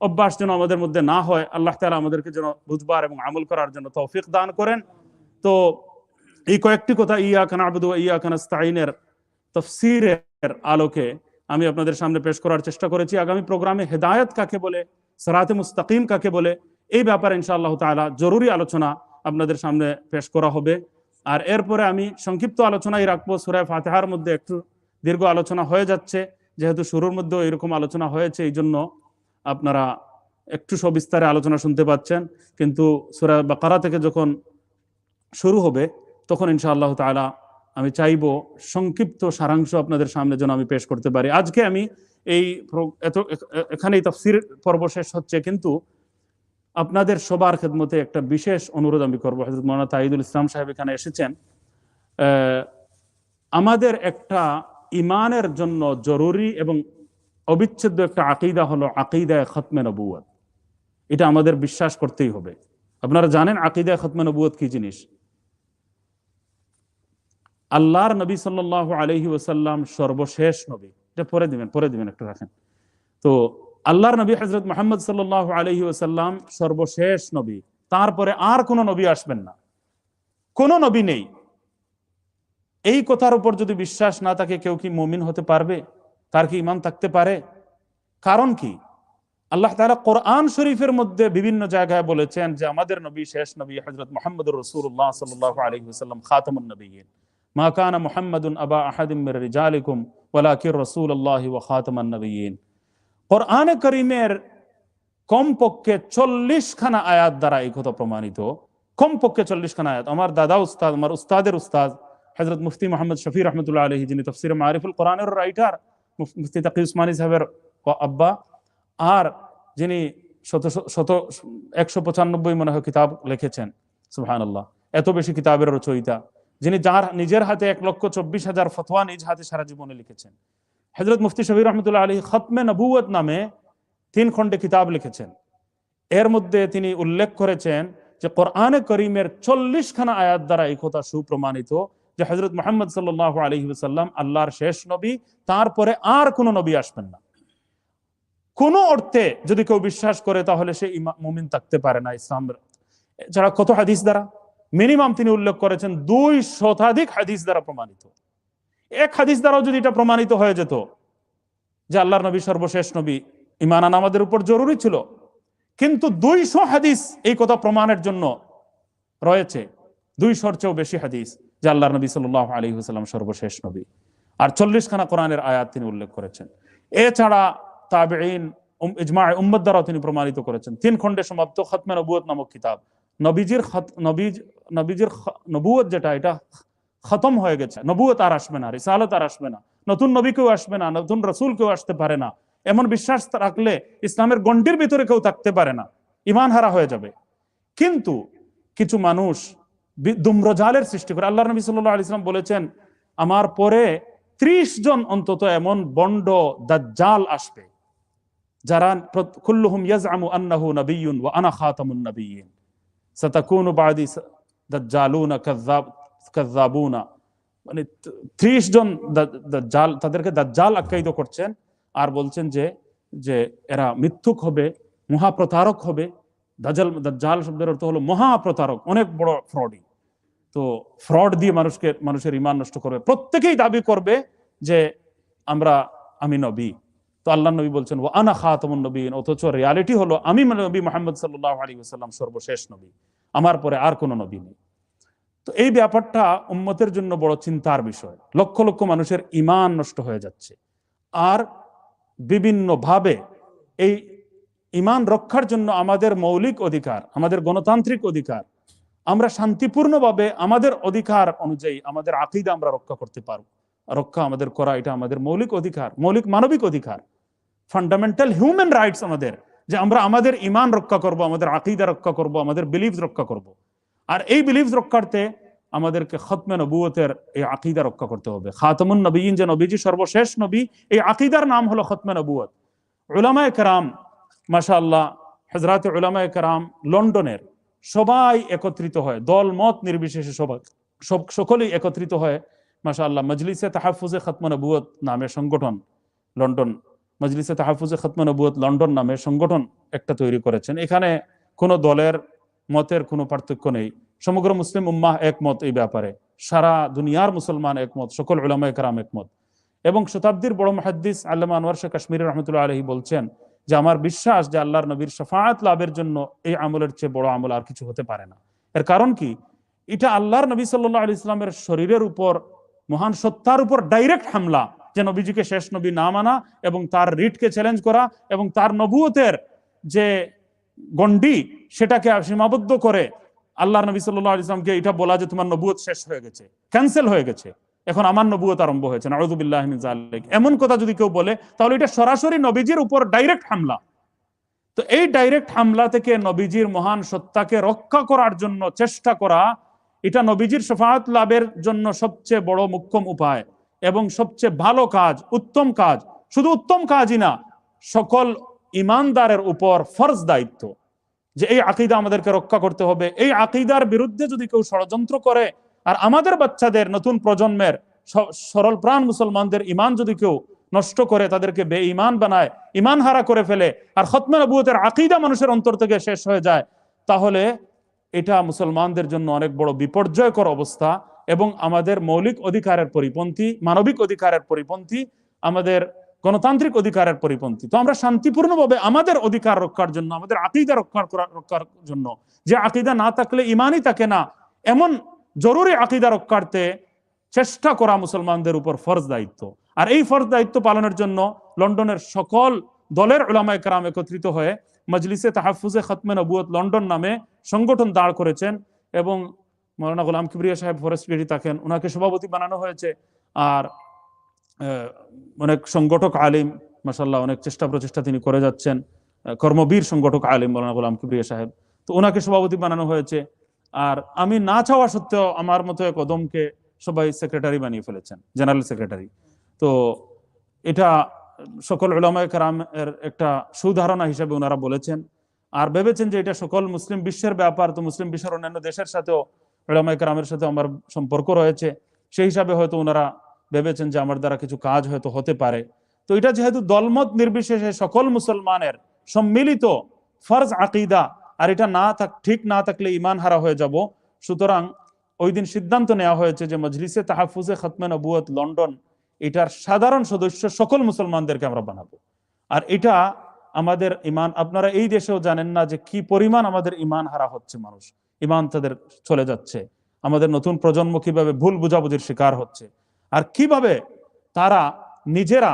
অভ্যাস যেন আমাদের মধ্যে না হয়, আল্লাহ তাআলা আমাদেরকে যেন বুঝবার এবং আমল করার জন্য তৌফিক দান করেন। তো এই কয়েকটি কথা ইয়াকা না'বুদু ওয়া ইয়াকা নাস্তাঈনের তাফসীরের আলোকে আমি আপনাদের সামনে পেশ করার চেষ্টা করেছি। আগামী প্রোগ্রামে হেদায়েত কাকে বলে, সিরাতে মুস্তাকিম কাকে বলে, এই ব্যাপারে ইনশাআল্লাহ তাআলা জরুরি আলোচনা আপনাদের সামনে পেশ করা হবে। আর এরপরে আমি সংক্ষিপ্ত আলোচনাই রাখবো। সূরা ফাতিহার মধ্যে একটু দীর্ঘ আলোচনা হয়ে যাচ্ছে, যেহেতু শুরুর মধ্যে এরকম আলোচনা হয়েছে, এই জন্য আপনারা একটু সবিস্তারে আলোচনা শুনতে পাচ্ছেন। কিন্তু সূরা বাকারা থেকে যখন শুরু হবে তখন ইনশাআল্লাহ তাআলা আমি চাইব সংক্ষিপ্ত সারাংশ আপনাদের সামনে যেন আমি পেশ করতে পারি। আজকে আমি এই এখানেই তাফসীর পর্ব শেষ হচ্ছে, কিন্তু আপনাদের সবার খেদমতে একটা বিশেষ অনুরোধ আমি করবো। হযরত মাওলানা তাইদুল ইসলাম সাহেব এখানে এসেছেন। আমাদের একটা ইমানের জন্য জরুরি এবং অবিচ্ছেদ্য একটা আকীদা হলো আকীদায়ে খতমে নবুয়ত। এটা আমাদের বিশ্বাস করতেই হবে। আপনারা জানেন আকীদায়ে খতমে নবুয়ত কি জিনিস? আল্লাহর নবী সাল্লাল্লাহু আলাইহি ওয়াসাল্লাম সর্বশেষ নবী। এটা পরে দিবেন একটু রাখেন। তো আল্লাহর নবী হযরত মুহাম্মদ সাল্লাল্লাহু আলাইহি ওয়াসাল্লাম সর্বশেষ নবী, তারপরে আর কোনো নবী আসবেন না, কোনো নবী নেই। এই কথার উপর যদি বিশ্বাস না থাকে, কেউ কি মুমিন হতে পারবে? তার কি ঈমান থাকতে পারে? কারণ কি? আল্লাহ তাআলা কোরআন শরীফের মধ্যে বিভিন্ন জায়গায় বলেছেন যে আমাদের নবী শেষ নবী হযরত মুহাম্মদুর রাসূলুল্লাহ সাল্লাল্লাহু আলাইহি ওয়াসাল্লাম খাতামুন নবিয়্যিন। মা কানা মুহাম্মাদুন আবা আহাদিম মির রিজালিকুম ওয়ালাকিন রাসূলুল্লাহি ওয়া খাতামান নবিয়্যিন। কোরআনে কারীমের কমপক্ষে 40 খানা আয়াত দ্বারা এই কথা প্রমাণিত। কমপক্ষে 40 খানা আয়াত। আমার দাদা উস্তাদ, আমার উস্তাদের উস্তাদ হযরত মুফতি মুহাম্মদ শফি রাহমাতুল্লাহ আলাইহি, যিনি তাফসীরে মারিফুল কোরআনের রাইটার, মুফতি তাকি উসমানী সাহেবের আব্বা, আর যিনি 195 মনে হয় কিতাব লিখেছেন, সুবহানাল্লাহ, এত বেশি কিতাবের রচয়িতা, যিনি যার নিজের হাতে 1,24,000 ফতোয়া নিজ হাতে সারা জীবনে লিখেছেন। হযরত মুফতি শফি রাহমাতুল্লাহ আলাইহি খতমে নবুয়ত নামে 3 খণ্ডে কিতাব লিখেছেন। এর মধ্যে তিনি উল্লেখ করেছেন যে কোরআনে কারীমের 40 খানা আয়াত দ্বারা এই কথা সুপ্রমাণিত যে হযরত মুহাম্মদ সাল্লাল্লাহু আলাইহি ওয়াসাল্লাম আল্লাহর শেষ নবী, তারপরে আর কোনো নবী আসবেন না। কোন অর্থে যদি কেউ বিশ্বাস করে তাহলে সে মুমিন থাকতে পারে না ইসলামের। যারা কত হাদিস দ্বারা, মিনিমাম তিনি উল্লেখ করেছেন 2 শতাধিক হাদিস দ্বারা প্রমাণিত। এক হাদিস দ্বারাও যদি এটা প্রমাণিত হয়ে যেত যে আল্লাহর নবী সর্বশেষ নবী, ঈমান আনা আমাদের উপর জরুরি ছিল। কিন্তু 200 হাদিস এই কথা প্রমাণের জন্য রয়েছে, 200-র চেয়েও বেশি হাদিস যে আল্লাহর নবী সাল্লাল্লাহু আলাইহি ওয়াসাল্লাম সর্বশেষ নবী। আর 40 খানা কোরআনের আয়াত তিনি উল্লেখ করেছেন। এছাড়া তাবেঈন, ইজমা উম্মত দ্বারাও তিনি প্রমাণিত করেছেন। 3 খণ্ডে সমাপ্ত খতমে নবুয়ত নামক কিতাব। নবীজির নবুয়ত যেটা, এটা খতম হয়ে গেছে। নবুয়ত আর আসবে না, রিসালাত আর আসবে না, নতুন নবী কেউ আসবে না, নতুন রাসূল কেউ আসতে পারে না। এমন বিশ্বাস রাখলে ইসলামের গণ্ডির ভিতরে কেউ থাকতে পারে না, ঈমান হারা হয়ে যাবে। কিন্তু কিছু মানুষ দুম্রজালের সৃষ্টি করে। আল্লাহর নবী সাল্লাল্লাহু আলাইহি ওয়াসাল্লাম বলেছেন আমার পরে 30 জন অন্তত এমন বন্ড দাজ্জাল আসবে যারা কুল্লুহুম ইয়াজআমু আন্নাহু নাবিয়্যুন ওয়া আনা খাতামুন নাবিয়্যিন সাতাকুনু বাদি দাজ্জালুনা কাযাবুনা। মানে 30 জন দাজ্জাল, তাদেরকে দাজ্জাল আখ্যায়িত করছেন আর বলছেন যে এরা মিথ্যুক হবে, মহাপ্রতারক হবে। দাজ্জাল শব্দের অর্থ হলো মহাপ্রতারক, অনেক বড় ফ্রডি। তো ফ্রড দিয়ে মানুষের ঈমান নষ্ট করবে। প্রত্যেকেই দাবি করবে যে আমি নবী। তো আল্লাহর নবী বলছেন ওয়া আনা খাতামুন নবিয়্যিন, অথচ রিয়ালিটি হলো আমি নবী মুহাম্মদ সাল্লাল্লাহু আলাইহি ওয়াসাল্লাম সর্বশেষ নবী, আমার পরে আর কোনো নবী নেই। তো এই ব্যাপারটা উম্মতের জন্য বড় চিন্তার বিষয়। লক্ষ লক্ষ মানুষের ঈমান নষ্ট হয়ে যাচ্ছে। আর বিভিন্ন ভাবে এই ঈমান রক্ষার জন্য আমাদের মৌলিক অধিকার, আমাদের গণতান্ত্রিক অধিকার, আমরা শান্তিপূর্ণভাবে আমাদের অধিকার অনুযায়ী আমাদের আকীদা আমরা রক্ষা করতে পারব। রক্ষা আমাদের করা এটা আমাদের মৌলিক অধিকার, মৌলিক মানবিক অধিকার, ফান্ডামেন্টাল হিউম্যান রাইটস আমাদের, যে আমরা আমাদের ঈমান রক্ষা করব, আমাদের আকীদা রক্ষা করব, আমাদের বিলিফস রক্ষা করব। আর এই বিলিফস রক্ষার্থে আমাদেরকে খতমে নবুয়তের এই আকীদা রক্ষা করতে হবে। খাতামুন নবিয়্যিন, যে নবীজি সর্বশেষ নবী, এই আকীদার নাম হলো খতমে নবুয়ত। উলামায়ে কেরাম, মাশাআল্লাহ, হযরত উলামায়ে কেরাম লন্ডনের সবাই একত্রিত হয়, দল মত নির্বিশেষে সকলেই একত্রিত হয় মাশাআল্লাহ মজলিসে তাহাফুজে খতমে নবুয়ত নামের সংগঠন, লন্ডন মজলিসে তাহাফুজে খতমে নবুয়ত লন্ডন নামের সংগঠন একটা তৈরি করেছেন। এখানে কোনো দলের মতের কোনো পার্থক্য নেই, সমগ্র মুসলিম উম্মাহ একমত এই ব্যাপারে, সারা দুনিয়ার মুসলমান একমত, সকল উলামায়ে কেরাম একমত। এবং শতাব্দীর বড় মুহাদ্দিস আল্লামা আনোয়ার শাহ কাশ্মীরি রহমতুল্লাহ আলাইহি বলছেন যে আমার বিশ্বাস যে আল্লাহর নবীর শাফাআত লাভের জন্য এই আমলের চেয়ে বড় আমল আর কিছু হতে পারে না। এর কারণ কি, এটা আল্লাহর নবী সাল্লাল্লাহু আলাইহি ইসলামের শরীরের উপর, মহান সত্তার উপর ডাইরেক্ট হামলা, যে নবীজিকে শেষ নবী না মানা এবং তার রিটকে চ্যালেঞ্জ করা এবং তার নবুয়তের যে গণ্ডি সেটাকে সীমাবদ্ধ করে আল্লাহর নবী সাল্লাল্লাহু আলাইহি ইসলামকে এটা বলা যে তোমার নবুয়ত শেষ হয়ে গেছে, ক্যান্সেল হয়ে গেছে, এখন আমার নবুয়ত আরম্ভ হয়েছে, নাউযু বিল্লাহি মিন যালিক, এমন কথা যদি কেউ বলে তাহলে এটা সরাসরি নবীজির উপর ডাইরেক্ট হামলা। তো এই ডাইরেক্ট হামলা থেকে নবীজির মহান সত্তাকে রক্ষা করার জন্য চেষ্টা করা, এটা নবীজির শাফাআত লাভের জন্য সবচেয়ে বড় মুখ্যম উপায় এবং সবচেয়ে ভালো কাজ, উত্তম কাজ। শুধু উত্তম কাজই না, সকল ইমানদারের উপর ফরজ দায়িত্ব যে এই আকীদা আমাদেরকে রক্ষা করতে হবে। এই আকীদার বিরুদ্ধে যদি কেউ ষড়যন্ত্র করে আর আমাদের বাচ্চাদের, নতুন প্রজন্মের সরল প্রাণ মুসলমানদের ইমান যদি কেউ নষ্ট করে, তাদেরকে বেঈমান বানায়, ইমান হারা করে ফেলে, আর খতমে নবুয়তের আকীদা মানুষের অন্তর থেকে শেষ হয়ে যায়, তাহলে এটা মুসলমানদের জন্য অনেক বড় বিপর্যয়কর অবস্থা এবং আমাদের মৌলিক অধিকারের পরিপন্থী, মানবিক অধিকারের পরিপন্থী, আমাদের গণতান্ত্রিক অধিকারের পরিপন্থী। তো আমরা শান্তিপূর্ণভাবে আমাদের অধিকার রক্ষার জন্য, আমাদের আকীদা রক্ষার জন্য, যে আকীদা না থাকলে ইমানই থাকে না, এমন জরুরি আকীদা রক্ষার্থে চেষ্টা করা মুসলমানদের উপর ফরজ দায়িত্ব। আর এই ফরজ দায়িত্ব পালনের জন্য লন্ডনের সকল দলের উলামায়ে কেরাম একত্রিত হয়ে মজলিসে তাহাফুজে খতমে নবুয়ত লন্ডন নামে সংগঠন দাঁড় করেছেন এবং মৌলানা গোলাম কিবরিয়া সাহেব ফরেস্ট্রি থাকেন, ওনাকে সভাপতি বানানো হয়েছে। আর অনেক সংগঠক আলিম, মাশাআল্লাহ, অনেক চেষ্টা প্রচেষ্টা তিনি করে যাচ্ছেন, কর্মবীর সংগঠক আলিম মৌলানা গোলাম কিবরিয়া সাহেব, তো ওনাকে সভাপতি বানানো হয়েছে। আর আমি না চাওয়া সত্ত্বেও আমার মতো এক কদমকে সবাই সেক্রেটারি বানিয়ে ফেলেছেন, জেনারেল সেক্রেটারি। তো এটা সকল উলামায়ে কেরামের একটা সুধারণা হিসেবে ওনারা বলেছেন, আর ভেবেছেন যে এটা সকল মুসলিম বিশ্বের ব্যাপার, তো মুসলিম বিশ্বের অন্যান্য দেশের সাথেও উলামায়ে কেরামের সাথে আমার সম্পর্ক রয়েছে, সেই হিসাবে হয়তো ওনারা ভেবেছেন যে আমার দ্বারা কিছু কাজ হয়তো হতে পারে। তো এটা যেহেতু দলমত নির্বিশেষে সকল মুসলমানের সম্মিলিত ফরজ আকীদা, আর এটা ঠিক না থাকলে ঈমান হারা হয়ে যাব, সুতরাং ওই দিন সিদ্ধান্ত নেওয়া হয়েছে যে মজলিসে তাহাফুজে খতমে নবুয়ত লন্ডন, এটার সাধারণ সদস্য সকল মুসলমানদেরকে আমরা বানাবো। আর এটা আমাদের ঈমান, আপনারা এই দেশেও জানেন না যে কি পরিমাণ আমাদের ঈমান হারা হচ্ছে, মানুষ ঈমান তাদের চলে যাচ্ছে, আমাদের নতুন প্রজন্ম কিভাবে ভুল বুঝাবুঝির শিকার হচ্ছে, আর কিভাবে তারা নিজেরা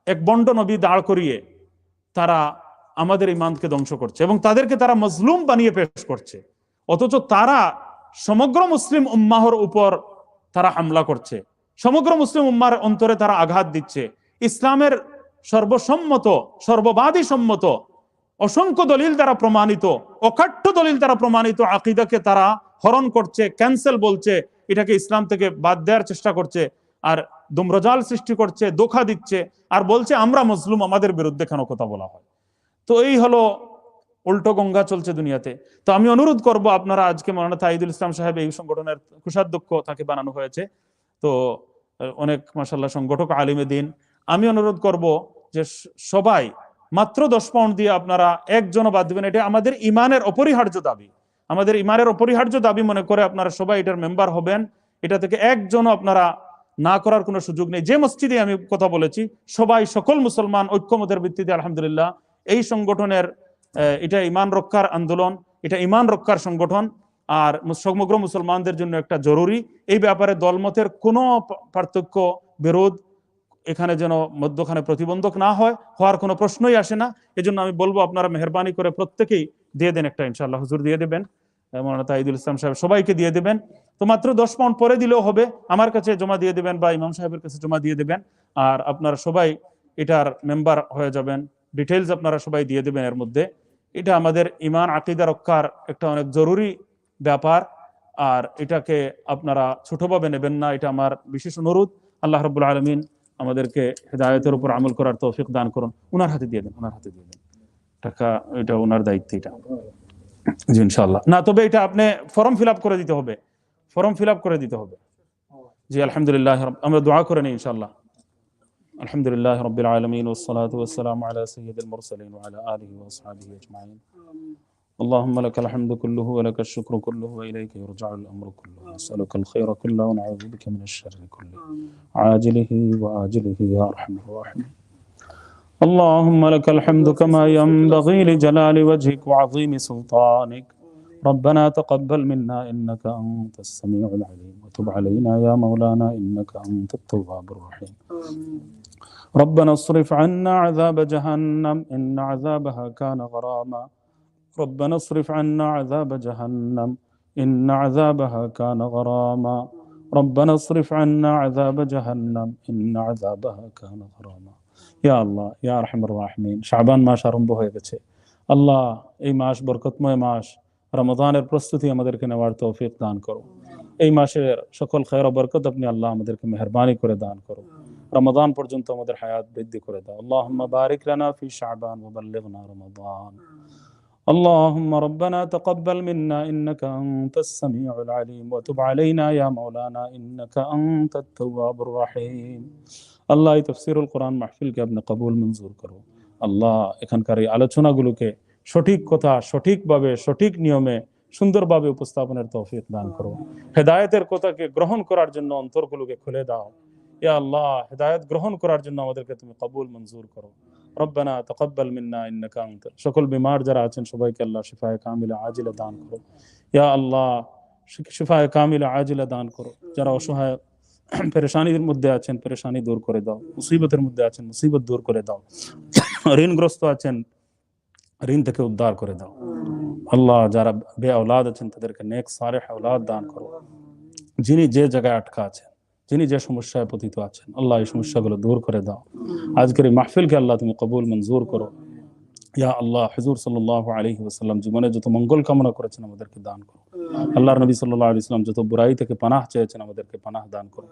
এক বন্ড নবী দাঁড় করিয়ে তারা আমাদের ঈমানকে ধ্বংস করছে এবং তাদেরকে তারা মজলুম বানিয়ে পেশ করছে, অথচ তারা সমগ্র মুসলিম উম্মাহর উপর তারা হামলা করছে, সমগ্র মুসলিম উম্মার অন্তরে তারা আঘাত দিচ্ছে। ইসলামের সর্বসম্মত, সর্ববাদী সম্মত, অসংখ্য দলিল দ্বারা প্রমাণিত, অকাঠ্য দলিল দ্বারা প্রমাণিত আকীদাকে তারা হরণ করছে, ক্যান্সেল বলছে, এটাকে ইসলাম থেকে বাদ দেওয়ার চেষ্টা করছে, আর দুম্রজাল সৃষ্টি করছে, ধোঁকা দিচ্ছে, আর বলছে আমরা মুসলিম, আমাদের বিরুদ্ধে কেন কথা বলা হয়। তো এই হলো উল্টো গঙ্গা চলছে দুনিয়াতে। তো আমি অনুরোধ করব, আপনারা আজকে মাওলানা তাইদুল ইসলাম সাহেব এই সংগঠনের কোষাধ্যক্ষ, তাকে বানানো হয়েছে, তো অনেক মাশাআল্লাহ সংগঠক আলিমে দিন। আমি অনুরোধ করব যে সবাই মাত্র 10 পাউন্ড দিয়ে আপনারা একজনও বাদ দিবেন, এটা আমাদের ইমানের অপরিহার্য দাবি, আমাদের ইমানের অপরিহার্য দাবি মনে করে আপনারা সবাই এটার মেম্বার হবেন। এটা থেকে একজনও আপনারা না করার কোনো সুযোগ নেই। যে মসজিদে আমি কথা বলেছি সবাই, সকল মুসলমান ঐক্যমতের ভিত্তিতে আলহামদুলিল্লাহ এই সংগঠনের, এটা ঈমান রক্ষার আন্দোলন, এটা ঈমান রক্ষার সংগঠন, আর সমগ্র মুসলমানদের জন্য একটা জরুরি। এই ব্যাপারে দলমতের কোনো পার্থক্য, বিরোধ এখানে যেন মধ্যখানে প্রতিবন্ধক না হয়, হওয়ার কোনো প্রশ্নই আসে না। এজন্য আমি বলবো আপনারা মেহরবানি করে প্রত্যেকেই দিয়ে দেন একটা, ইনশাআল্লাহ হুজুর দিয়ে দেবেন, মাওলানা তাইদুল ইসলাম সাহেব সবাইকে দিয়ে দেবেন। তো মাত্র 10 পাউন্ড পরে দিলেও হবে, আমার কাছে জমা দিয়ে দেবেন বা ইমাম সাহেবের কাছে জমা দিয়ে দেবেন, আর আপনারা সবাই এটার মেম্বার হয়ে যাবেন। ডিটেইলস আপনারা সবাই দিয়ে দেবেন এর মধ্যে। এটা আমাদের ঈমান আকীদা রক্ষার একটা অনেক জরুরি ব্যাপার, আর এটাকে আপনারা ছোটভাবে নেবেন না, এটা আমার বিশেষ অনুরোধ। আল্লাহ রাব্বুল আলামিন আমাদেরকে হেদায়েতের উপর আমল করার তৌফিক দান করুন। ওনার হাতে দিয়ে দেন, ওনার হাতে দিয়ে দেন টাকা, এটা ওনার দায়িত্ব এটা, জি ইনশাআল্লাহ। না, তবে এটা আপনি ফর্ম ফিল আপ করে দিতে হবে, ফর্ম ফিল আপ করে দিতে হবে। জি আলহামদুলিল্লাহ, আমরা দোয়া করে নিই ইনশাআল্লাহ। আলহামদুলিল্লাহ রাব্বিল আলামিন ওয়াসসালাতু ওয়াসসালামু আলা সাইয়্যিদিল মুরসালিন ওয়া আলা আলিহি ওয়া আসহাবিহি আজমাইন। اللهم لك الحمد كله ولك الشكر كله وإليك يرجع الأمر كله، نسألك الخير كله ونعوذ بك من الشر كله عاجله وآجله يا أرحم الراحمين. اللهم لك الحمد كما ينبغي لجلال وجهك وعظيم سلطانك. ربنا تقبل منا إنك أنت السميع العليم وتب علينا يا مولانا إنك أنت التواب الرحيم. ربنا اصرف عنا عذاب جهنم إن عذابها كان غراما. ربنا اصرف عنا عذاب جهنم إن عذابها كان غراما. ربنا اصرف عنا عذاب جهنم إن عذابها كان غراما. ইয়া আল্লাহ ইয়া আরহামার রাহিমিন, শাবান মাস আরম্ভ হয়ে গেছে। আল্লাহ, এই মাস বরকতময় মাস, রমজানের প্রস্তুতি আমাদেরকে নেওয়ার তৌফিক দান করো। এই মাসের সকল খায়র ও বরকত আপনি আল্লাহ আমাদেরকে মেহেরবানি করে দান করো। রমজান পর্যন্ত আমাদের হায়াত বৃদ্ধি করে দাও। আল্লাহুম্মা বারিক লানা ফি শাবান ওয়া বাল্লিগনা রমাদান। اللهم ربنا تقبل منا إنك أنت السميع العليم وتب علينا يا مولانا إنك أنت التواب الرحيم। আল্লাহ, এই তাফসীরুল কোরআন মাহফিলকে আপনি কবুল মঞ্জুর করো। আল্লাহ, এখানকার এই আলোচনাগুলোকে সঠিক কথা, সঠিকভাবে, সঠিক নিয়মে, সুন্দরভাবে উপস্থাপনের তৌফিক দান করো। হেদায়েতের কথাকে গ্রহণ করার জন্য অন্তরগুলোকে খুলে দাও। ইয়া আল্লাহ, হেদায়েত গ্রহণ করার জন্য আমাদেরকে তুমি কবুল মঞ্জুর করো। রব্বানা তাকাব্বাল মিন্না ইন্নাকা আনতা। সকল বিমার যারা আছেন সবাইকে আল্লাহ শিফায়ে কামিলা আজিলা দান করো। ইয়া আল্লাহ, শিফায়ে কামিলা আজিলা দান করো। যারা অসহায় পেরেশানির মধ্যে আছেন পেরেশানি দূর করে দাও। মুসিবতের মধ্যে আছেন মুসিবত দূর করে দাও। ঋণগ্রস্ত আছেন ঋণ থেকে উদ্ধার করে দাও। আল্লাহ, যারা বে আওলাদ আছেন তাদেরকে নেক সালেহ আওলাদ দান করো। যিনি যে জায়গায় আটকা আছেন, যিনি যে সমস্যায় পতিত আছেন, আল্লাহ এই সমস্যাগুলো দূর করে দাও। আজকের এই মাহফিলকে আল্লাহ তুমি কবুল মঞ্জুর করো। ইয়া আল্লাহ, হুজুর সাল্লাল্লাহু আলাইহি ওয়াসাল্লাম জীবনে যত মঙ্গল কামনা করেছেন আমাদেরকে দান করো। আল্লাহর নবী সাল্লাল্লাহু আলাইহি ওয়াসাল্লাম যত বুরাই থেকে পানাহ চেয়েছেন আমাদেরকে পানাহ দান করো।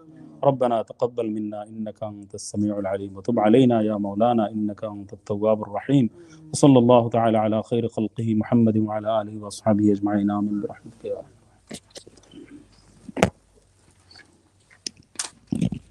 রব্বানা তাকাব্বাল মিন্না ইন্নাকা আনতাস সামিউল আলিম ওয়া তুব আলাইনা ইয়া মাওলানা ইন্নাকা আনতাত তাওয়াবুর রহিম। ওয়া সাল্লাল্লাহু তাআলা আলা খায়রি খালকিহি মুহাম্মাদিন ওয়া আলা আলিহি ওয়া আসহাবিহি আজমাইন। আমিন বিরহমাতিকা ইয়া